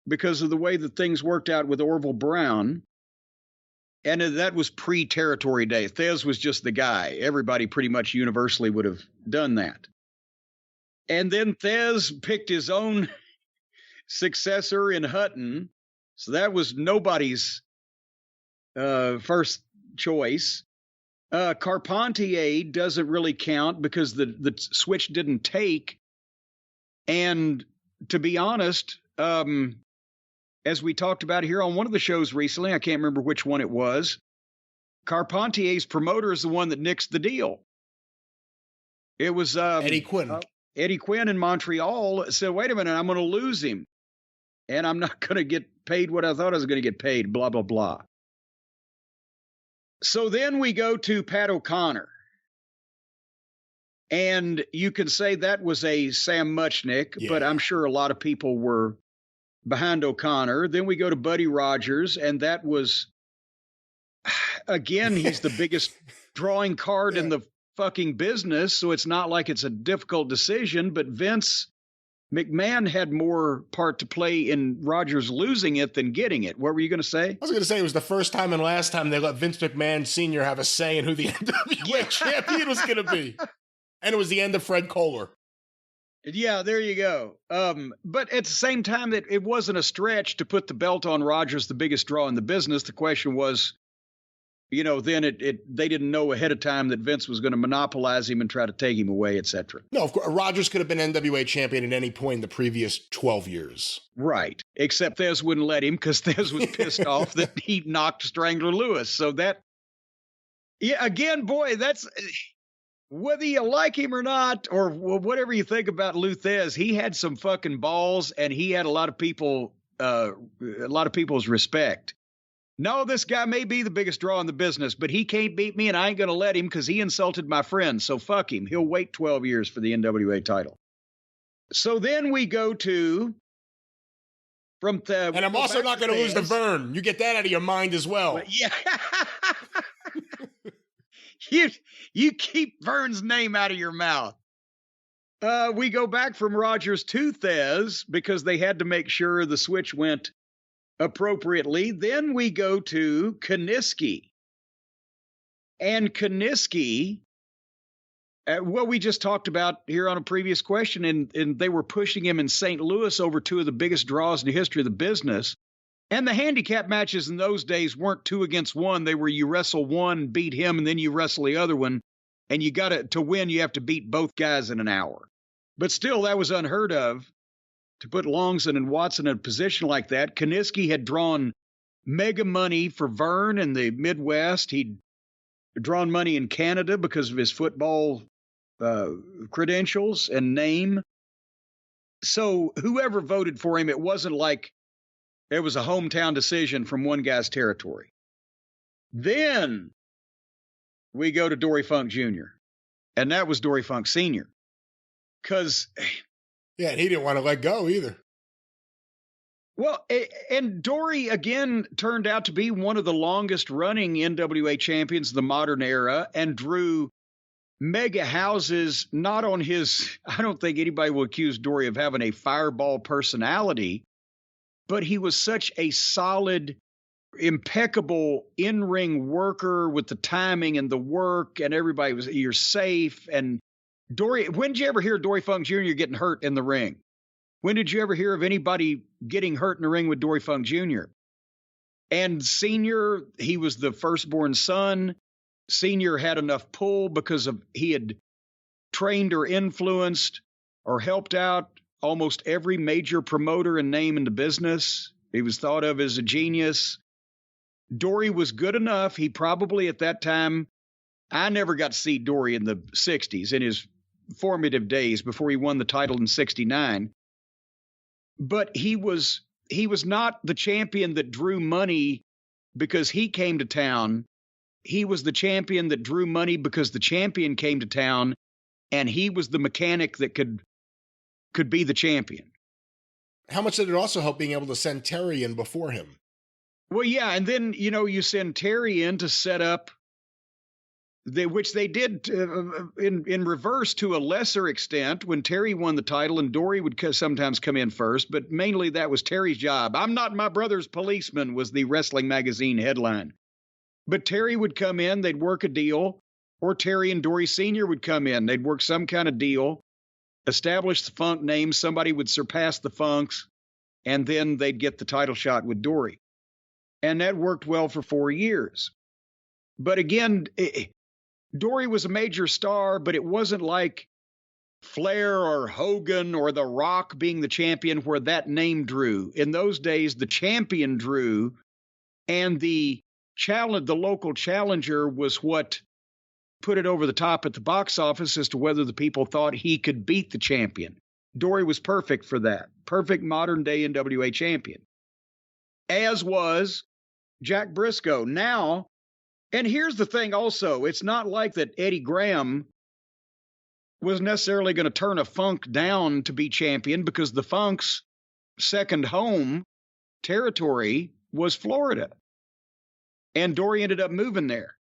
because of the way that things worked out with Orville Brown. And that was pre-territory day. Thez was just the guy. Everybody pretty much universally would have done that. And then Thez picked his own successor in Hutton. So that was nobody's first choice. Carpentier doesn't really count because the switch didn't take. And to be honest, as we talked about here on one of the shows recently, I can't remember which one it was, Carpentier's promoter is the one that nixed the deal. It was Eddie Quinn. Eddie Quinn in Montreal said, wait a minute, I'm going to lose him. And I'm not going to get paid what I thought I was going to get paid, blah, blah, blah. So then we go to Pat O'Connor. And you can say that was a Sam Muchnick, but I'm sure a lot of people were behind O'Connor. Then we go to Buddy Rogers, and that was, again, he's the biggest drawing card in the fucking business, so it's not like it's a difficult decision, but Vince McMahon had more part to play in Rogers losing it than getting it. What were you going to say? I was going to say it was the first time and last time they let Vince McMahon Sr. have a say in who the NWA champion was going to be. And it was the end of Fred Kohler. Yeah, there you go. But at the same time, it wasn't a stretch to put the belt on Rogers, the biggest draw in the business. The question was, then they didn't know ahead of time that Vince was going to monopolize him and try to take him away, etc. No, of course, Rogers could have been NWA champion at any point in the previous 12 years. Right. Except Thez wouldn't let him because Thez was pissed off that he knocked Strangler Lewis. So again, boy, that's whether you like him or not, or whatever you think about Lou Thez, he had some fucking balls and he had a lot of people's respect. No, this guy may be the biggest draw in the business, but he can't beat me and I ain't going to let him because he insulted my friend. So fuck him. He'll wait 12 years for the NWA title. So then we go to and I'm also not going to lose to Vern. You get that out of your mind as well. Yeah. You keep Vern's name out of your mouth. We go back from Rogers to Thez because they had to make sure the switch went appropriately. Then we go to Kiniski. And Kiniski, what we just talked about here on a previous question, and they were pushing him in St. Louis over two of the biggest draws in the history of the business. And the handicap matches in those days weren't 2 against 1. They were you wrestle one, beat him, and then you wrestle the other one. And you got to win, you have to beat both guys in an hour. But still, that was unheard of. To put Longson and Watson in a position like that, Kiniski had drawn mega money for Vern in the Midwest. He'd drawn money in Canada because of his football credentials and name. So whoever voted for him, it wasn't like it was a hometown decision from one guy's territory. Then we go to Dory Funk Jr., and that was Dory Funk Sr. Because... yeah, and he didn't want to let go either. Well, and Dory, again, turned out to be one of the longest-running NWA champions of the modern era and drew mega houses, not on his... I don't think anybody will accuse Dory of having a fireball personality, but he was such a solid, impeccable in-ring worker with the timing and the work, and everybody was... You're safe, and... Dory, when did you ever hear Dory Funk Jr. getting hurt in the ring? When did you ever hear of anybody getting hurt in the ring with Dory Funk Jr.? And Senior, he was the firstborn son. Senior had enough pull because he had trained or influenced or helped out almost every major promoter and name in the business. He was thought of as a genius. Dory was good enough. He probably at that time, I never got to see Dory in the 60s, in his formative days before he won the title in 69. But he was not the champion that drew money because he came to town. He was the champion that drew money because the champion came to town, and he was the mechanic that could be the champion. How much did it also help being able to send Terry in before him? Well, yeah, and then, you send Terry in to set up which they did in reverse to a lesser extent when Terry won the title, and Dory would sometimes come in first, but mainly that was Terry's job. "I'm not my brother's policeman" was the wrestling magazine headline. But Terry would come in, they'd work a deal, or Terry and Dory Sr. would come in, they'd work some kind of deal, establish the Funk name, somebody would surpass the Funks, and then they'd get the title shot with Dory. And that worked well for 4 years. But again, Dory was a major star, but it wasn't like Flair or Hogan or The Rock being the champion where that name drew. In those days, the champion drew, and the local challenger was what put it over the top at the box office as to whether the people thought he could beat the champion. Dory was perfect for that. Perfect modern-day NWA champion. As was Jack Briscoe. Now... And here's the thing also, it's not like that Eddie Graham was necessarily going to turn a Funk down to be champion because the Funk's second home territory was Florida. And Dory ended up moving there.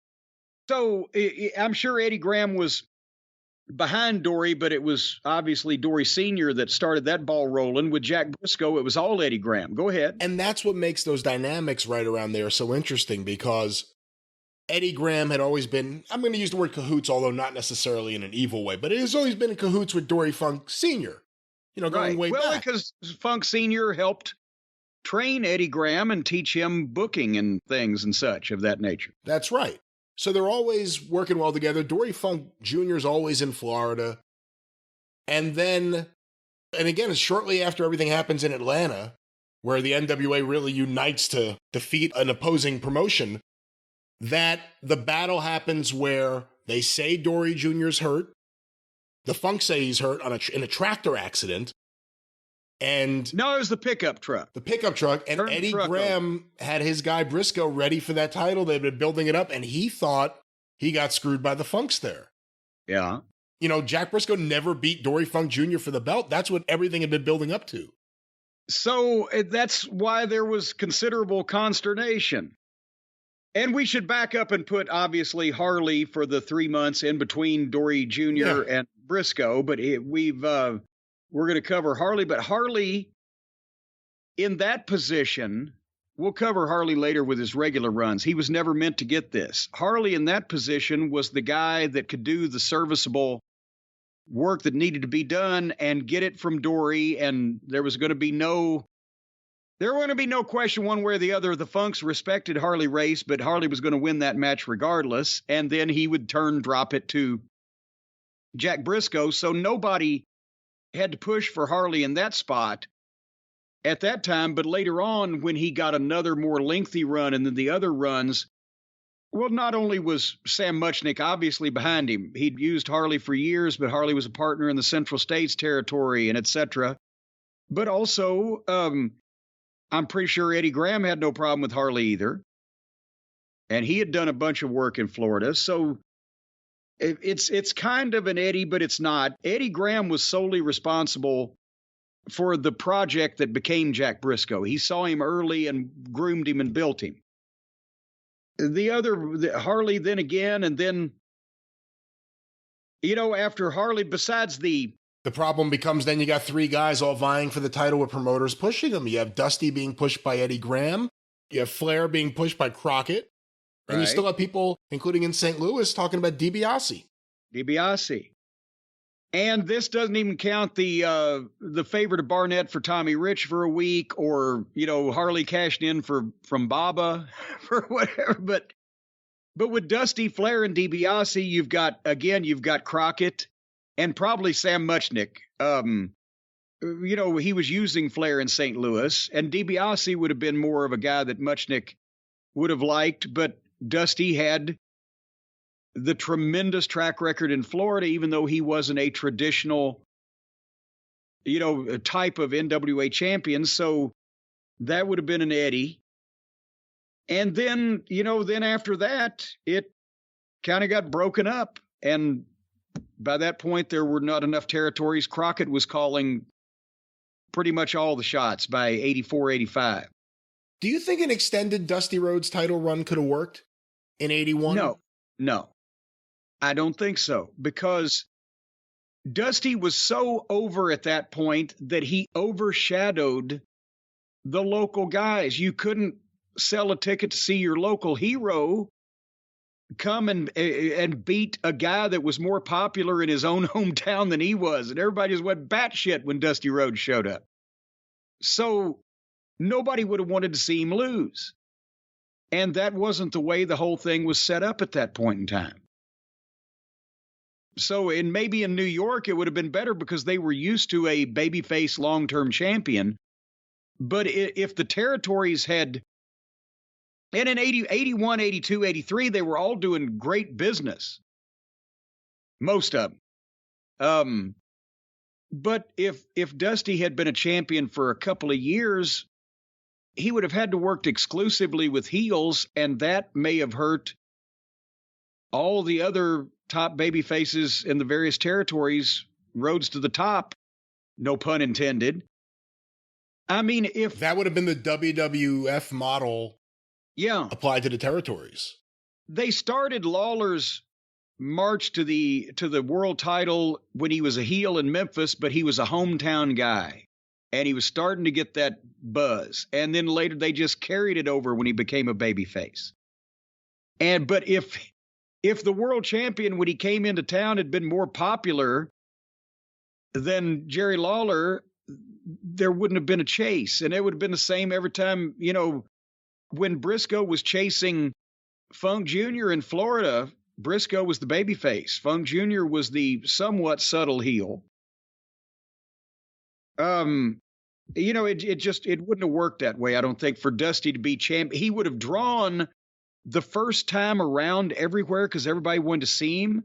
So I'm sure Eddie Graham was behind Dory, but it was obviously Dory Sr. that started that ball rolling. With Jack Briscoe, it was all Eddie Graham. Go ahead. And that's what makes those dynamics right around there so interesting, because Eddie Graham had always been, I'm going to use the word cahoots, although not necessarily in an evil way, but it has always been in cahoots with Dory Funk Sr., going way back. Well, because Funk Sr. helped train Eddie Graham and teach him booking and things and such of that nature. That's right. So they're always working well together. Dory Funk Jr. is always in Florida. And then, and again, shortly after everything happens in Atlanta, where the NWA really unites to defeat an opposing promotion, that the battle happens where they say Dory Jr.'s hurt. The Funk say he's hurt in a tractor accident. And no, it was the pickup truck. The pickup truck. And Eddie Graham had his guy Briscoe ready for that title. They'd been building it up, and he thought he got screwed by the Funks there. Yeah. You know, Jack Briscoe never beat Dory Funk Jr. for the belt. That's what everything had been building up to. So that's why there was considerable consternation. And we should back up and put, obviously, Harley for the 3 months in between Dory Jr. and Briscoe. But we're going to cover Harley. But Harley, in that position, we'll cover Harley later with his regular runs. He was never meant to get this. Harley in that position was the guy that could do the serviceable work that needed to be done and get it from Dory. And there was going to be no question one way or the other. The Funks respected Harley Race, but Harley was going to win that match regardless. And then he would drop it to Jack Briscoe. So nobody had to push for Harley in that spot at that time. But later on, when he got another more lengthy run and then the other runs, well, not only was Sam Muchnick obviously behind him, he'd used Harley for years, but Harley was a partner in the Central States territory and et cetera. But also, I'm pretty sure Eddie Graham had no problem with Harley either. And he had done a bunch of work in Florida. So it's kind of an Eddie, but it's not. Eddie Graham was solely responsible for the project that became Jack Briscoe. He saw him early and groomed him and built him. Harley then again, and then, after Harley, besides the problem becomes then you got three guys all vying for the title with promoters pushing them. You have Dusty being pushed by Eddie Graham. You have Flair being pushed by Crockett. And you still have people, including in St. Louis, talking about DiBiase. And this doesn't even count the favor to Barnett for Tommy Rich for a week, or, Harley cashed in from Baba for whatever. But with Dusty, Flair, and DiBiase, you've got Crockett and probably Sam Muchnick. He was using Flair in St. Louis, and DiBiase would have been more of a guy that Muchnick would have liked, but Dusty had the tremendous track record in Florida, even though he wasn't a traditional, type of NWA champion. So that would have been an Eddie. And then, then after that, it kind of got broken up. And by that point, there were not enough territories. Crockett was calling pretty much all the shots by 84, 85. Do you think an extended Dusty Rhodes title run could have worked in 81? No. I don't think so, because Dusty was so over at that point that he overshadowed the local guys. You couldn't sell a ticket to see your local hero come and beat a guy that was more popular in his own hometown than he was. And everybody just went batshit when Dusty Rhodes showed up. So nobody would have wanted to see him lose. And that wasn't the way the whole thing was set up at that point in time. So maybe in New York, it would have been better because they were used to a babyface long-term champion. But if the territories had, and in 81, 82, 83, they were all doing great business. Most of them. But if Dusty had been a champion for a couple of years, he would have had to work exclusively with heels, and that may have hurt all the other top baby faces in the various territories, roads to the top, no pun intended. I mean, if that would have been the WWF model applied to the territories. They started Lawler's march to the world title when he was a heel in Memphis, but he was a hometown guy. And he was starting to get that buzz. And then later they just carried it over when he became a babyface. But if the world champion, when he came into town, had been more popular than Jerry Lawler, there wouldn't have been a chase. And it would have been the same every time, when Briscoe was chasing Funk Jr. in Florida, Briscoe was the babyface. Funk Jr. was the somewhat subtle heel. It wouldn't have worked that way, I don't think, for Dusty to be champ. He would have drawn the first time around everywhere because everybody wanted to see him.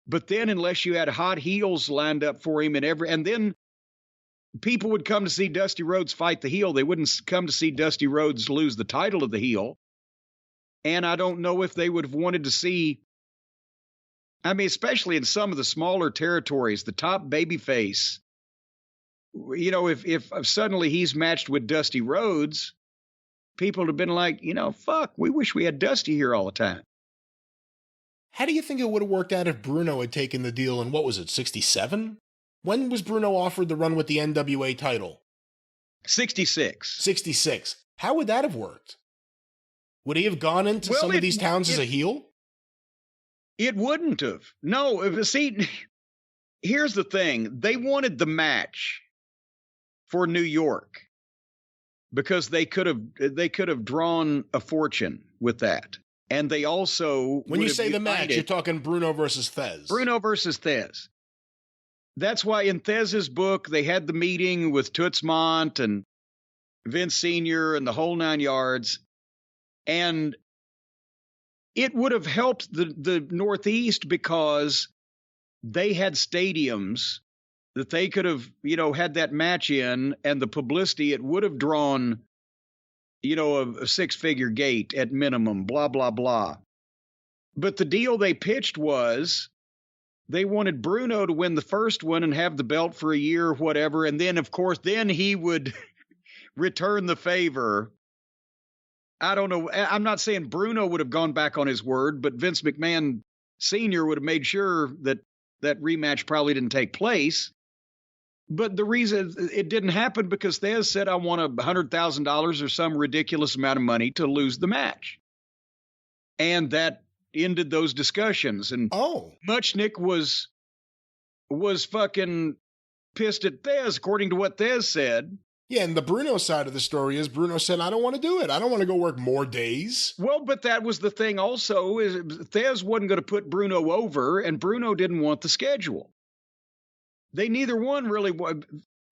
But then unless you had hot heels lined up for him and then people would come to see Dusty Rhodes fight the heel. They wouldn't come to see Dusty Rhodes lose the title of the heel. And I don't know if they would have wanted to see, especially in some of the smaller territories, the top babyface, if suddenly he's matched with Dusty Rhodes, people would have been like, fuck, we wish we had Dusty here all the time. How do you think it would have worked out if Bruno had taken the deal in, 67? When was Bruno offered the run with the NWA title? 66. 66. How would that have worked? Would he have gone into some of these towns as a heel? It wouldn't have. No, see, here's the thing. They wanted the match for New York because they could have drawn a fortune with that. And they also, when you say the match, you're talking Bruno versus Thez. Bruno versus Thez. That's why in Thez's book, they had the meeting with Toots Mondt and Vince Sr. and the whole 9 yards. And it would have helped the Northeast because they had stadiums that they could have, had that match in, and the publicity, it would have drawn, a six-figure gate at minimum, blah, blah, blah. But the deal they pitched was they wanted Bruno to win the first one and have the belt for a year or whatever. And then, of course, then he would return the favor. I don't know. I'm not saying Bruno would have gone back on his word, but Vince McMahon Sr. would have made sure that that rematch probably didn't take place. But the reason it didn't happen because Thez said, I want $100,000 or some ridiculous amount of money to lose the match. And that ended those discussions. And Muchnick was fucking pissed at Thez, according to what Thez said. Yeah, and the Bruno side of the story is Bruno said, I don't want to do it. I don't want to go work more days. Well, but that was the thing also, is Thez wasn't going to put Bruno over, and Bruno didn't want the schedule. They neither one really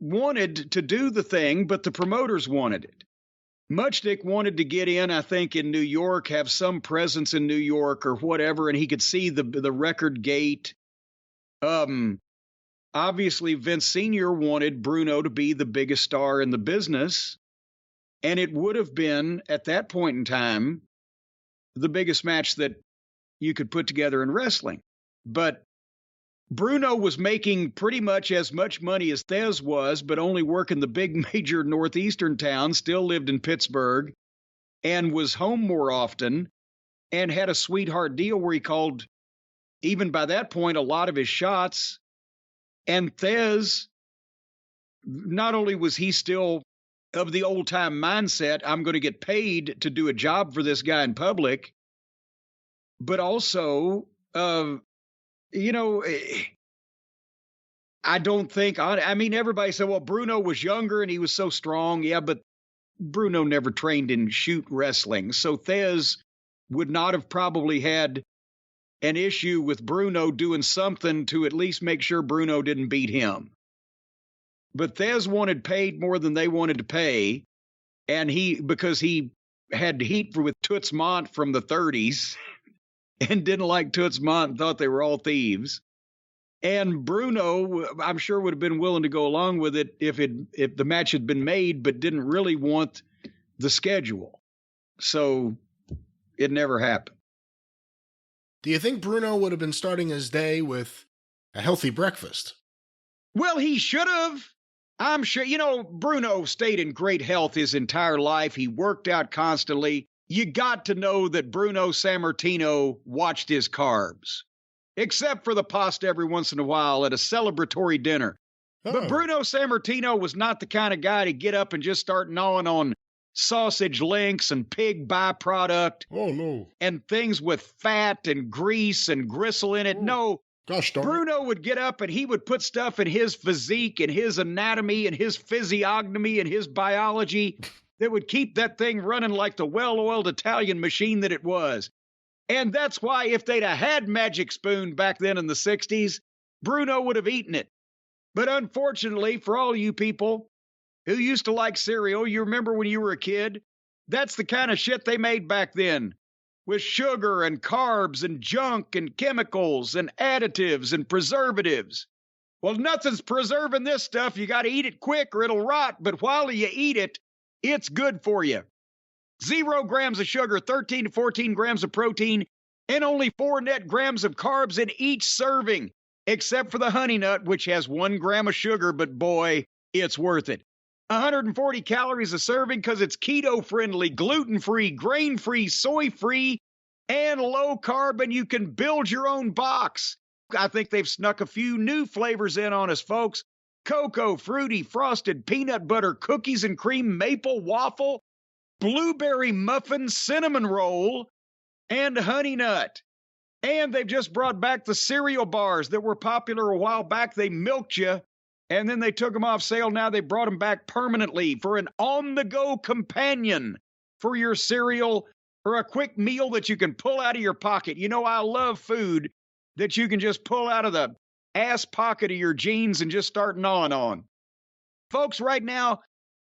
wanted to do the thing, but the promoters wanted it. Muchnick wanted to get in, I think, in New York, have some presence in New York or whatever, and he could see the record gate. Obviously, Vince Sr. wanted Bruno to be the biggest star in the business, and it would have been, at that point in time, the biggest match that you could put together in wrestling. But Bruno was making pretty much as much money as Thez was, but only working the big major northeastern towns, still lived in Pittsburgh, and was home more often, and had a sweetheart deal where he called, even by that point, a lot of his shots. And Thez, not only was he still of the old-time mindset, I'm going to get paid to do a job for this guy in public, but also, I don't think, everybody said, well, Bruno was younger and he was so strong. Yeah, but Bruno never trained in shoot wrestling. So Thez would not have probably had an issue with Bruno doing something to at least make sure Bruno didn't beat him. But Thez wanted paid more than they wanted to pay. And because he had heat with Toots Mondt from the 30s and didn't like Toots Mondt and thought they were all thieves. And Bruno, I'm sure, would have been willing to go along with it if the match had been made, but didn't really want the schedule. So it never happened. Do you think Bruno would have been starting his day with a healthy breakfast? Well, he should have. I'm sure. Bruno stayed in great health his entire life. He worked out constantly. You got to know that Bruno Sammartino watched his carbs, except for the pasta every once in a while at a celebratory dinner. Oh. But Bruno Sammartino was not the kind of guy to get up and just start gnawing on sausage links and pig byproduct. Oh, no. And things with fat and grease and gristle in it. Oh. No, Gosh darn it. Bruno would get up and he would put stuff in his physique and his anatomy and his physiognomy and his biology that would keep that thing running like the well-oiled Italian machine that it was. And that's why if they'd have had Magic Spoon back then in the 60s, Bruno would have eaten it. But unfortunately, for all you people who used to like cereal, you remember when you were a kid, that's the kind of shit they made back then, with sugar and carbs and junk and chemicals and additives and preservatives. Well, nothing's preserving this stuff. You got to eat it quick or it'll rot. But while you eat it, it's good for you. 0 grams of sugar, 13 to 14 grams of protein, and only 4 net grams of carbs in each serving, except for the honey nut, which has 1 gram of sugar, but boy, it's worth it. 140 calories a serving because it's keto-friendly, gluten-free, grain-free, soy-free, and low-carb, and you can build your own box. I think they've snuck a few new flavors in on us, folks. Cocoa, fruity, frosted, peanut butter, cookies and cream, maple waffle, blueberry muffin, cinnamon roll, and honey nut. And they've just brought back the cereal bars that were popular a while back. They milked you, and then they took them off sale. Now they brought them back permanently for an on-the-go companion for your cereal or a quick meal that you can pull out of your pocket. You know, I love food that you can just pull out of the ass pocket of your jeans and just start gnawing on. Folks, right now,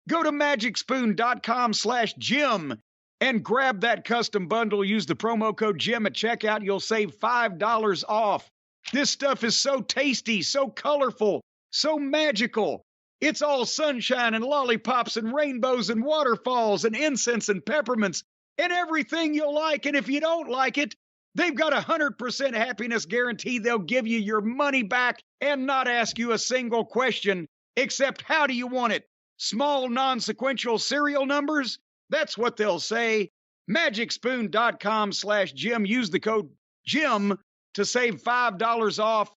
go to magicspoon.com/Jim and grab that custom bundle. Use the promo code Jim at checkout. You'll save $5 off. This stuff is so tasty, so colorful, so magical. It's all sunshine and lollipops and rainbows and waterfalls and incense and peppermints and everything you'll like. And if you don't like it, they've got 100% happiness guarantee. They'll give you your money back and not ask you a single question except how do you want it? Small, non-sequential serial numbers? That's what they'll say. Magicspoon.com/Jim. Use the code Jim to save $5 off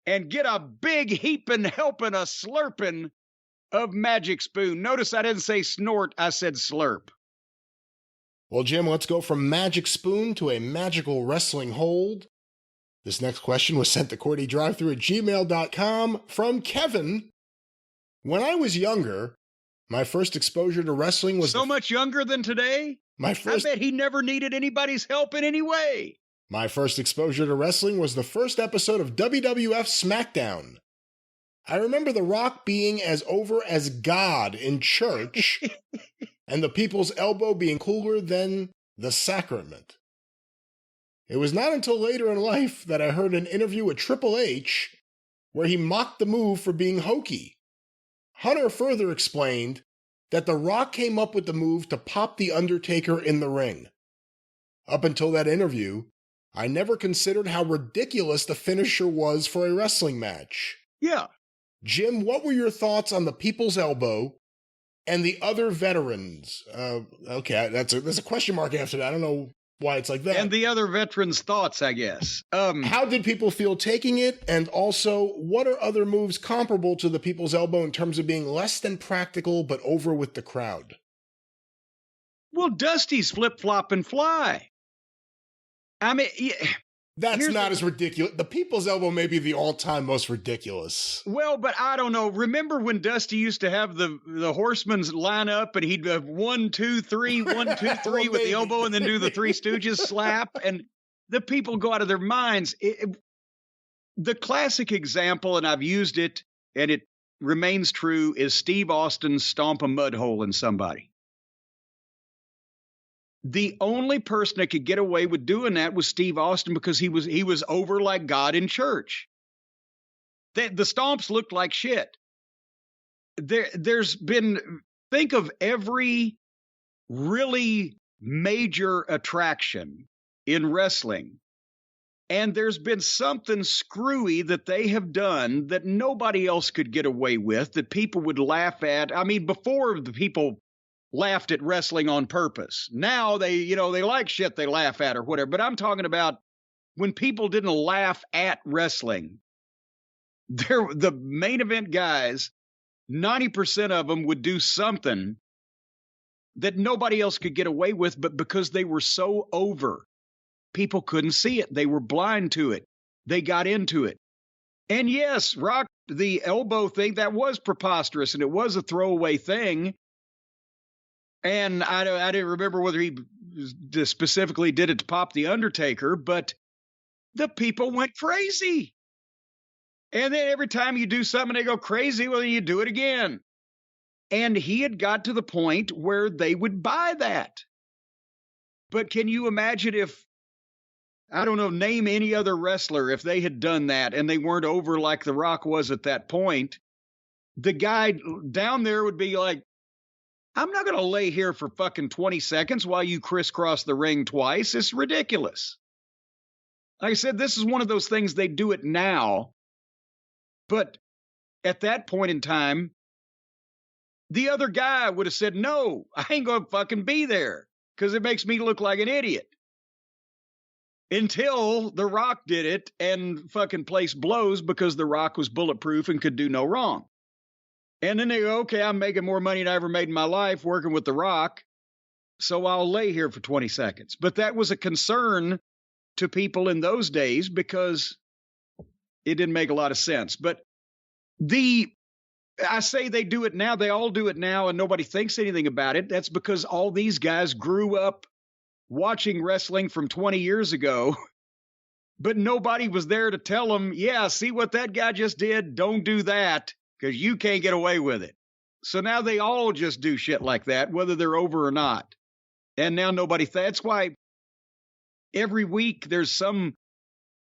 and get a big heaping, helping, a slurping of Magic Spoon. Notice I didn't say snort, I said slurp. Well, Jim, let's go from Magic Spoon to a magical wrestling hold. This next question was sent to CornyDriveThru@gmail.com from Kevin. When I was younger, my first exposure to wrestling was... So much younger than today? I bet he never needed anybody's help in any way. My first exposure to wrestling was the first episode of WWF SmackDown. I remember The Rock being as over as God in church and the People's Elbow being cooler than the sacrament. It was not until later in life that I heard an interview with Triple H where he mocked the move for being hokey. Hunter further explained that The Rock came up with the move to pop The Undertaker in the ring. Up until that interview, I never considered how ridiculous the finisher was for a wrestling match. Yeah. Jim, what were your thoughts on the People's Elbow and the other veterans? Okay, there's a question mark after that. I don't know why it's like that. And the other veterans' thoughts, I guess. How did people feel taking it? And also, what are other moves comparable to the People's Elbow in terms of being less than practical but over with the crowd? Well, Dusty's flip-flop and fly. I mean, that's not as ridiculous. The People's Elbow may be the all-time most ridiculous. Well, but I don't know. Remember when Dusty used to have the horsemen's line up and he'd have 1, 2, 3, 1, 2, 3 with the elbow and then do the Three Stooges slap, and the people go out of their minds. The classic example, and I've used it, and it remains true, is Steve Austin's stomp a mud hole in somebody. The only person that could get away with doing that was Steve Austin because he was over like God in church. The stomps looked like shit. There's been, think of every really major attraction in wrestling, and there's been something screwy that they have done that nobody else could get away with, that people would laugh at. I mean, before the people laughed at wrestling on purpose. Now they like shit they laugh at or whatever. But I'm talking about when people didn't laugh at wrestling. The main event guys, 90% of them would do something that nobody else could get away with, but because they were so over, people couldn't see it. They were blind to it. they got into it. And yes, Rock, the elbow thing, that was preposterous, and it was a throwaway thing. And I didn't remember whether he specifically did it to pop the Undertaker, but the people went crazy. And then every time you do something, they go crazy, well, then you do it again. And he had got to the point where they would buy that. But can you imagine if, I don't know, name any other wrestler, if they had done that and they weren't over like The Rock was at that point, the guy down there would be like, I'm not going to lay here for fucking 20 seconds while you crisscross the ring twice. It's ridiculous. Like I said, this is one of those things, they do it now. But at that point in time, the other guy would have said, no, I ain't going to fucking be there because it makes me look like an idiot. Until The Rock did it and fucking place blows because The Rock was bulletproof and could do no wrong. And then they go, okay, I'm making more money than I ever made in my life working with The Rock, so I'll lay here for 20 seconds. But that was a concern to people in those days because it didn't make a lot of sense. But I say they do it now, they all do it now, and nobody thinks anything about it. That's because all these guys grew up watching wrestling from 20 years ago, but nobody was there to tell them, yeah, see what that guy just did? Don't do that because you can't get away with it. So now they all just do shit like that, whether they're over or not. And now that's why every week there's some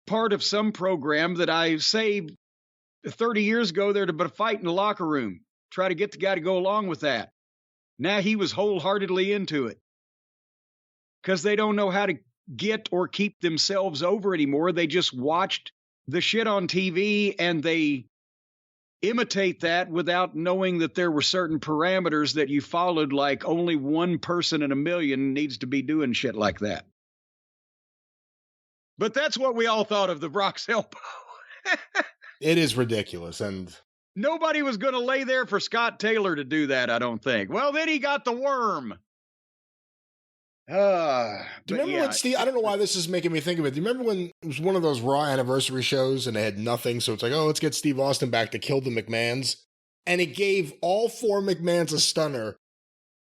part of some program that I say 30 years ago there'd have been a fight in the locker room. Try to get the guy to go along with that. Now he was wholeheartedly into it. Because they don't know how to get or keep themselves over anymore. They just watched the shit on TV and they imitate that without knowing that there were certain parameters that you followed, like only one person in a million needs to be doing shit like that. But that's what we all thought of The Rock's elbow. It is ridiculous. And nobody was going to lay there for Scott Taylor to do that, I don't think. Well, then he got the worm. Do you remember when Steve, I don't know why this is making me think of it. Do you remember when it was one of those Raw anniversary shows and they had nothing? So it's like, oh, let's get Steve Austin back to kill the McMahons. And it gave all four McMahons a stunner.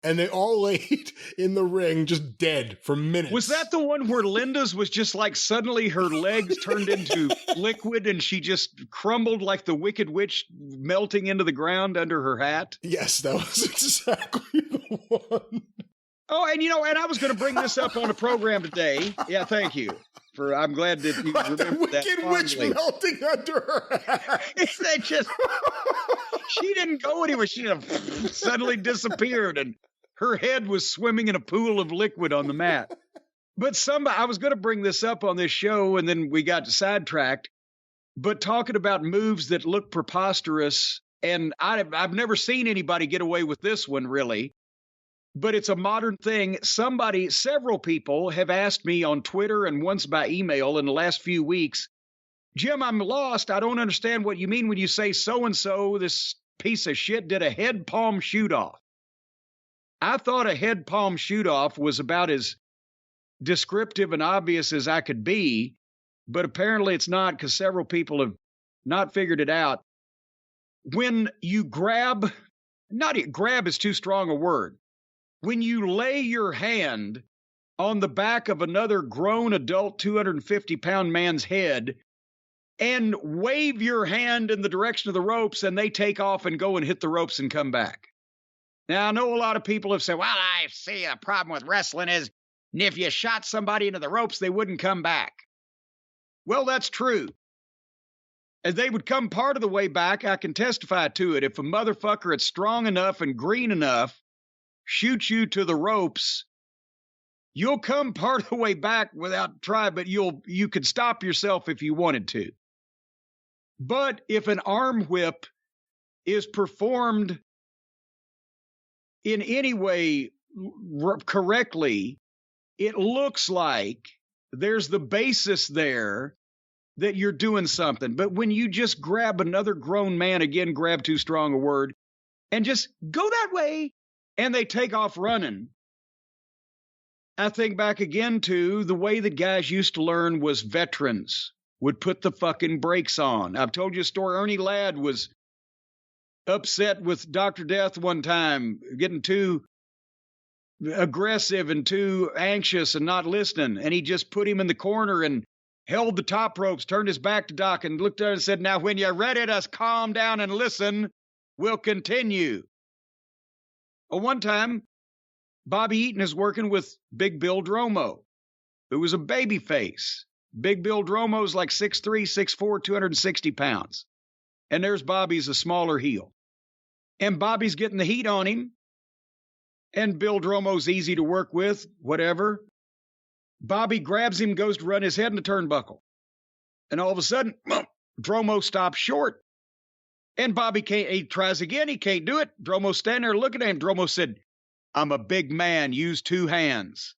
And they all laid in the ring just dead for minutes. Was that the one where Linda's was just like suddenly her legs turned into liquid and she just crumbled like the Wicked Witch melting into the ground under her hat? Yes, that was exactly the one. Oh, and and I was going to bring this up on a program today. Yeah, thank you. I'm glad that you remember that. Wicked Witch melting under her hat. She didn't go anywhere. She suddenly disappeared, and her head was swimming in a pool of liquid on the mat. But I was going to bring this up on this show, and then we got sidetracked. But talking about moves that look preposterous, and I've never seen anybody get away with this one, really. But it's a modern thing. Several people have asked me on Twitter and once by email in the last few weeks, Jim, I'm lost. I don't understand what you mean when you say so-and-so, this piece of shit, did a head palm shoot-off. I thought a head palm shoot-off was about as descriptive and obvious as I could be, but apparently it's not because several people have not figured it out. When you grab is too strong a word. When you lay your hand on the back of another grown adult 250-pound man's head and wave your hand in the direction of the ropes and they take off and go and hit the ropes and come back. Now, I know a lot of people have said, well, I see a problem with wrestling is if you shot somebody into the ropes, they wouldn't come back. Well, that's true. As they would come part of the way back, I can testify to it. If a motherfucker is strong enough and green enough, shoot you to the ropes, you'll come part of the way back without trying, but you could stop yourself if you wanted to. But if an arm whip is performed in any way correctly, it looks like there's the basis there that you're doing something. But when you just grab another grown man, again, grab too strong a word, and just go that way, and they take off running. I think back again to the way that guys used to learn was veterans. would put the fucking brakes on. I've told you a story. Ernie Ladd was upset with Dr. Death one time, getting too aggressive and too anxious and not listening. And he just put him in the corner and held the top ropes, turned his back to Doc and looked at her and said, now, when you're ready to calm down and listen, we'll continue. Well, one time, Bobby Eaton is working with Big Bill Dromo, who was a baby face. Big Bill Dromo's like 6'3", 6'4", 260 pounds. And there's Bobby's a smaller heel. And Bobby's getting the heat on him. And Bill Dromo's easy to work with, whatever. Bobby grabs him, goes to run his head in the turnbuckle. And all of a sudden, Dromo stops short. And Bobby can't, he tries again, he can't do it. Dromo's standing there looking at him. Dromo said, I'm a big man, use two hands.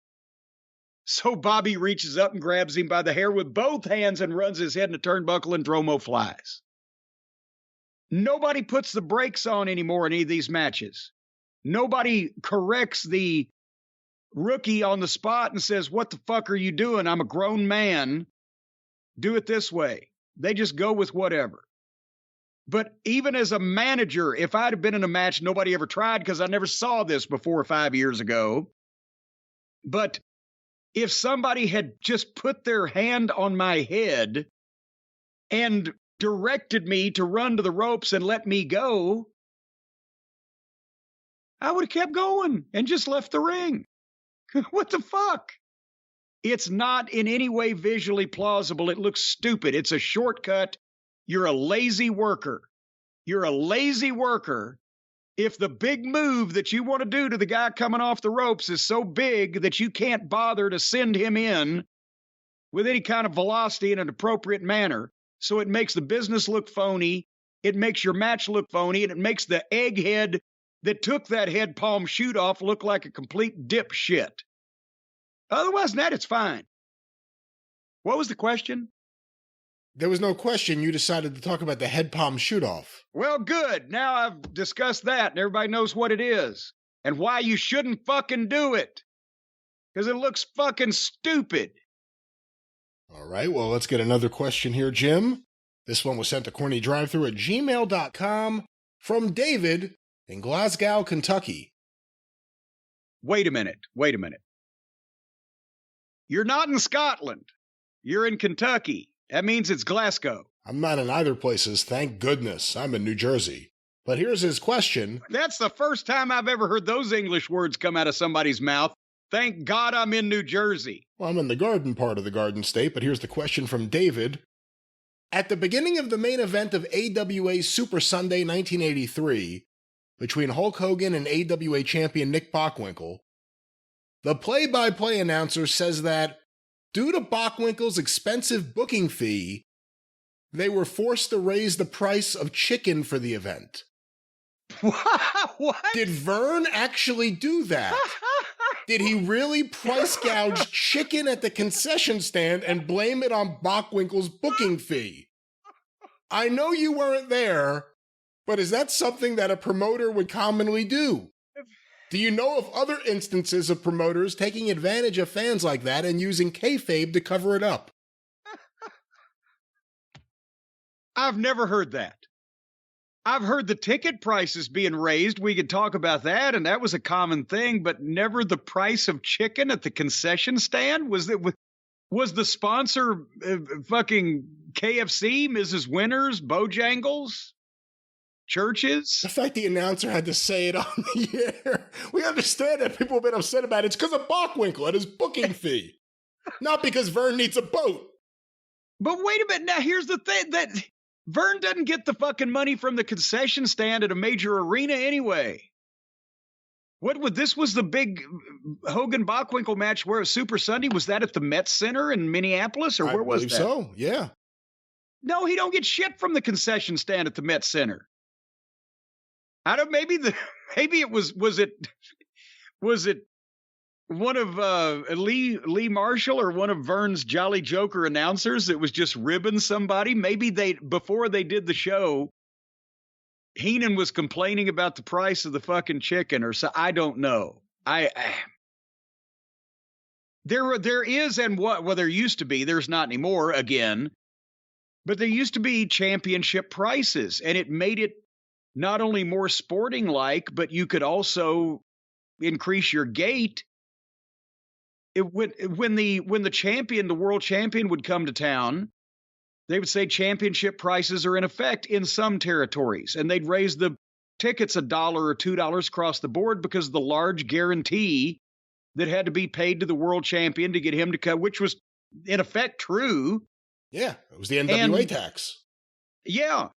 So Bobby reaches up and grabs him by the hair with both hands and runs his head in the turnbuckle, and Dromo flies. Nobody puts the brakes on anymore in any of these matches. Nobody corrects the rookie on the spot and says, what the fuck are you doing? I'm a grown man. Do it this way. They just go with whatever. But even as a manager, if I'd have been in a match nobody ever tried, because I never saw this before 5 years ago, but if somebody had just put their hand on my head and directed me to run to the ropes and let me go, I would have kept going and just left the ring. What the fuck? It's not in any way visually plausible. It looks stupid. It's a shortcut. You're a lazy worker. You're a lazy worker if the big move that you want to do to the guy coming off the ropes is so big that you can't bother to send him in with any kind of velocity in an appropriate manner. So it makes the business look phony. It makes your match look phony. And it makes the egghead that took that head palm shoot off look like a complete dipshit. Otherwise than that, it's fine. What was the question? There was no question. You decided to talk about the head palm shoot off. Well, good. Now I've discussed that and everybody knows what it is and why you shouldn't fucking do it. Because it looks fucking stupid. All right, well, let's get another question here, Jim. This one was sent to CornyDriveThru@gmail.com from David in Glasgow, Kentucky. Wait a minute. You're not in Scotland. You're in Kentucky. That means it's Glasgow. I'm not in either places, thank goodness. I'm in New Jersey. But here's his question. That's the first time I've ever heard those English words come out of somebody's mouth. Thank God I'm in New Jersey. Well, I'm in the garden part of the Garden State, but here's the question from David. At the beginning of the main event of AWA Super Sunday 1983, between Hulk Hogan and AWA Champion Nick Bockwinkel, the play-by-play announcer says that, due to Bockwinkel's expensive booking fee, they were forced to raise the price of chicken for the event. What? Did Vern actually do that? Did he really price gouge chicken at the concession stand and blame it on Bockwinkel's booking fee? I know you weren't there, but is that something that a promoter would commonly do? Do you know of other instances of promoters taking advantage of fans like that and using kayfabe to cover it up? I've never heard that. I've heard the ticket prices being raised. We could talk about that, and that was a common thing, but never the price of chicken at the concession stand? Was the sponsor fucking KFC, Mrs. Winters, Bojangles? Churches? The fact the announcer had to say it on the air. We understand that people have been upset about it. It's because of Bockwinkel and his booking fee. Not because Vern needs a boat. But wait a minute. Now, here's the thing. That Vern doesn't get the fucking money from the concession stand at a major arena anyway. This was the big Hogan-Bockwinkel match where a Super Sunday. Was that at the Met Center in Minneapolis? Or where was that? I believe so, yeah. No, he don't get shit from the concession stand at the Met Center. I don't. Maybe it was it one of Lee Marshall or one of Vern's Jolly Joker announcers that was just ribbing somebody? Maybe before they did the show, Heenan was complaining about the price of the fucking chicken or so. I don't know. There is, and there used to be. There's not anymore. Again, But there used to be championship prices, and it made it not only more sporting-like, but you could also increase your gate. When the champion, the world champion, would come to town, they would say championship prices are in effect in some territories, and they'd raise the tickets $1 or $2 across the board because of the large guarantee that had to be paid to the world champion to get him to come, which was in effect true. Yeah, it was the NWA tax. Yeah,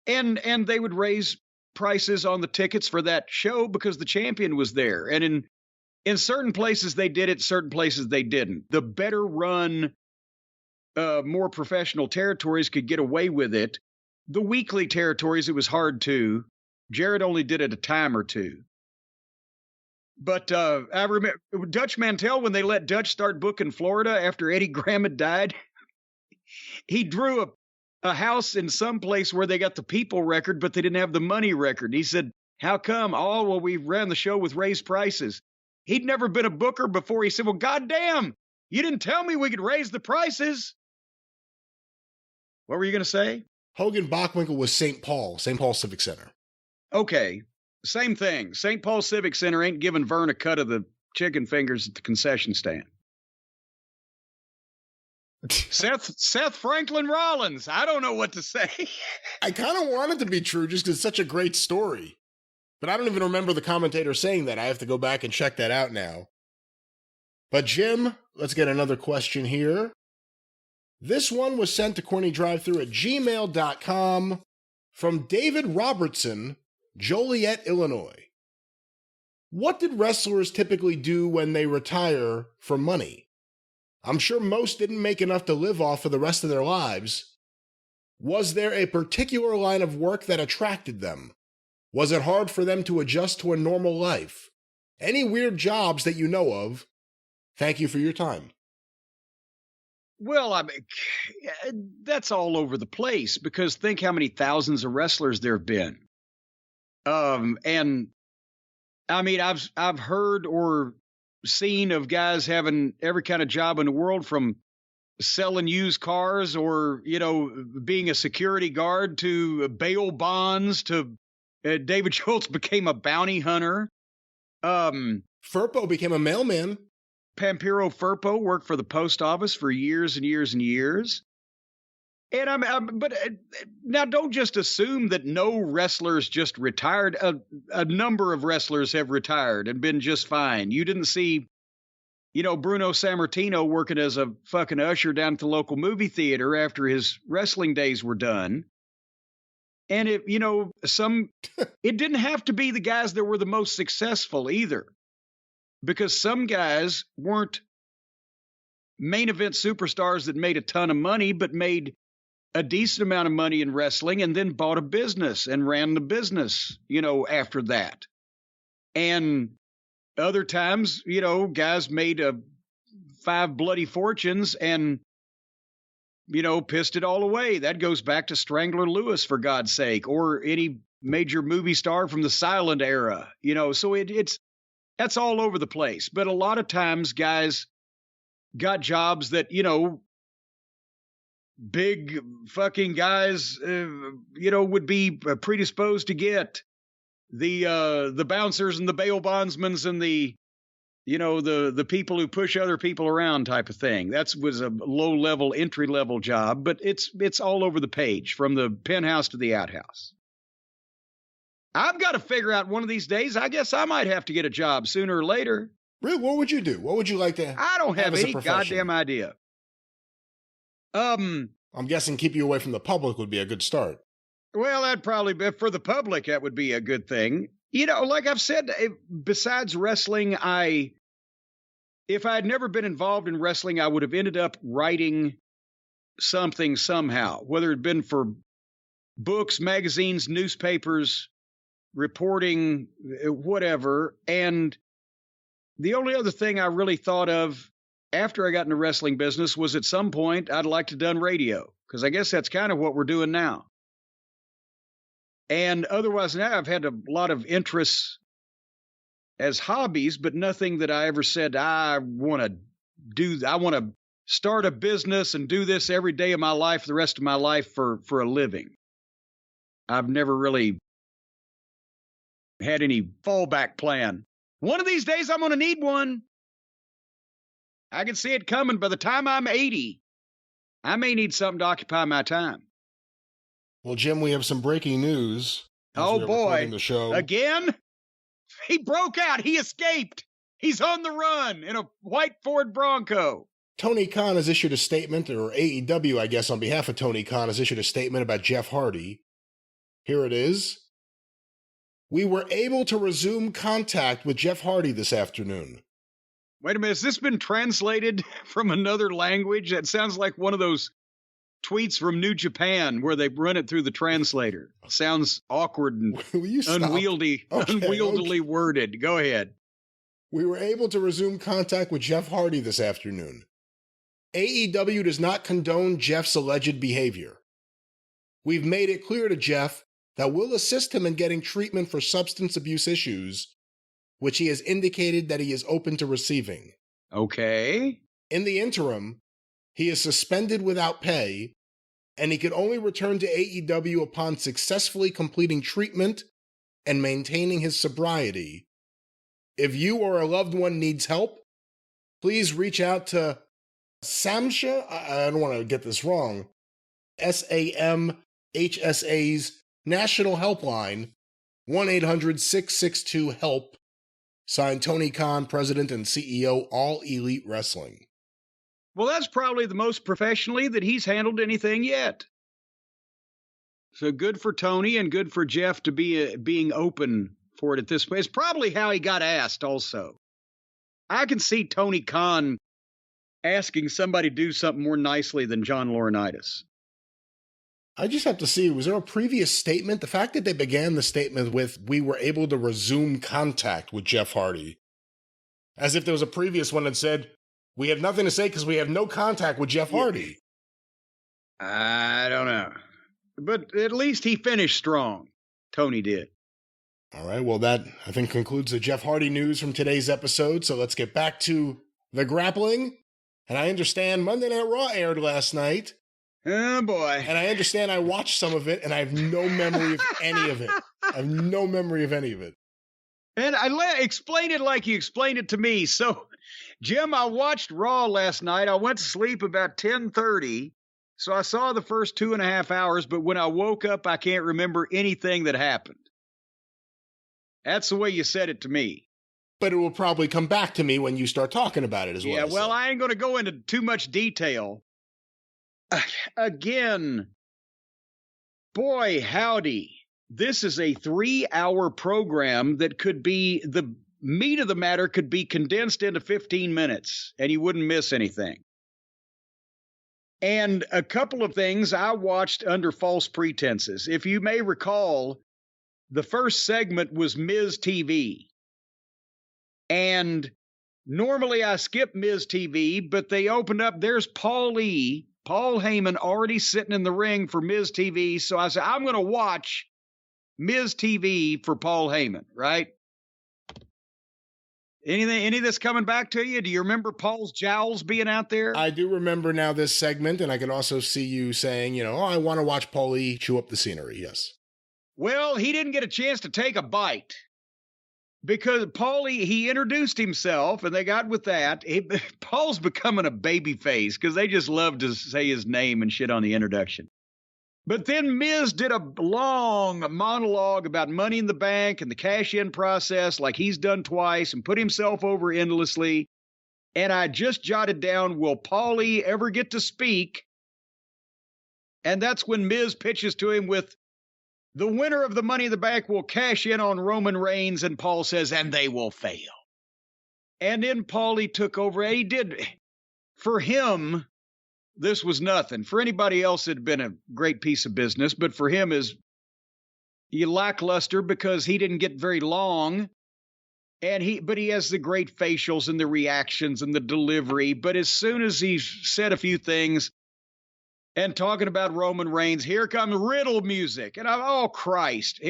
and they would raise prices on the tickets for that show because the champion was there, and in certain places they did it, certain places they didn't. The better run, more professional territories could get away with it. The weekly territories, it was hard to. Jared only did it a time or two. But I remember Dutch Mantell, when they let Dutch start booking Florida after Eddie Graham had died, he drew a house in some place where they got the people record, but they didn't have the money record. He said, how come? Oh, well, we ran the show with raised prices. He'd never been a booker before. He said, well, goddamn, you didn't tell me we could raise the prices. What were you going to say? Hogan Bockwinkel was St. Paul Civic Center. Okay, same thing. St. Paul Civic Center ain't giving Vern a cut of the chicken fingers at the concession stand. Seth Franklin Rollins. I don't know what to say. I kind of want it to be true just because it's such a great story. But I don't even remember the commentator saying that. I have to go back and check that out now. But Jim, let's get another question here. This one was sent to CornyDriveThru@gmail.com from David Robertson, Joliet, Illinois. What did wrestlers typically do when they retire for money? I'm sure most didn't make enough to live off for the rest of their lives. Was there a particular line of work that attracted them? Was it hard for them to adjust to a normal life? Any weird jobs that you know of? Thank you for your time. Well, I mean, that's all over the place, because think how many thousands of wrestlers there have been. And I mean, I've heard or seen of guys having every kind of job in the world, from selling used cars or, being a security guard to bail bonds to David Schultz became a bounty hunter. Firpo became a mailman. Pampiro Firpo worked for the post office for years and years and years. And but now don't just assume that no wrestlers just retired. A number of wrestlers have retired and been just fine. You didn't see, Bruno Sammartino working as a fucking usher down at the local movie theater after his wrestling days were done. And it didn't have to be the guys that were the most successful either, because some guys weren't main event superstars that made a ton of money, but made a decent amount of money in wrestling and then bought a business and ran the business, after that. And other times, guys made 5 bloody fortunes and, pissed it all away. That goes back to Strangler Lewis, for God's sake, or any major movie star from the silent era, so that's all over the place. But a lot of times guys got jobs that, big fucking guys, would be predisposed to get. The bouncers and the bail bondsmen and the people who push other people around type of thing. That was a low-level, entry-level job, but it's all over the page, from the penthouse to the outhouse. I've got to figure out one of these days. I guess I might have to get a job sooner or later. Really? What would you do? What would you like to have? I don't have any goddamn idea. I'm guessing keep you away from the public would be a good start. Well, that'd probably be, for the public, that would be a good thing. Like I've said, besides wrestling, if I had never been involved in wrestling, I would have ended up writing something somehow, whether it had been for books, magazines, newspapers, reporting, whatever. And the only other thing I really thought of after I got in the wrestling business was, at some point I'd like to have done radio, because I guess that's kind of what we're doing now. And otherwise, now I've had a lot of interests as hobbies, but nothing that I ever said I want to start a business and do this every day of my life, the rest of my life for a living. I've never really had any fallback plan. One of these days, I'm going to need one. I can see it coming. By the time I'm 80, I may need something to occupy my time. Well, Jim, we have some breaking news. Oh, boy. The show. Again? He broke out. He escaped. He's on the run in a white Ford Bronco. Tony Khan has issued a statement, or AEW, I guess, on behalf of Tony Khan, has issued a statement about Jeff Hardy. Here it is. We were able to resume contact with Jeff Hardy this afternoon. Wait a minute. Has this been translated from another language? That sounds like one of those tweets from New Japan where they run it through the translator. Sounds awkward and unwieldily worded. Go ahead. We were able to resume contact with Jeff Hardy this afternoon. AEW does not condone Jeff's alleged behavior. We've made it clear to Jeff that we'll assist him in getting treatment for substance abuse issues, which he has indicated that he is open to receiving. Okay. In the interim, he is suspended without pay, and he can only return to AEW upon successfully completing treatment and maintaining his sobriety. If you or a loved one needs help, please reach out to SAMHSA, I don't want to get this wrong, SAMHSA's National Helpline, 1-800-662-HELP, signed Tony Khan, President and CEO, All Elite Wrestling. Well, that's probably the most professionally that he's handled anything yet. So good for Tony and good for Jeff to be being open for it at this point. It's probably how he got asked also. I can see Tony Khan asking somebody to do something more nicely than John Laurinaitis. I just have to see, was there a previous statement? The fact that they began the statement with, we were able to resume contact with Jeff Hardy, as if there was a previous one that said, we have nothing to say because we have no contact with Jeff Hardy. I don't know. But at least he finished strong. Tony did. All right, well, that, I think, concludes the Jeff Hardy news from today's episode. So let's get back to the grappling. And I understand Monday Night Raw aired last night. Oh, boy. And I understand I watched some of it, and I have no memory of any of it. I have no memory of any of it. And explain it like you explained it to me. So, Jim, I watched Raw last night. I went to sleep about 10:30. So I saw the first 2.5 hours, but when I woke up, I can't remember anything that happened. That's the way you said it to me. But it will probably come back to me when you start talking about it as well. Yeah, well, I ain't going to go into too much detail. Again, boy, howdy. This is a 3-hour program that could be, the meat of the matter could be condensed into 15 minutes, and you wouldn't miss anything. And a couple of things I watched under false pretenses. If you may recall, the first segment was Miz TV. And normally I skip Miz TV, but they opened up, there's Paul Heyman already sitting in the ring for Miz TV. So I said, I'm going to watch Miz TV for Paul Heyman, right? Any of this coming back to you? Do you remember Paul's jowls being out there? I do remember now this segment, and I can also see you saying, I want to watch Paulie chew up the scenery, yes. Well, he didn't get a chance to take a bite because Paulie, he introduced himself, and they got with that. Paul's becoming a baby face because they just love to say his name and shit on the introduction. But then Miz did a long monologue about Money in the Bank and the cash-in process like he's done twice and put himself over endlessly. And I just jotted down, will Paulie ever get to speak? And that's when Miz pitches to him with, the winner of the Money in the Bank will cash in on Roman Reigns, and Paul says, and they will fail. And then Paulie took over, and he did. For him, this was nothing. For anybody else, it had been a great piece of business, but for him is lackluster because he didn't get very long. But he has the great facials and the reactions and the delivery. But as soon as he said a few things and talking about Roman Reigns, here comes riddle music. And oh, Christ.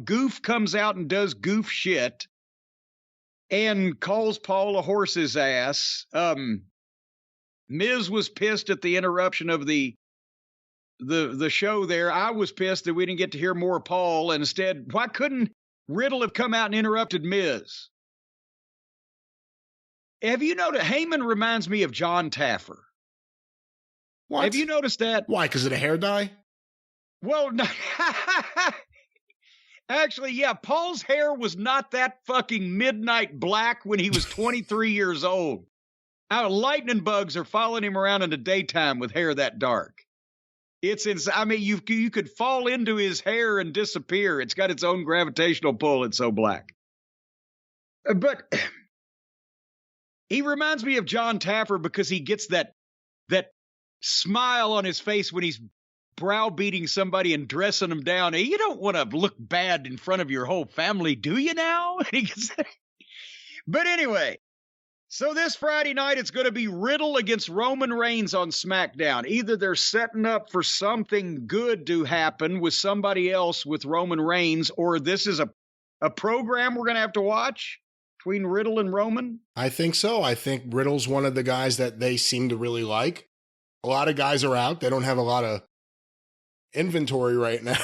Goof comes out and does goof shit and calls Paul a horse's ass. Miz was pissed at the interruption of the show there. I was pissed that we didn't get to hear more of Paul. And instead, why couldn't Riddle have come out and interrupted Miz? Have you noticed, Heyman reminds me of John Taffer. What? Have you noticed that? Why? Because of the hair dye? Well, no, actually, yeah, Paul's hair was not that fucking midnight black when he was 23 years old. Our lightning bugs are following him around in the daytime with hair that dark. I mean, you could fall into his hair and disappear. It's got its own gravitational pull. It's so black. But he reminds me of John Taffer because he gets that smile on his face when he's browbeating somebody and dressing them down. You don't want to look bad in front of your whole family, do you now? But anyway, so this Friday night, it's going to be Riddle against Roman Reigns on SmackDown. Either they're setting up for something good to happen with somebody else with Roman Reigns, or this is a program we're going to have to watch between Riddle and Roman. I think so. I think Riddle's one of the guys that they seem to really like. A lot of guys are out. They don't have a lot of inventory right now.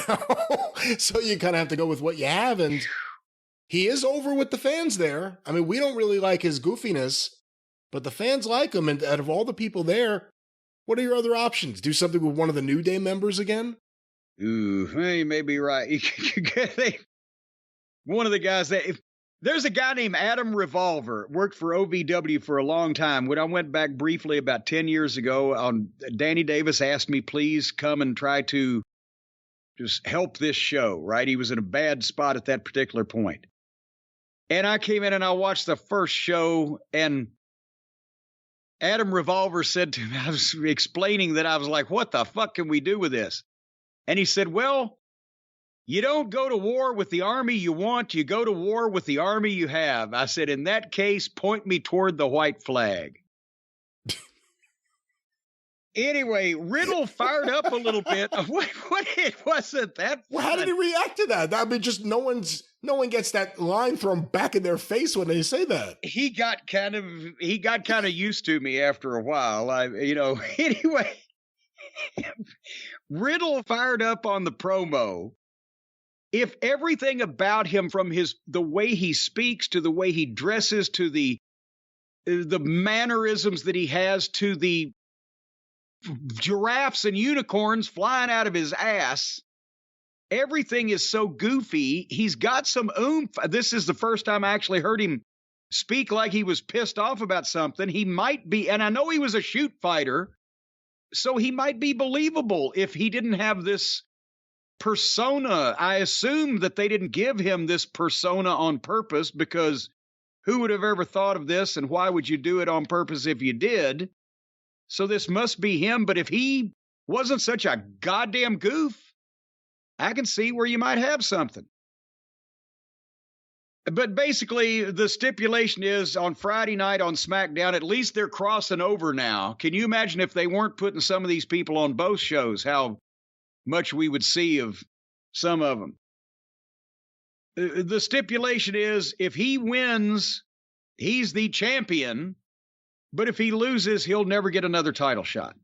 So you kind of have to go with what you have. And he is over with the fans there. I mean, we don't really like his goofiness, but the fans like him. And out of all the people there, what are your other options? Do something with one of the New Day members again? Ooh, you may be right. One of the guys there's a guy named Adam Revolver, worked for OVW for a long time. When I went back briefly about 10 years ago, Danny Davis asked me, please come and try to just help this show, right? He was in a bad spot at that particular point. And I came in and I watched the first show, and Adam Revolver said to me, I was explaining that I was like, what the fuck can we do with this? And he said, well, you don't go to war with the army you want, you go to war with the army you have. I said, in that case, point me toward the white flag. Anyway, Riddle fired up a little bit. What it wasn't that. Well, how did he react to that? I mean, just no one gets that line thrown back in their face when they say that. He got kind of used to me after a while. Anyway, Riddle fired up on the promo. If everything about him, from the way he speaks to the way he dresses to the mannerisms that he has to the giraffes and unicorns flying out of his ass, everything is so goofy. He's got some oomph. This is the first time I actually heard him speak like he was pissed off about something. He might be, and I know he was a shoot fighter, so he might be believable if he didn't have this persona. I assume that they didn't give him this persona on purpose, because who would have ever thought of this, and why would you do it on purpose if you did? So this must be him. But if he wasn't such a goddamn goof, I can see where you might have something. But basically, the stipulation is on Friday night on SmackDown, at least they're crossing over now. Can you imagine if they weren't putting some of these people on both shows, how much we would see of some of them? The stipulation is if he wins, he's the champion. But if he loses, he'll never get another title shot.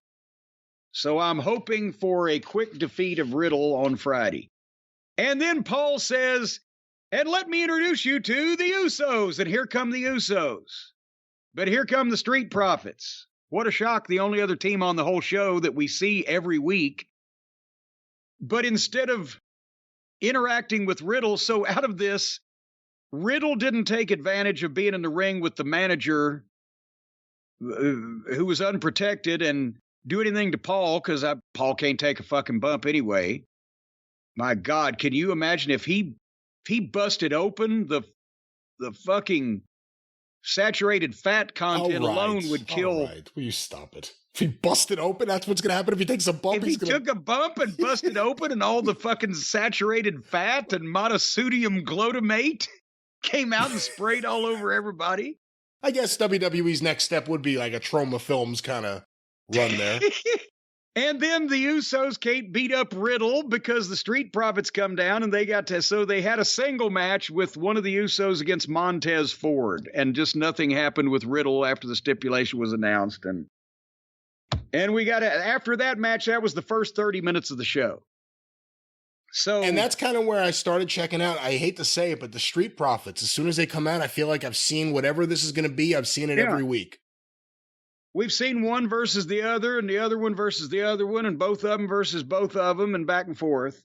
So I'm hoping for a quick defeat of Riddle on Friday. And then Paul says, and let me introduce you to the Usos. And here come the Usos. But here come the Street Profits. What a shock. The only other team on the whole show that we see every week. But instead of interacting with Riddle, so out of this, Riddle didn't take advantage of being in the ring with the manager who was unprotected and do anything to Paul, because Paul can't take a fucking bump anyway. My God, can you imagine if he busted open the fucking saturated fat content alone would kill. All right. Will you stop it? If he busted open, that's what's going to happen if he takes a bump. If he took a bump and busted open and all the fucking saturated fat and monosodium glutamate came out and sprayed all over everybody. I guess WWE's next step would be like a Trauma Films kind of run there. And then the Usos can't beat up Riddle because the Street Profits come down, and so they had a single match with one of the Usos against Montez Ford, and just nothing happened with Riddle after the stipulation was announced. And And we got after that match, that was the first 30 minutes of the show. So, and that's kind of where I started checking out. I hate to say it, but the Street Profits, as soon as they come out, I feel like I've seen whatever this is going to be. I've seen it every week. We've seen one versus the other and the other one versus the other one and both of them versus both of them and back and forth.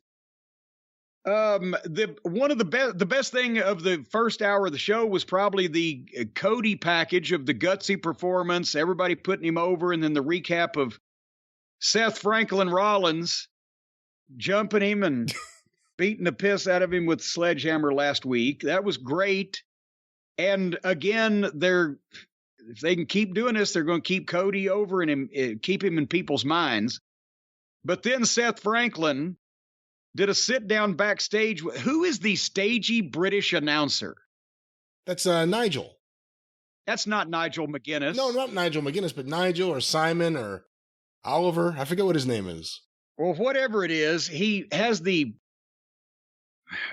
The best thing of the first hour of the show was probably the Cody package of the gutsy performance, everybody putting him over, and then the recap of Seth Franklin Rollins jumping him and beating the piss out of him with sledgehammer last week. That was great. And again, if they can keep doing this, they're going to keep Cody over and keep him in people's minds. But then Seth Franklin did a sit-down backstage. Who is the stagey British announcer? That's Nigel. That's not Nigel McGuinness. No, not Nigel McGuinness, but Nigel or Simon or Oliver. I forget what his name is. Well, whatever it is, he has the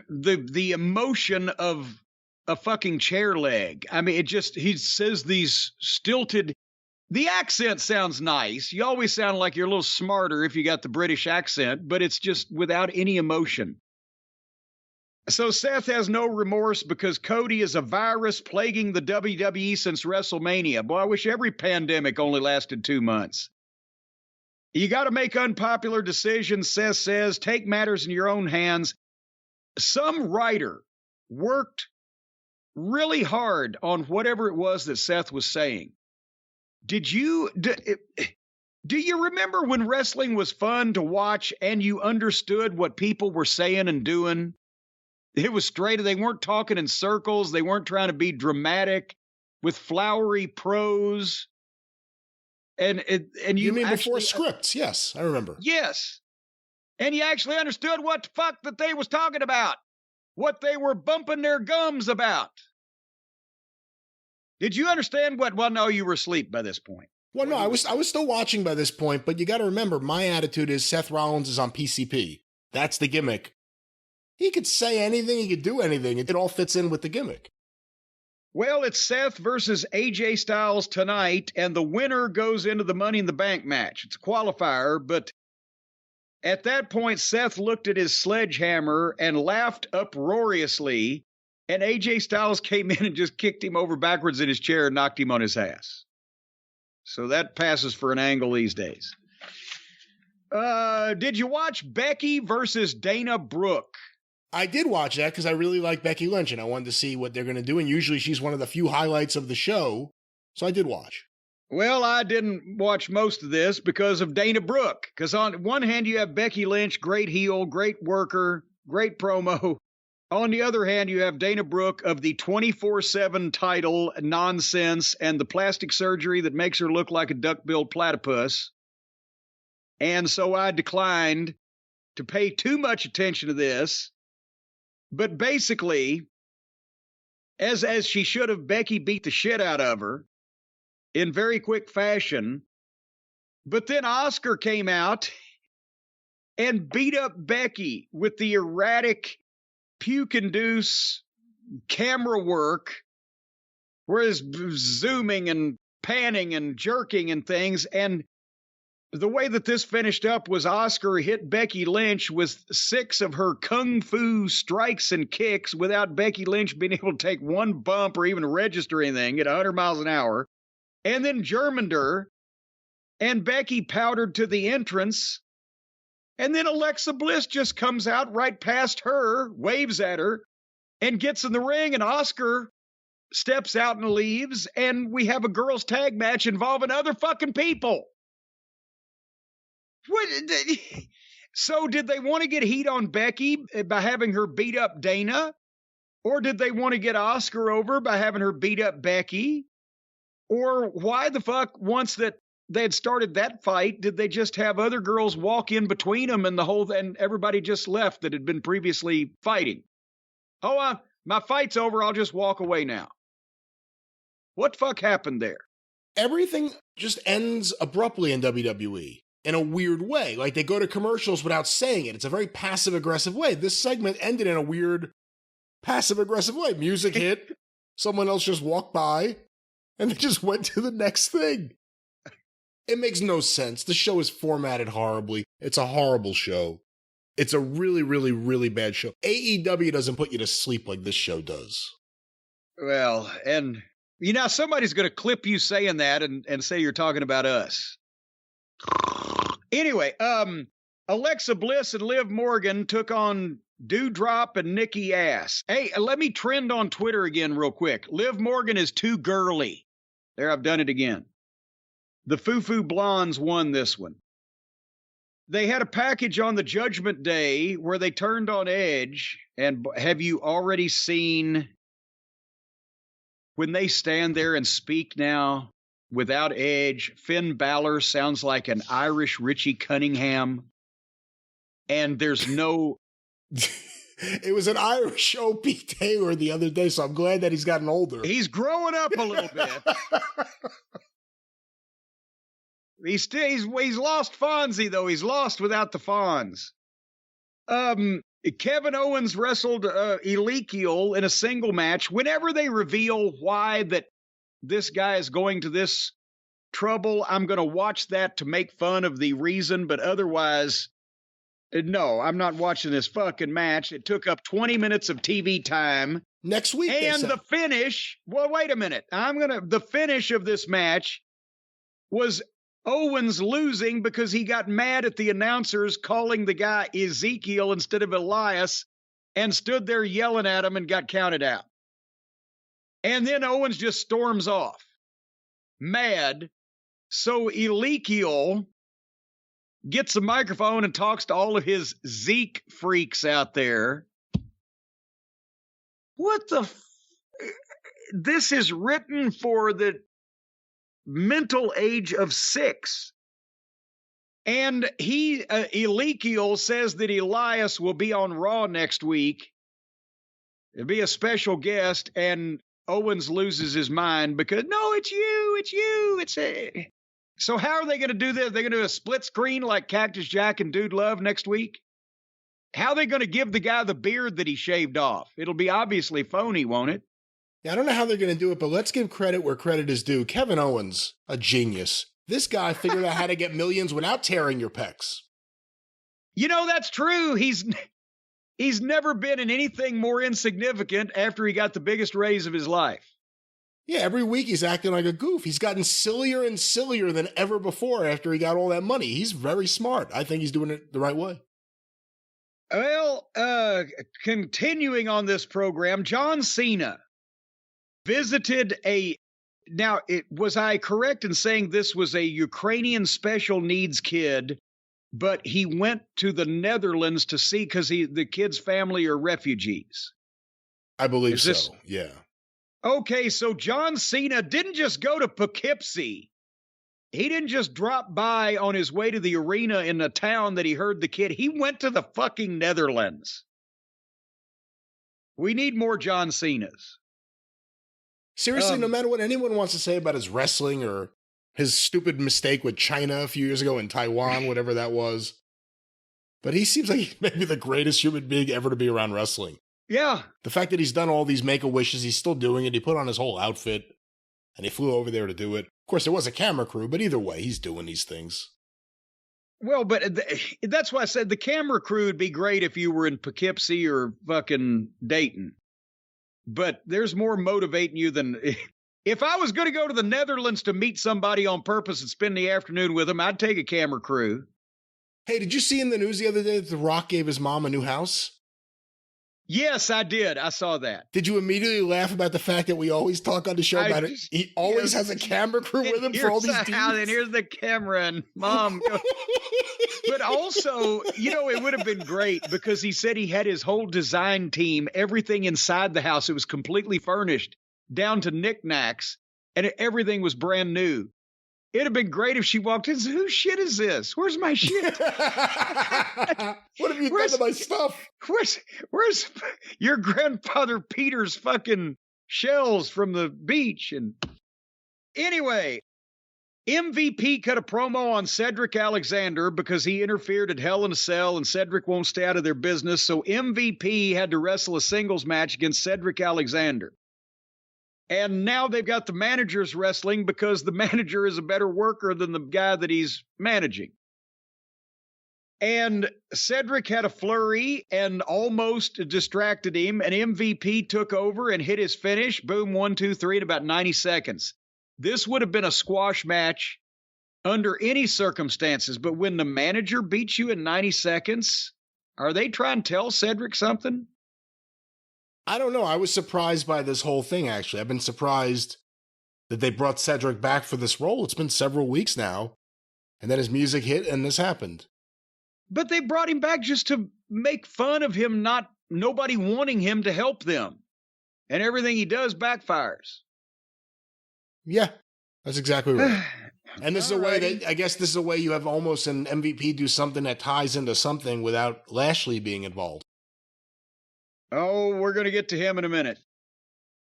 emotion of a fucking chair leg. I mean, he says these stilted. The accent sounds nice. You always sound like you're a little smarter if you got the British accent, but it's just without any emotion. So Seth has no remorse because Cody is a virus plaguing the WWE since WrestleMania. Boy, I wish every pandemic only lasted 2 months. You got to make unpopular decisions, Seth says. Take matters in your own hands. Some writer worked really hard on whatever it was that Seth was saying. Do you remember when wrestling was fun to watch and you understood what people were saying and doing? It was straight. They weren't talking in circles. They weren't trying to be dramatic with flowery prose. And you mean actually, before scripts? Yes, I remember. Yes. And you actually understood what the fuck that they was talking about, what they were bumping their gums about. Did you understand what? Well, no, you were asleep by this point. Well, no, I was still watching by this point, but you got to remember, my attitude is Seth Rollins is on PCP. That's the gimmick. He could say anything, he could do anything. It all fits in with the gimmick. Well, it's Seth versus AJ Styles tonight, and the winner goes into the Money in the Bank match. It's a qualifier, but at that point, Seth looked at his sledgehammer and laughed uproariously, and AJ Styles came in and just kicked him over backwards in his chair and knocked him on his ass. So that passes for an angle these days. Did you watch Becky versus Dana Brooke? I did watch that because I really like Becky Lynch, and I wanted to see what they're going to do, and usually she's one of the few highlights of the show, so I did watch. Well, I didn't watch most of this because of Dana Brooke, because on one hand, you have Becky Lynch, great heel, great worker, great promo. On the other hand, you have Dana Brooke of the 24/7 title nonsense and the plastic surgery that makes her look like a duck-billed platypus. And so I declined to pay too much attention to this. But basically, as she should have, Becky beat the shit out of her in very quick fashion. But then Oscar came out and beat up Becky with the erratic puke-induced camera work, whereas zooming and panning and jerking and things. And the way that this finished up was Oscar hit Becky Lynch with 6 of her kung fu strikes and kicks without Becky Lynch being able to take one bump or even register anything at 100 miles an hour. And then Germaned her, and Becky powdered to the entrance. And then Alexa Bliss just comes out right past her, waves at her, and gets in the ring, and Oscar steps out and leaves, and we have a girls' tag match involving other fucking people. So did they want to get heat on Becky by having her beat up Dana? Or did they want to get Oscar over by having her beat up Becky? Or why the fuck, once that they had started that fight, did they just have other girls walk in between them and everybody just left that had been previously fighting? Oh, my fight's over. I'll just walk away now. What the fuck happened there? Everything just ends abruptly in WWE in a weird way. Like they go to commercials without saying it. It's a very passive-aggressive way. This segment ended in a weird passive-aggressive way. Music hit, someone else just walked by, and they just went to the next thing. It makes no sense. The show is formatted horribly. It's a horrible show. It's a really, really, really bad show. AEW doesn't put you to sleep like this show does. Well, and somebody's going to clip you saying that and say you're talking about us. Anyway, Alexa Bliss and Liv Morgan took on Doudrop and Nikki Ass. Hey, let me trend on Twitter again real quick. Liv Morgan is too girly. There, I've done it again. The Foo-Foo Blondes won this one. They had a package on the Judgment Day where they turned on Edge. And have you already seen when they stand there and speak now without Edge? Finn Balor sounds like an Irish Richie Cunningham. And there's no... It was an Irish O.P. Taylor the other day, so I'm glad that he's gotten older. He's growing up a little bit. He's lost Fonzie, though. He's lost without the Fonz. Kevin Owens wrestled Ezekiel in a single match. Whenever they reveal why that this guy is going to this trouble, I'm going to watch that to make fun of the reason, but otherwise, no, I'm not watching this fucking match. It took up 20 minutes of TV time. Next week, and the finish, well, wait a minute. The finish of this match was Owens losing because he got mad at the announcers calling the guy Ezekiel instead of Elias and stood there yelling at him and got counted out. And then Owens just storms off, mad. So Ezekiel gets a microphone and talks to all of his Zeke freaks out there. What the this is written for the mental age of 6. And Ezekiel says that Elias will be on Raw next week. It'll be a special guest, and Owens loses his mind because, no, it's you. So how are they going to do this? They're going to do a split screen like Cactus Jack and Dude Love next week? How are they going to give the guy the beard that he shaved off? It'll be obviously phony, won't it? Yeah, I don't know how they're going to do it, but let's give credit where credit is due. Kevin Owens, a genius. This guy figured out how to get millions without tearing your pecs. That's true. He's never been in anything more insignificant after he got the biggest raise of his life. Yeah, every week he's acting like a goof. He's gotten sillier and sillier than ever before after he got all that money. He's very smart. I think he's doing it the right way. Well, continuing on this program, John Cena visited was I correct in saying this was a Ukrainian special needs kid, but he went to the Netherlands to see because the kid's family are refugees? I believe so, yeah. Okay, so John Cena didn't just go to Poughkeepsie. He didn't just drop by on his way to the arena in the town that he heard the kid. He went to the fucking Netherlands. We need more John Cenas. Seriously, no matter what anyone wants to say about his wrestling or his stupid mistake with China a few years ago in Taiwan, whatever that was. But he seems like he may be the greatest human being ever to be around wrestling. Yeah. The fact that he's done all these Make-A-Wishes, he's still doing it. He put on his whole outfit and he flew over there to do it. Of course, there was a camera crew, but either way, he's doing these things. Well, but that's why I said the camera crew would be great if you were in Poughkeepsie or fucking Dayton. But there's more motivating you than... If I was going to go to the Netherlands to meet somebody on purpose and spend the afternoon with them, I'd take a camera crew. Hey, did you see in the news the other day that The Rock gave his mom a new house? Yes, I did. I saw that. Did you immediately laugh about the fact that we always talk on the show about it? He always has a camera crew with him for all these dudes. And here's the camera and mom. But also, it would have been great because he said he had his whole design team, everything inside the house. It was completely furnished down to knickknacks and everything was brand new. It'd have been great if she walked in and said, whose shit is this? Where's my shit? What have you done to my stuff? Where's your grandfather Peter's fucking shells from the beach? And anyway, MVP cut a promo on Cedric Alexander because he interfered at Hell in a Cell and Cedric won't stay out of their business. So MVP had to wrestle a singles match against Cedric Alexander. And now they've got the managers wrestling because the manager is a better worker than the guy that he's managing. And Cedric had a flurry and almost distracted him. And MVP took over and hit his finish. Boom, 1, 2, 3 in about 90 seconds. This would have been a squash match under any circumstances. But when the manager beats you in 90 seconds, are they trying to tell Cedric something? I don't know. I was surprised by this whole thing, actually. I've been surprised that they brought Cedric back for this role. It's been several weeks now. And then his music hit and this happened. But they brought him back just to make fun of him, nobody wanting him to help them. And everything he does backfires. Yeah, that's exactly right. And this is a way that, I guess this is a way you have almost an MVP do something that ties into something without Lashley being involved. Oh, we're going to get to him in a minute.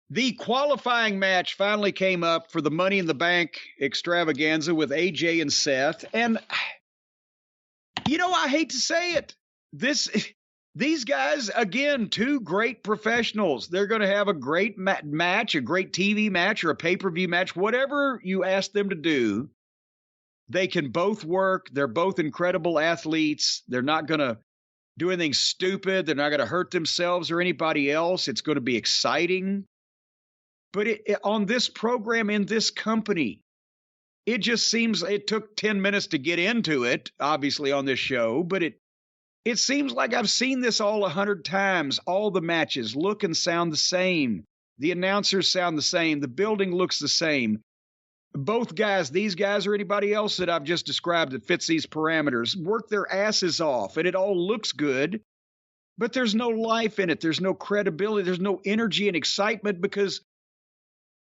The qualifying match finally came up for the Money in the Bank extravaganza with AJ and Seth. And, I hate to say it. These guys, again, two great professionals. They're going to have a great match, a great TV match, or a pay-per-view match. Whatever you ask them to do, they can both work. They're both incredible athletes. They're not going to do anything stupid. They're not going to hurt themselves or anybody else. It's going to be exciting. But on this program, in this company, it just seems it took 10 minutes to get into it, obviously, on this show. But it seems like I've seen this all 100 times. All the matches look and sound the same. The announcers sound the same. The building looks the same. Both guys, these guys or anybody else that I've just described that fits these parameters, work their asses off, and it all looks good, but there's no life in it. There's no credibility. There's no energy and excitement because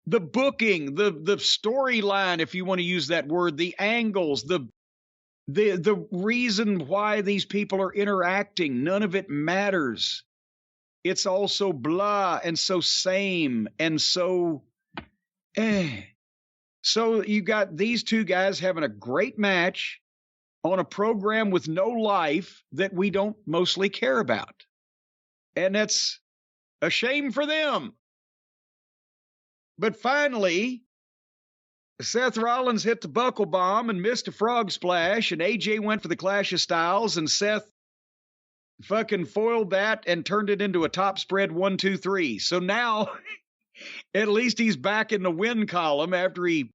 the booking, the storyline, if you want to use that word, the angles, the reason why these people are interacting, none of it matters. It's all so blah and so same and so So you got these two guys having a great match on a program with no life that we don't mostly care about. And that's a shame for them. But finally, Seth Rollins hit the buckle bomb and missed a frog splash, and AJ went for the Clash of Styles, and Seth fucking foiled that and turned it into a top spread 1, 2, 3. So now, at least he's back in the win column after he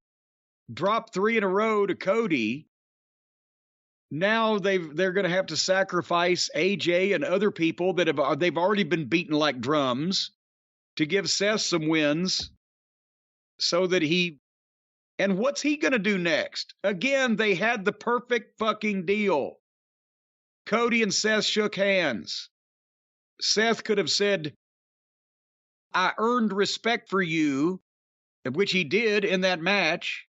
dropped 3 in a row to Cody. Now they're going to have to sacrifice AJ and other people that they've already been beaten like drums to give Seth some wins so that and what's he going to do next? Again, they had the perfect fucking deal. Cody and Seth shook hands. Seth could have said, I earned respect for you, which he did in that match.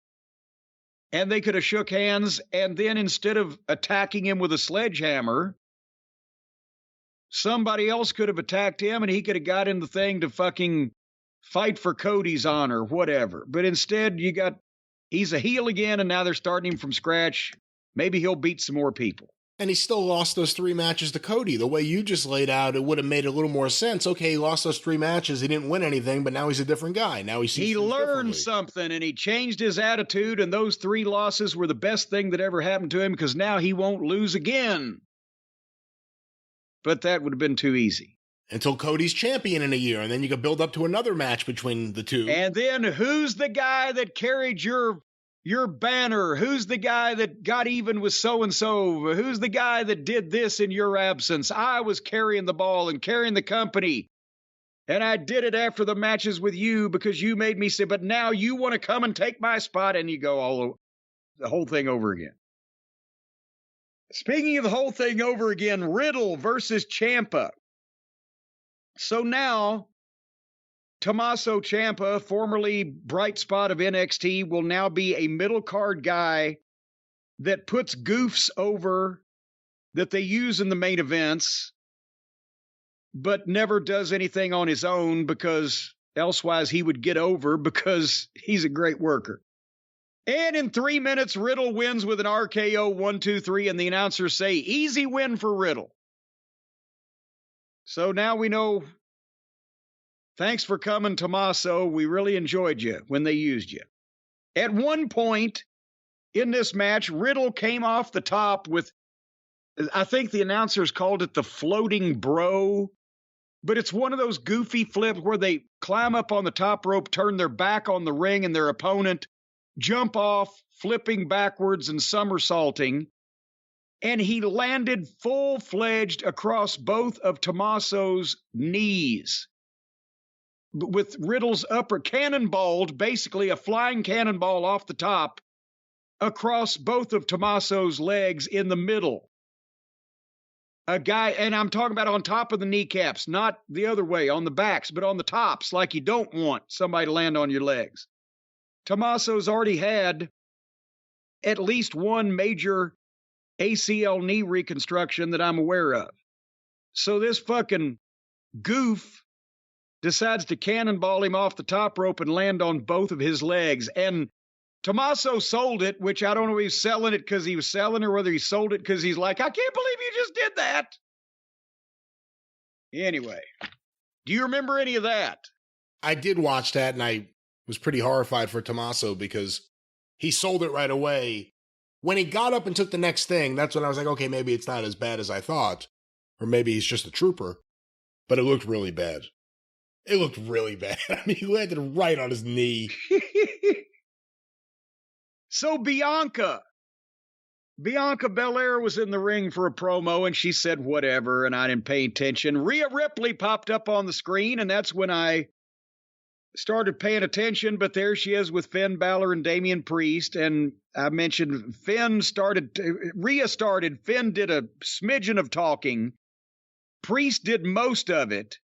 And they could have shook hands, and then instead of attacking him with a sledgehammer, somebody else could have attacked him, and he could have got in the thing to fucking fight for Cody's honor, whatever. But instead, he's a heel again, and now they're starting him from scratch. Maybe he'll beat some more people. And he still lost those 3 matches to Cody. The way you just laid out, it would have made a little more sense. Okay, he lost those 3 matches. He didn't win anything, but now he's a different guy. Now he learned something, and he changed his attitude, and those 3 losses were the best thing that ever happened to him because now he won't lose again. But that would have been too easy. Until Cody's champion in a year, and then you could build up to another match between the two. And then who's the guy that carried your banner? Who's the guy that got even with so-and-so? Who's the guy that did this in your absence? I was carrying the ball and carrying the company. And I did it after the matches with you because you made me say, but now you want to come and take my spot, and you go the whole thing over again. Speaking of the whole thing over again, Riddle versus Ciampa. So now, Tommaso Ciampa, formerly bright spot of NXT, will now be a middle card guy that puts goofs over that they use in the main events, but never does anything on his own because elsewise he would get over because he's a great worker. And in 3 minutes, Riddle wins with an RKO 1, 2, 3, and the announcers say, easy win for Riddle. So now we know Thanks for coming, Tommaso. We really enjoyed you when they used you. At one point in this match, Riddle came off the top with, I think the announcers called it the floating bro, but it's one of those goofy flips where they climb up on the top rope, turn their back on the ring and their opponent, jump off, flipping backwards and somersaulting, and he landed full-fledged across both of Tommaso's knees with Riddle's upper cannonballed, basically a flying cannonball off the top across both of Tommaso's legs in the middle. A guy, and I'm talking about on top of the kneecaps, not the other way, on the backs, but on the tops, like you don't want somebody to land on your legs. Tommaso's already had at least one major ACL knee reconstruction that I'm aware of. So this fucking goof decides to cannonball him off the top rope and land on both of his legs. And Tommaso sold it, which I don't know if he's selling it because he was selling or whether he sold it because he's like, I can't believe you just did that. Anyway, do you remember any of that? I did watch that, and I was pretty horrified for Tommaso because he sold it right away. When he got up and took the next thing, that's when I was like, okay, maybe it's not as bad as I thought. Or maybe he's just a trooper. But it looked really bad. It looked really bad. I mean, he landed right on his knee. So Bianca Belair was in the ring for a promo, and she said whatever, and I didn't pay attention. Rhea Ripley popped up on the screen, and that's when I started paying attention, but there she is with Finn Balor and Damian Priest, and I mentioned Rhea started, Finn did a smidgen of talking, Priest did most of it.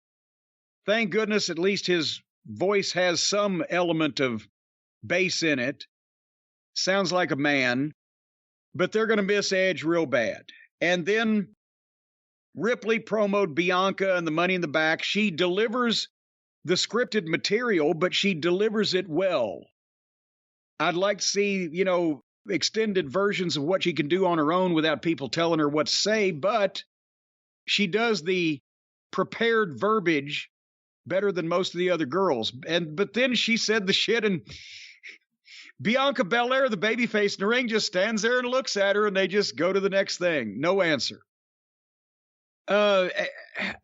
Thank goodness at least his voice has some element of bass in it. Sounds like a man, but they're going to miss Edge real bad. And then Ripley promoted Bianca and the Money in the Bank. She delivers the scripted material, but she delivers it well. I'd like to see, extended versions of what she can do on her own without people telling her what to say, but she does the prepared verbiage better than most of the other girls. But then she said the shit, and Bianca Belair, the babyface in the ring, just stands there and looks at her, and they just go to the next thing. No answer.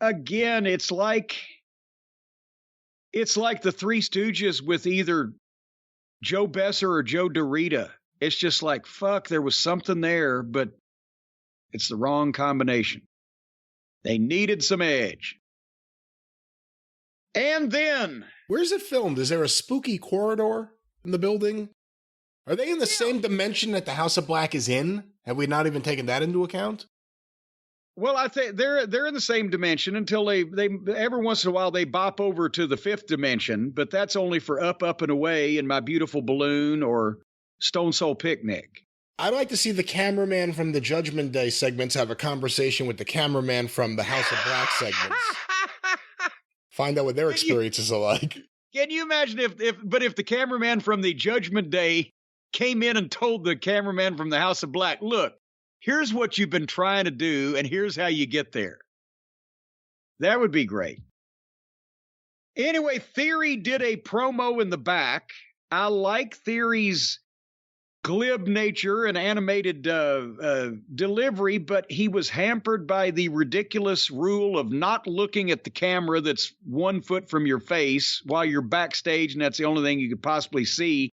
Again, it's like the Three Stooges with either Joe Besser or Joe Dorita. It's just like, fuck, there was something there, but it's the wrong combination. They needed some edge. And then, where's it filmed? Is there a spooky corridor in the building? Are they in the same dimension that the House of Black is in? Have we not even taken that into account? Well, I think they're in the same dimension until they every once in a while they bop over to the fifth dimension, but that's only for Up and Away and My Beautiful Balloon or Stone Soul Picnic. I'd like to see the cameraman from the Judgment Day segments have a conversation with the cameraman from the House of Black segments. Find out what their experiences are like. Can you imagine if the cameraman from the Judgment Day came in and told the cameraman from the House of Black, look, here's what you've been trying to do, and here's how you get there. That would be great. Anyway, Theory did a promo in the back. I like Theory's glib nature and animated delivery, but he was hampered by the ridiculous rule of not looking at the camera that's 1 foot from your face while you're backstage, and that's the only thing you could possibly see.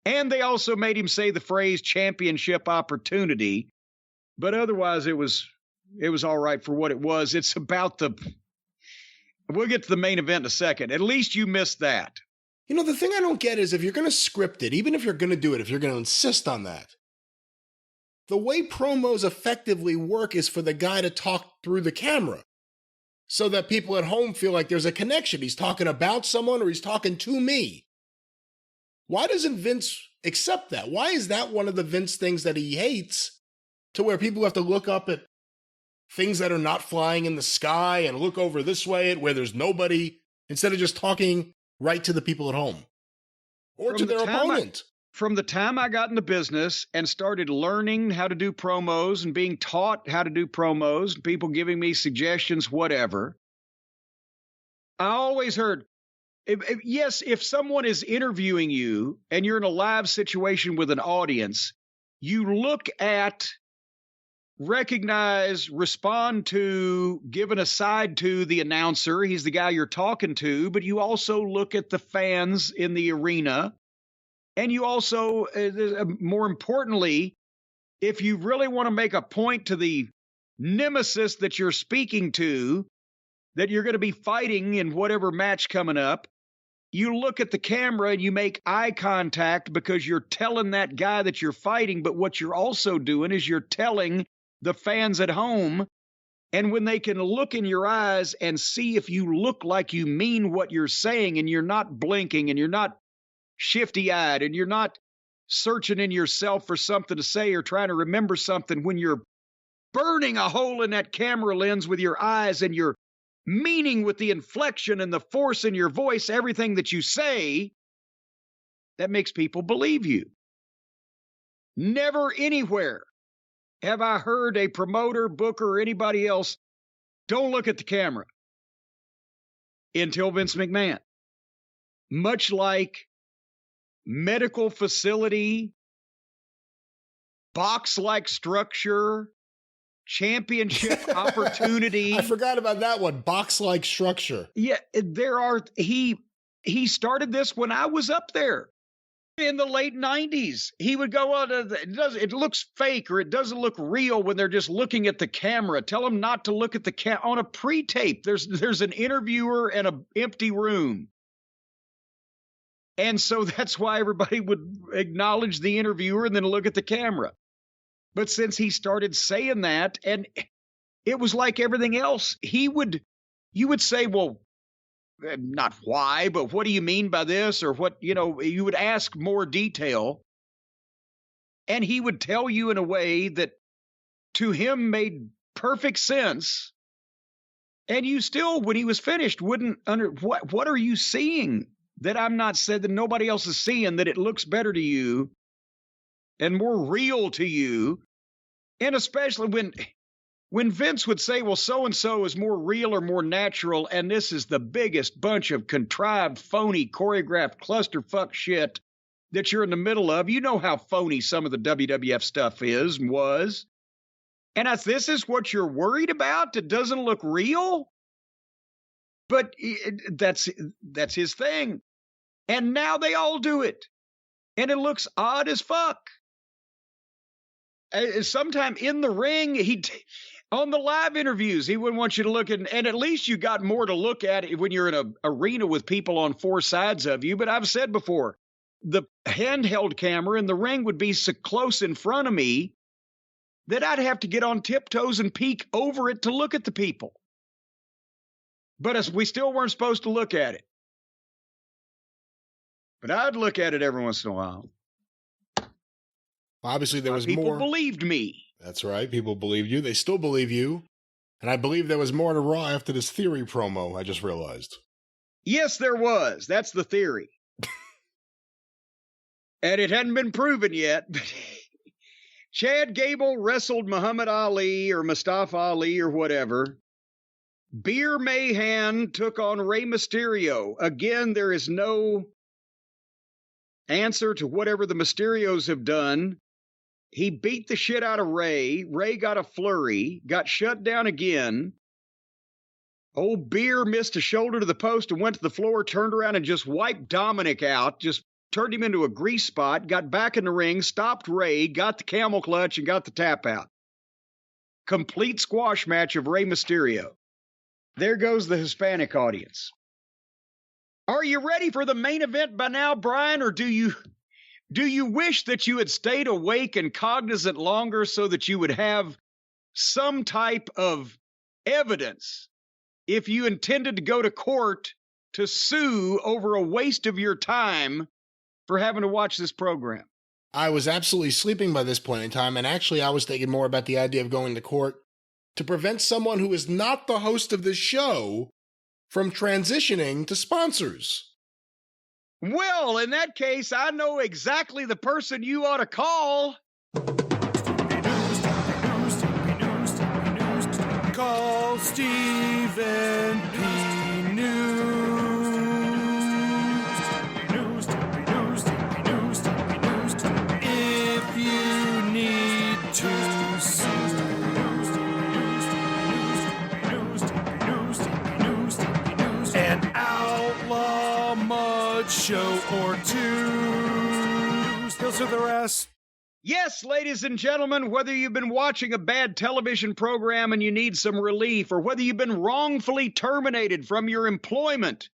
And they also made him say the phrase championship opportunity, but otherwise it was all right for what it was. It's about we'll get to the main event in a second. At least you missed that. The thing I don't get is if you're going to script it, even if you're going to do it, if you're going to insist on that, the way promos effectively work is for the guy to talk through the camera so that people at home feel like there's a connection. He's talking about someone or he's talking to me. Why doesn't Vince accept that? Why is that one of the Vince things that he hates, to where people have to look up at things that are not flying in the sky and look over this way at where there's nobody, instead of just talking right to the people at home or to their opponent? From the time I got into business and started learning how to do promos and being taught how to do promos, people giving me suggestions, whatever, I always heard, yes, if someone is interviewing you and you're in a live situation with an audience, you look at, recognize, respond to, give an aside to the announcer. He's the guy you're talking to, but you also look at the fans in the arena. And you also, more importantly, if you really want to make a point to the nemesis that you're speaking to, that you're going to be fighting in whatever match coming up, you look at the camera and you make eye contact because you're telling that guy that you're fighting. But what you're also doing is you're telling the fans at home, and when they can look in your eyes and see if you look like you mean what you're saying and you're not blinking and you're not shifty-eyed and you're not searching in yourself for something to say or trying to remember something, when you're burning a hole in that camera lens with your eyes and you're meaning with the inflection and the force in your voice everything that you say, that makes people believe you. Never anywhere have I heard a promoter, booker, or anybody else, don't look at the camera, until Vince McMahon. Much like medical facility, box-like structure, championship opportunity. I forgot about that one, box-like structure. Yeah, he started this when I was up there. In the late 90s, he would go on, it looks fake or it doesn't look real when they're just looking at the camera. Tell them not to look at the camera. On a pre-tape, there's an interviewer and an empty room. And so that's why everybody would acknowledge the interviewer and then look at the camera. But since he started saying that, and it was like everything else, you would say, well, not why, but what do you mean by this? Or what, you would ask more detail. And he would tell you in a way that to him made perfect sense. And you still, when he was finished, wouldn't what are you seeing that I'm not said, that nobody else is seeing, that it looks better to you and more real to you? And especially when Vince would say, well, so-and-so is more real or more natural, and this is the biggest bunch of contrived, phony, choreographed clusterfuck shit that you're in the middle of. You know how phony some of the WWF stuff is and was. And this is what you're worried about? It doesn't look real? But that's his thing. And now they all do it. And it looks odd as fuck. Sometime in the ring, on the live interviews, he wouldn't want you to look at, and at least you got more to look at when you're in an arena with people on four sides of you. But I've said before, the handheld camera in the ring would be so close in front of me that I'd have to get on tiptoes and peek over it to look at the people. But we still weren't supposed to look at it. But I'd look at it every once in a while. Obviously, there was more. People more. Believed me. That's right. People believed you. They still believe you. And I believe there was more to Raw after this theory promo, I just realized. Yes, there was. That's the theory. And it hadn't been proven yet. Chad Gable wrestled Muhammad Ali or Mustafa Ali or whatever. Beer Mayhem took on Rey Mysterio. Again, there is no answer to whatever the Mysterios have done. He beat the shit out of Rey. Rey got a flurry, got shut down again. Old Beer missed a shoulder to the post and went to the floor, turned around and just wiped Dominic out, just turned him into a grease spot, got back in the ring, stopped Rey, got the camel clutch, and got the tap out. Complete squash match of Rey Mysterio. There goes the Hispanic audience. Are you ready for the main event by now, Brian, or do you wish that you had stayed awake and cognizant longer so that you would have some type of evidence if you intended to go to court to sue over a waste of your time for having to watch this program? I was absolutely sleeping by this point in time, and actually I was thinking more about the idea of going to court to prevent someone who is not the host of this show from transitioning to sponsors. Well, in that case, I know exactly the person you ought to call. Call Stephen P. News. too soon. An outlaw mud show or two. Those are the rest. Yes, ladies and gentlemen, whether you've been watching a bad television program and you need some relief, or whether you've been wrongfully terminated from your employment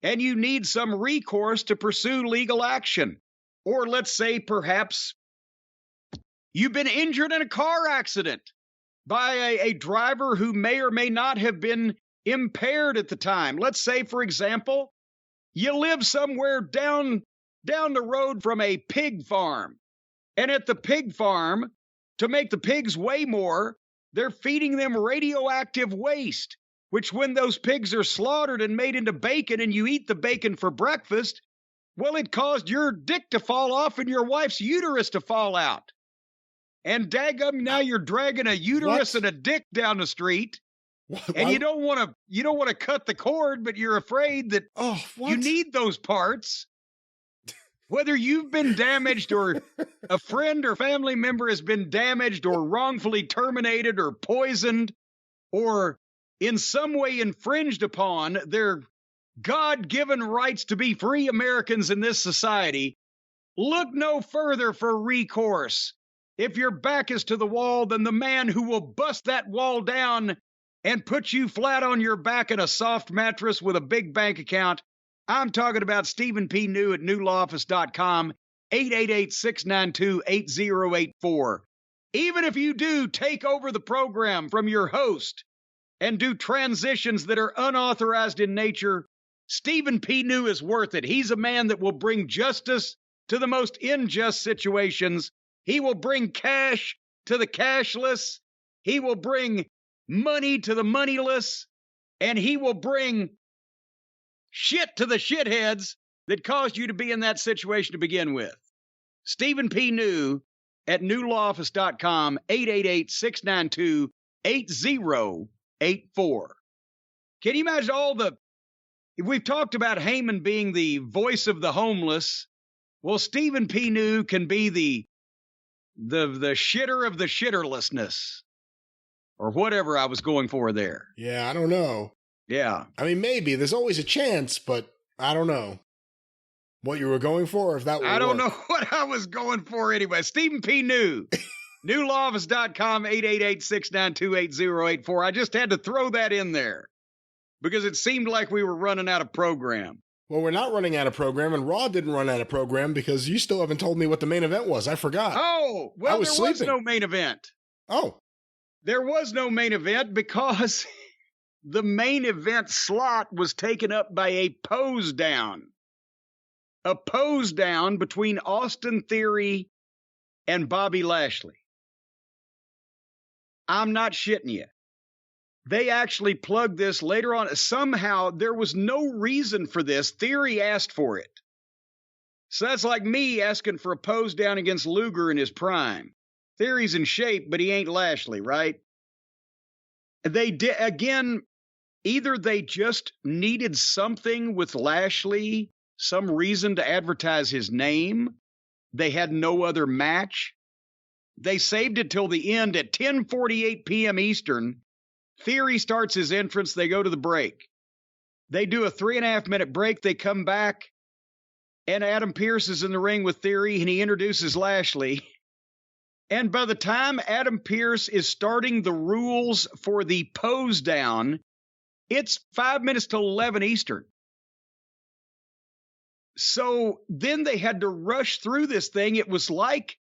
and you need some recourse to pursue legal action, or let's say perhaps you've been injured in a car accident by a driver who may or may not have been impaired at the time. Let's say, for example, you live somewhere down the road from a pig farm. And at the pig farm, to make the pigs weigh more, they're feeding them radioactive waste, which when those pigs are slaughtered and made into bacon and you eat the bacon for breakfast, well, it caused your dick to fall off and your wife's uterus to fall out. And daggum, now you're dragging a uterus and a dick down the street. And you don't want to cut the cord, but you're afraid that you need those parts. Whether you've been damaged or a friend or family member has been damaged or wrongfully terminated or poisoned or in some way infringed upon their God-given rights to be free Americans in this society, look no further for recourse. If your back is to the wall, then the man who will bust that wall down and put you flat on your back in a soft mattress with a big bank account, I'm talking about Stephen P. New at newlawoffice.com, 888-692-8084. Even if you do take over the program from your host and do transitions that are unauthorized in nature, Stephen P. New is worth it. He's a man that will bring justice to the most unjust situations. He will bring cash to the cashless. He will bring money to the moneyless. And he will bring shit to the shitheads that caused you to be in that situation to begin with. Stephen P. New at newlawoffice.com, 888-692-8084. Can you imagine we've talked about Heyman being the voice of the homeless. Well, Stephen P. New can be the shitter of the shitterlessness, or whatever I was going for there. Yeah, I don't know. Yeah. I mean, maybe. There's always a chance, but I don't know what you were going for, or if that would I don't work. know what I was going for anyway. Stephen P. New. newlawoffice.com, 888-692-8084. I just had to throw that in there because it seemed like we were running out of program. Well, we're not running out of program, and Raw didn't run out of program because you still haven't told me what the main event was. I forgot. Oh, well, was was sleeping. no main event. Oh. There was no main event because the main event slot was taken up by a pose down. A pose down between Austin Theory and Bobby Lashley. I'm not shitting you. They actually plugged this later on. Somehow, there was no reason for this. Theory asked for it. So that's like me asking for a pose down against Luger in his prime. Theory's in shape, but he ain't Lashley, right? They did, again, either they just needed something with Lashley, some reason to advertise his name. They had no other match. They saved it till the end at 10:48 p.m. Eastern. Theory starts his entrance. They go to the break. They do a 3.5-minute break. They come back, and Adam Pearce is in the ring with Theory, and he introduces Lashley. And by the time Adam Pearce is starting the rules for the pose down, it's 5 minutes to 11 Eastern. So then they had to rush through this thing. It was like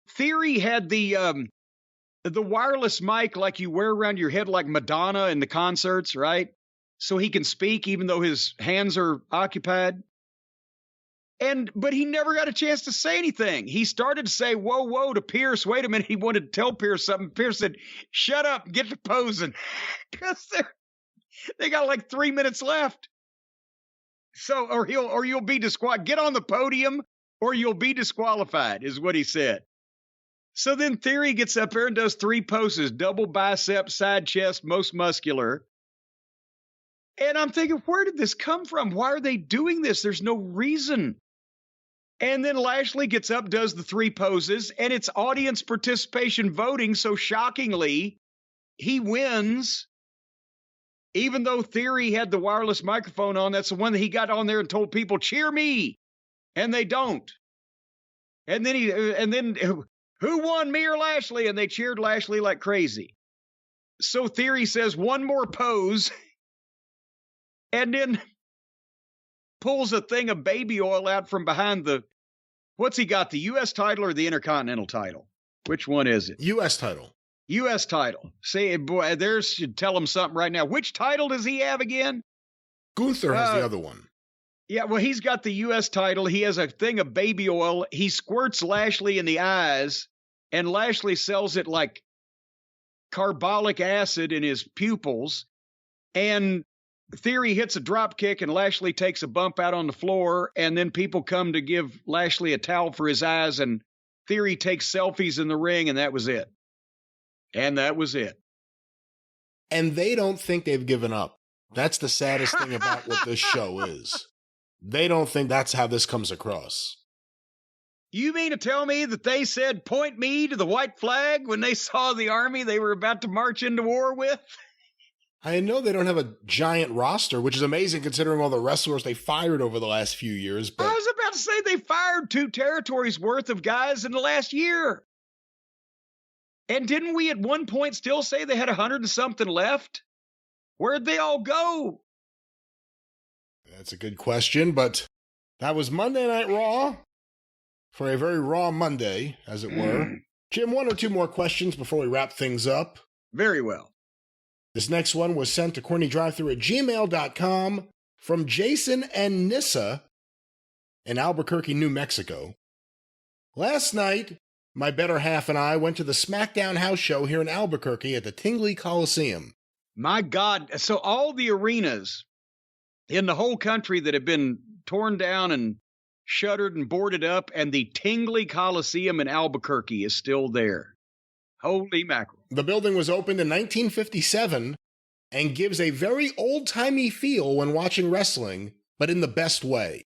Theory had the wireless mic like you wear around your head like Madonna in the concerts, right? So he can speak even though his hands are occupied. But he never got a chance to say anything. He started to say, whoa, whoa, to Pierce. Wait a minute. He wanted to tell Pierce something. Pierce said, shut up, get to posing. Because they got like 3 minutes left. So, or you'll be disqualified. Get on the podium or you'll be disqualified, is what he said. So then Theory gets up there and does 3 poses, double bicep, side chest, most muscular. And I'm thinking, where did this come from? Why are they doing this? There's no reason. And then Lashley gets up, does the 3 poses, and it's audience participation voting. So shockingly, he wins. Even though Theory had the wireless microphone on, that's the one that he got on there and told people, cheer me. And they don't. And then who won, me or Lashley? And they cheered Lashley like crazy. So Theory says one more pose and then pulls a thing of baby oil out from behind what's he got, the U.S. title or the Intercontinental title? Which one is it? U.S. title. U.S. title. See, boy, should tell him something right now. Which title does he have again? Gunther has the other one. Yeah, well, he's got the U.S. title. He has a thing of baby oil. He squirts Lashley in the eyes, and Lashley sells it like carbolic acid in his pupils. And Theory hits a drop kick, and Lashley takes a bump out on the floor, and then people come to give Lashley a towel for his eyes, and Theory takes selfies in the ring, and that was it. And that was it. And they don't think they've given up. That's the saddest thing about what this show is. They don't think that's how this comes across. You mean to tell me that they said, point me to the white flag when they saw the army they were about to march into war with? I know they don't have a giant roster, which is amazing considering all the wrestlers they fired over the last few years. But I was about to say they fired 2 territories worth of guys in the last year. And didn't we at one point still say they had 100 and something left? Where'd they all go? That's a good question, but that was Monday Night Raw for a very raw Monday, as it were. Jim, 1 or 2 more questions before we wrap things up. Very well. This next one was sent to CornyDriveThru@gmail.com from Jason and Nissa in Albuquerque, New Mexico. Last night, my better half and I went to the SmackDown house show here in Albuquerque at the Tingley Coliseum. My God. So all the arenas in the whole country that have been torn down and shuttered and boarded up, and the Tingley Coliseum in Albuquerque is still there. Holy mackerel. The building was opened in 1957 and gives a very old-timey feel when watching wrestling, but in the best way.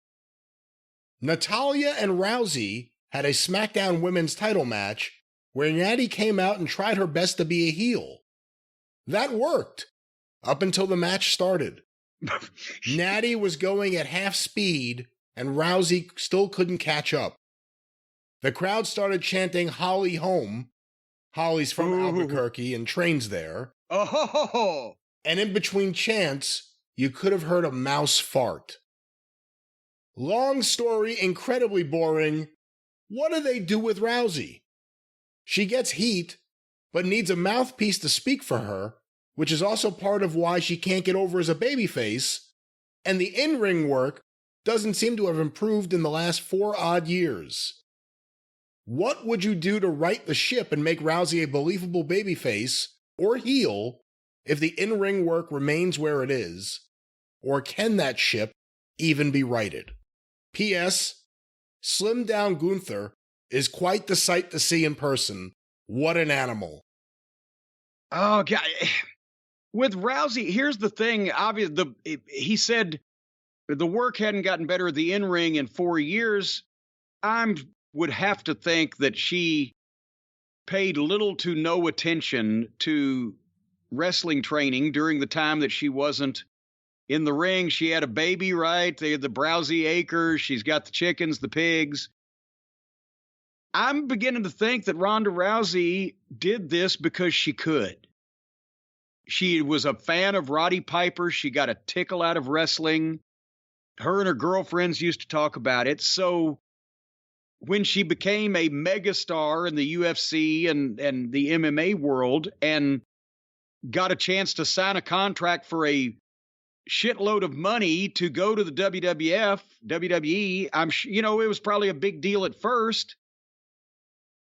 Natalya and Rousey had a SmackDown women's title match where Natty came out and tried her best to be a heel. That worked, up until the match started. Natty was going at half speed, and Rousey still couldn't catch up. The crowd started chanting Holly home. Holly's from Albuquerque and trains there. Oh! And in between chants, you could have heard a mouse fart. Long story, incredibly boring. What do they do with Rousey? She gets heat, but needs a mouthpiece to speak for her, which is also part of why she can't get over as a babyface, and the in-ring work doesn't seem to have improved in the last 4 odd years. What would you do to right the ship and make Rousey a believable babyface or heel if the in-ring work remains where it is? Or can that ship even be righted? P.S. Slimmed down Gunther is quite the sight to see in person. What an animal. Oh, God. With Rousey, here's the thing. He said the work hadn't gotten better at the in-ring in 4 years. I would have to think that she paid little to no attention to wrestling training during the time that she wasn't in the ring. She had a baby, right? They had the Browsey acres. She's got the chickens, the pigs. I'm beginning to think that Ronda Rousey did this because she could. She was a fan of Roddy Piper. She got a tickle out of wrestling. Her and her girlfriends used to talk about it. So when she became a megastar in the UFC and the MMA world and got a chance to sign a contract for a shitload of money to go to the WWE, it was probably a big deal at first,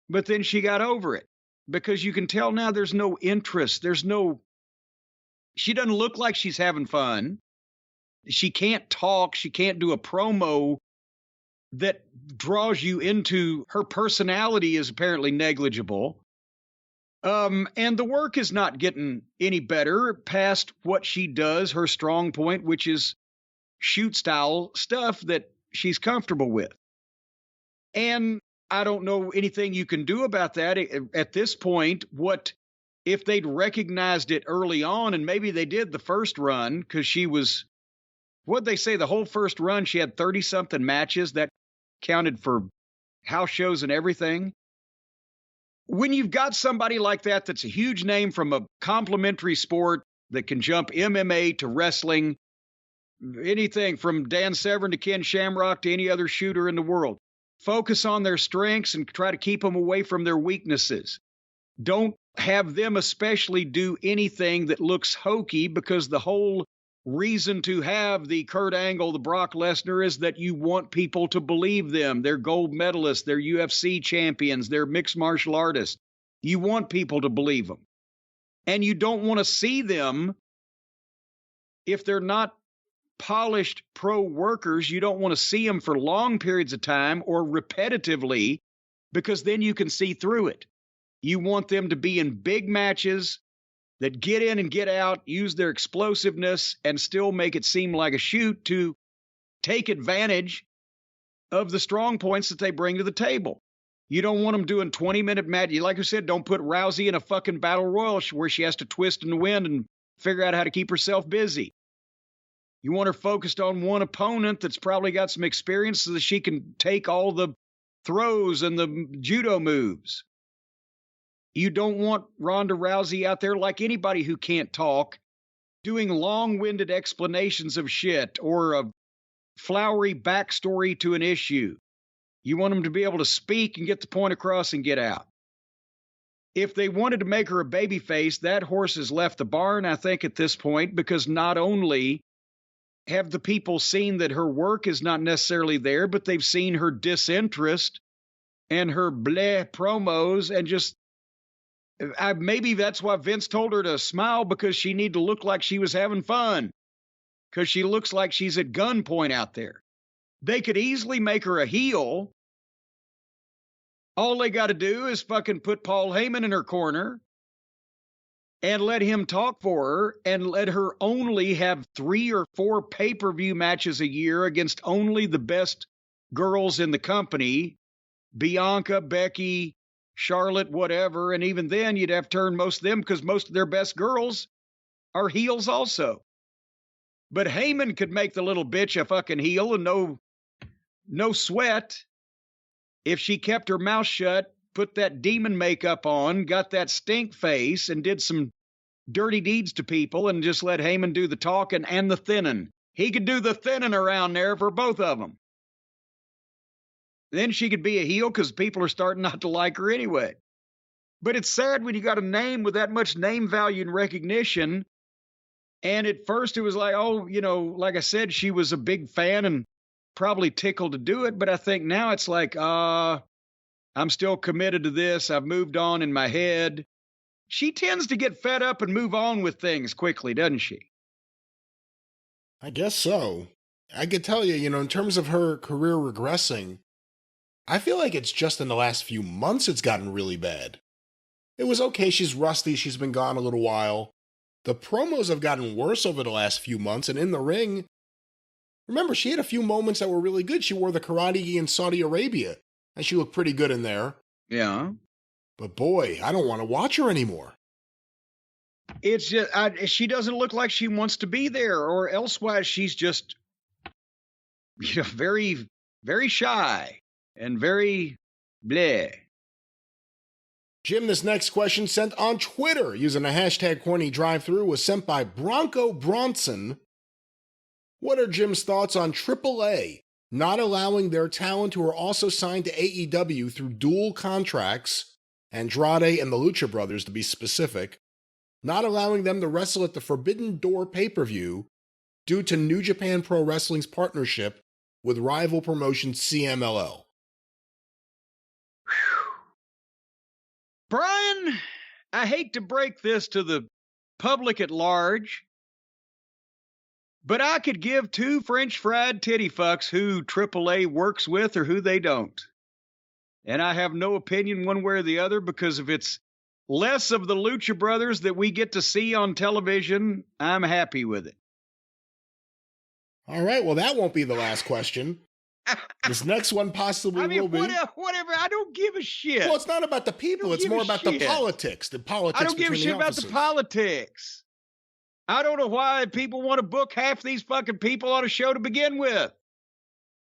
but then she got over it because you can tell now there's no interest. She doesn't look like she's having fun. She can't talk. She can't do a promo that draws you into her personality is apparently negligible. And the work is not getting any better past what she does, her strong point, which is shoot style stuff that she's comfortable with. And I don't know anything you can do about that at this point. What if they'd recognized it early on, and maybe they did the first run, because she was, what'd they say, the whole first run, she had 30-something matches that counted for house shows and everything. When you've got somebody like that that's a huge name from a complementary sport that can jump MMA to wrestling, anything from Dan Severn to Ken Shamrock to any other shooter in the world, focus on their strengths and try to keep them away from their weaknesses. Don't have them especially do anything that looks hokey, because the whole reason to have the Kurt Angle, the Brock Lesnar, is that you want people to believe them. They're gold medalists, they're UFC champions, they're mixed martial artists. You want people to believe them. And you don't want to see them, if they're not polished pro workers, you don't want to see them for long periods of time or repetitively, because then you can see through it. You want them to be in big matches that get in and get out, use their explosiveness, and still make it seem like a shoot to take advantage of the strong points that they bring to the table. You don't want them doing 20-minute matches. Like I said, don't put Rousey in a fucking battle royal where she has to twist in the wind and figure out how to keep herself busy. You want her focused on one opponent that's probably got some experience so that she can take all the throws and the judo moves. You don't want Ronda Rousey out there like anybody who can't talk, doing long-winded explanations of shit or a flowery backstory to an issue. You want them to be able to speak and get the point across and get out. If they wanted to make her a babyface, that horse has left the barn, I think, at this point, because not only have the people seen that her work is not necessarily there, but they've seen her disinterest and her bleh promos, and just maybe that's why Vince told her to smile, because she needed to look like she was having fun, because she looks like she's at gunpoint out there. They could easily make her a heel. All they got to do is fucking put Paul Heyman in her corner and let him talk for her, and let her only have 3 or 4 pay-per-view matches a year against only the best girls in the company, Bianca, Becky, Charlotte, whatever. And even then you'd have to turn most of them, because most of their best girls are heels also. But Heyman could make the little bitch a fucking heel, and no sweat, if she kept her mouth shut, put that demon makeup on, got that stink face, and did some dirty deeds to people, and just let Heyman do the talking and the thinning. He could do the thinning around there for both of them. Then she could be a heel, because people are starting not to like her anyway. But it's sad when you got a name with that much name value and recognition. And at first it was like, oh, like I said, she was a big fan and probably tickled to do it. But I think now it's like, I'm still committed to this. I've moved on in my head. She tends to get fed up and move on with things quickly, doesn't she? I guess so. I could tell you, in terms of her career regressing, I feel like it's just in the last few months it's gotten really bad. It was okay, she's rusty, she's been gone a little while. The promos have gotten worse over the last few months, and in the ring, remember, she had a few moments that were really good. She wore the karate gi in Saudi Arabia, and she looked pretty good in there. Yeah. But boy, I don't want to watch her anymore. It's just, she doesn't look like she wants to be there, or elsewise she's just, very, very shy and very bleh. Jim, this next question sent on Twitter using the hashtag CornyDriveThru was sent by Bronco Bronson. What are Jim's thoughts on AAA not allowing their talent who are also signed to AEW through dual contracts, Andrade and the Lucha Brothers to be specific, not allowing them to wrestle at the Forbidden Door pay-per-view due to New Japan Pro Wrestling's partnership with rival promotion CMLL? Brian, I hate to break this to the public at large, but I could give 2 French fried titty fucks who AAA works with or who they don't. And I have no opinion one way or the other, because if it's less of the Lucha Brothers that we get to see on television, I'm happy with it. All right, well, that won't be the last question. This next one possibly will be. Whatever. I don't give a shit. Well, it's not about the people. It's more about the politics. The politics. I don't give a shit about the politics. I don't know why people want to book half these fucking people on a show to begin with.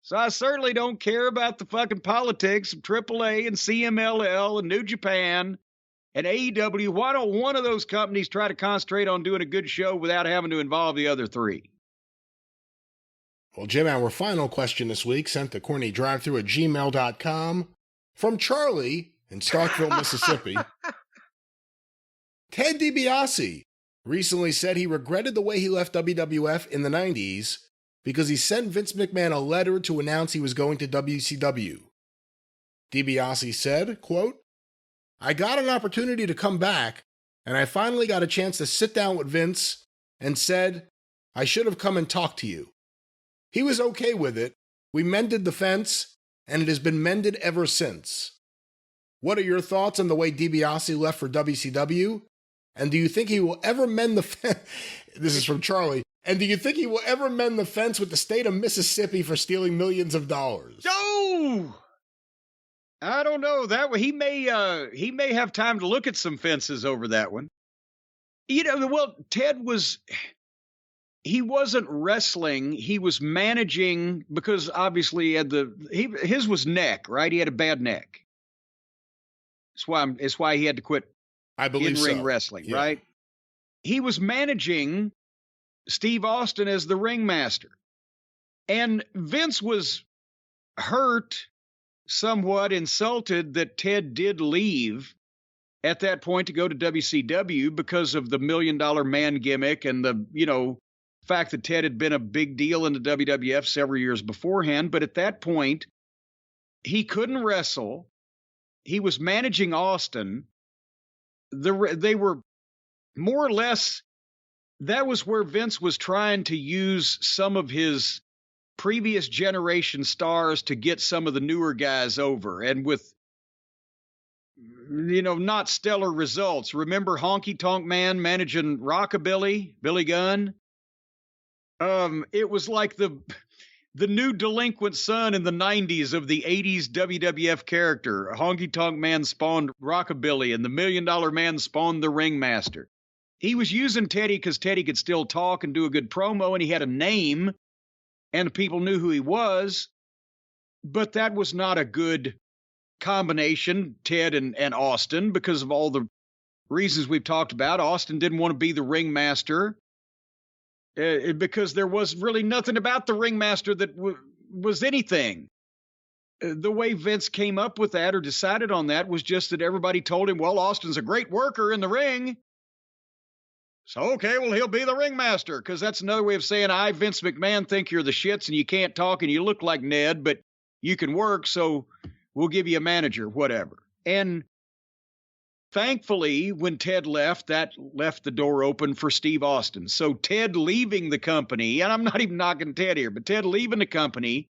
So I certainly don't care about the fucking politics of AAA and CMLL and New Japan and AEW. Why don't one of those companies try to concentrate on doing a good show without having to involve the other three? Well, Jim, our final question this week sent to CornyDriveThru@gmail.com from Charlie in Starkville, Mississippi. Ted DiBiase recently said he regretted the way he left WWF in the 90s because he sent Vince McMahon a letter to announce he was going to WCW. DiBiase said, quote, "I got an opportunity to come back, and I finally got a chance to sit down with Vince and said, I should have come and talked to you. He was okay with it. We mended the fence, and it has been mended ever since." What are your thoughts on the way DiBiase left for WCW? And do you think he will ever mend the fence? This is from Charlie. And do you think he will ever mend the fence with the state of Mississippi for stealing millions of dollars? No! I don't know. That he may have time to look at some fences over that one. You know, well, Ted he wasn't wrestling. He was managing because obviously he had his was neck, right? He had a bad neck. It's why he had to quit. I believe in-ring wrestling, yeah. Right? He was managing Steve Austin as the ringmaster. And Vince was hurt, somewhat insulted that Ted did leave at that point to go to WCW because of the $1 Million Man gimmick and the, fact that Ted had been a big deal in the WWF several years beforehand. But at that point, he couldn't wrestle. He was managing Austin. They were more or less, that was where Vince was trying to use some of his previous generation stars to get some of the newer guys over. And with, not stellar results. Remember Honky Tonk Man managing Rockabilly, Billy Gunn? It was like the new delinquent son in the 90s of the 80s WWF character. Honky Tonk Man spawned Rockabilly, and the $1 Million Man spawned the Ringmaster. He was using Teddy because Teddy could still talk and do a good promo, and he had a name, and people knew who he was. But that was not a good combination, Ted and Austin, because of all the reasons we've talked about. Austin didn't want to be the Ringmaster. Because there was really nothing about the Ringmaster that was anything. The way Vince came up with that or decided on that was just that everybody told him, well, Austin's a great worker in the ring. So, okay, well, he'll be the Ringmaster, because that's another way of saying, I, Vince McMahon, think you're the shits and you can't talk and you look like Ned, but you can work, so we'll give you a manager, whatever. And thankfully, when Ted left, that left the door open for Steve Austin. So Ted leaving the company, and I'm not even knocking Ted here, but Ted leaving the company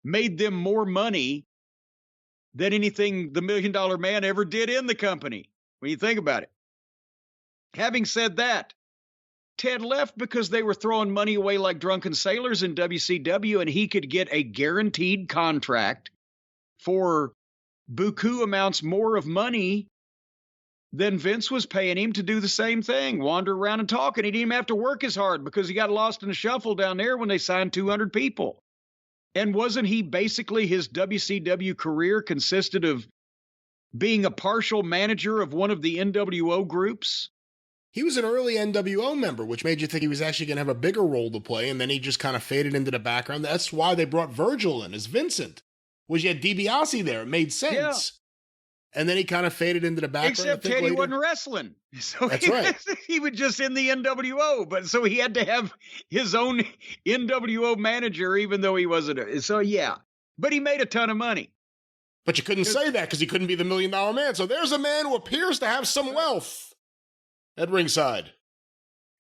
made them more money than anything the $1 Million Man ever did in the company, when you think about it. Having said that, Ted left because they were throwing money away like drunken sailors in WCW, and he could get a guaranteed contract for buku amounts more of money then Vince was paying him to do the same thing, wander around and talk, and he didn't even have to work as hard because he got lost in the shuffle down there when they signed 200 people. And wasn't he basically, his WCW career consisted of being a partial manager of one of the NWO groups? He was an early NWO member, which made you think he was actually going to have a bigger role to play, and then he just kind of faded into the background. That's why they brought Virgil in as Vincent, was you had DiBiase there. It made sense. Yeah. And then he kind of faded into the background. Except Teddy wasn't wrestling. So that's right. He was just in the NWO. But so he had to have his own NWO manager, even though he wasn't. So, yeah. But he made a ton of money. But you couldn't say that because he couldn't be the $1 Million Man. So there's a man who appears to have some wealth at ringside.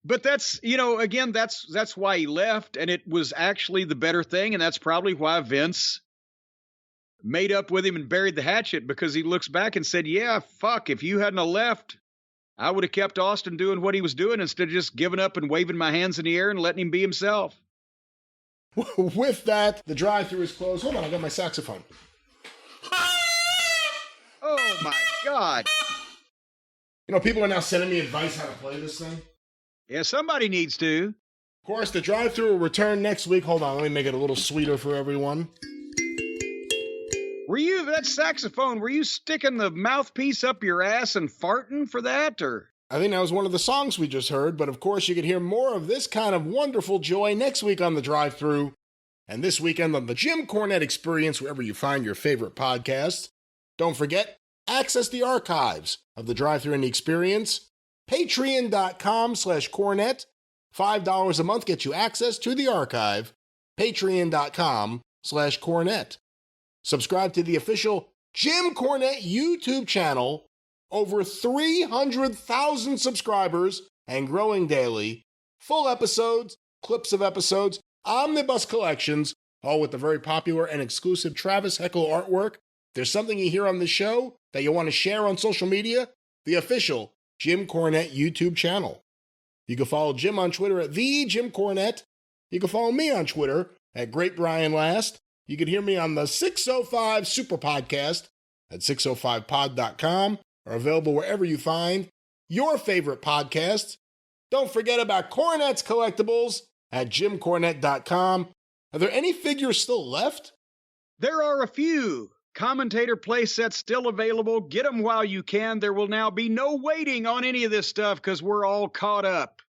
But that's, again, that's why he left. And it was actually the better thing. And that's probably why Vince made up with him and buried the hatchet, because he looks back and said, yeah, fuck, if you hadn't have left, I would have kept Austin doing what he was doing instead of just giving up and waving my hands in the air and letting him be himself. With that, the drive-thru is closed. Hold on, I got my saxophone. Oh my God. You know, people are now sending me advice how to play this thing. Yeah, somebody needs to. Of course, the drive-thru will return next week. Hold on, let me make it a little sweeter for everyone. That saxophone, were you sticking the mouthpiece up your ass and farting for that, or? I think that was one of the songs we just heard, but of course you can hear more of this kind of wonderful joy next week on the drive-thru, and this weekend on the Jim Cornette Experience, wherever you find your favorite podcasts. Don't forget, access the archives of the drive-thru and the experience. Patreon.com/Cornette. $5 a month gets you access to the archive. Patreon.com/Cornette. Subscribe to the official Jim Cornette YouTube channel. Over 300,000 subscribers and growing daily. Full episodes, clips of episodes, omnibus collections, all with the very popular and exclusive Travis Heckel artwork. If there's something you hear on the show that you want to share on social media, the official Jim Cornette YouTube channel. You can follow Jim on Twitter at @TheJimCornette. You can follow me on Twitter at GreatBrianLast. You can hear me on the 605 Superpodcast at 605pod.com. Are available wherever you find your favorite podcasts. Don't forget about Cornette's Collectibles at JimCornette.com. Are there any figures still left? There are a few. Commentator play sets still available. Get them while you can. There will now be no waiting on any of this stuff because we're all caught up.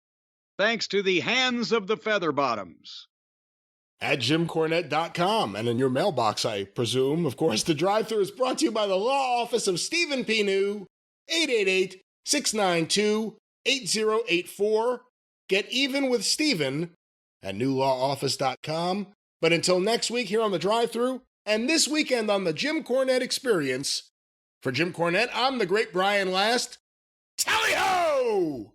Thanks to the hands of the Featherbottoms. At JimCornette.com and in your mailbox, I presume. Of course, the drive-thru is brought to you by the Law Office of Stephen P. New, 888-692-8084. Get even with Stephen at newlawoffice.com. But until next week here on the drive-thru, and this weekend on the Jim Cornette Experience, for Jim Cornette, I'm the Great Brian Last.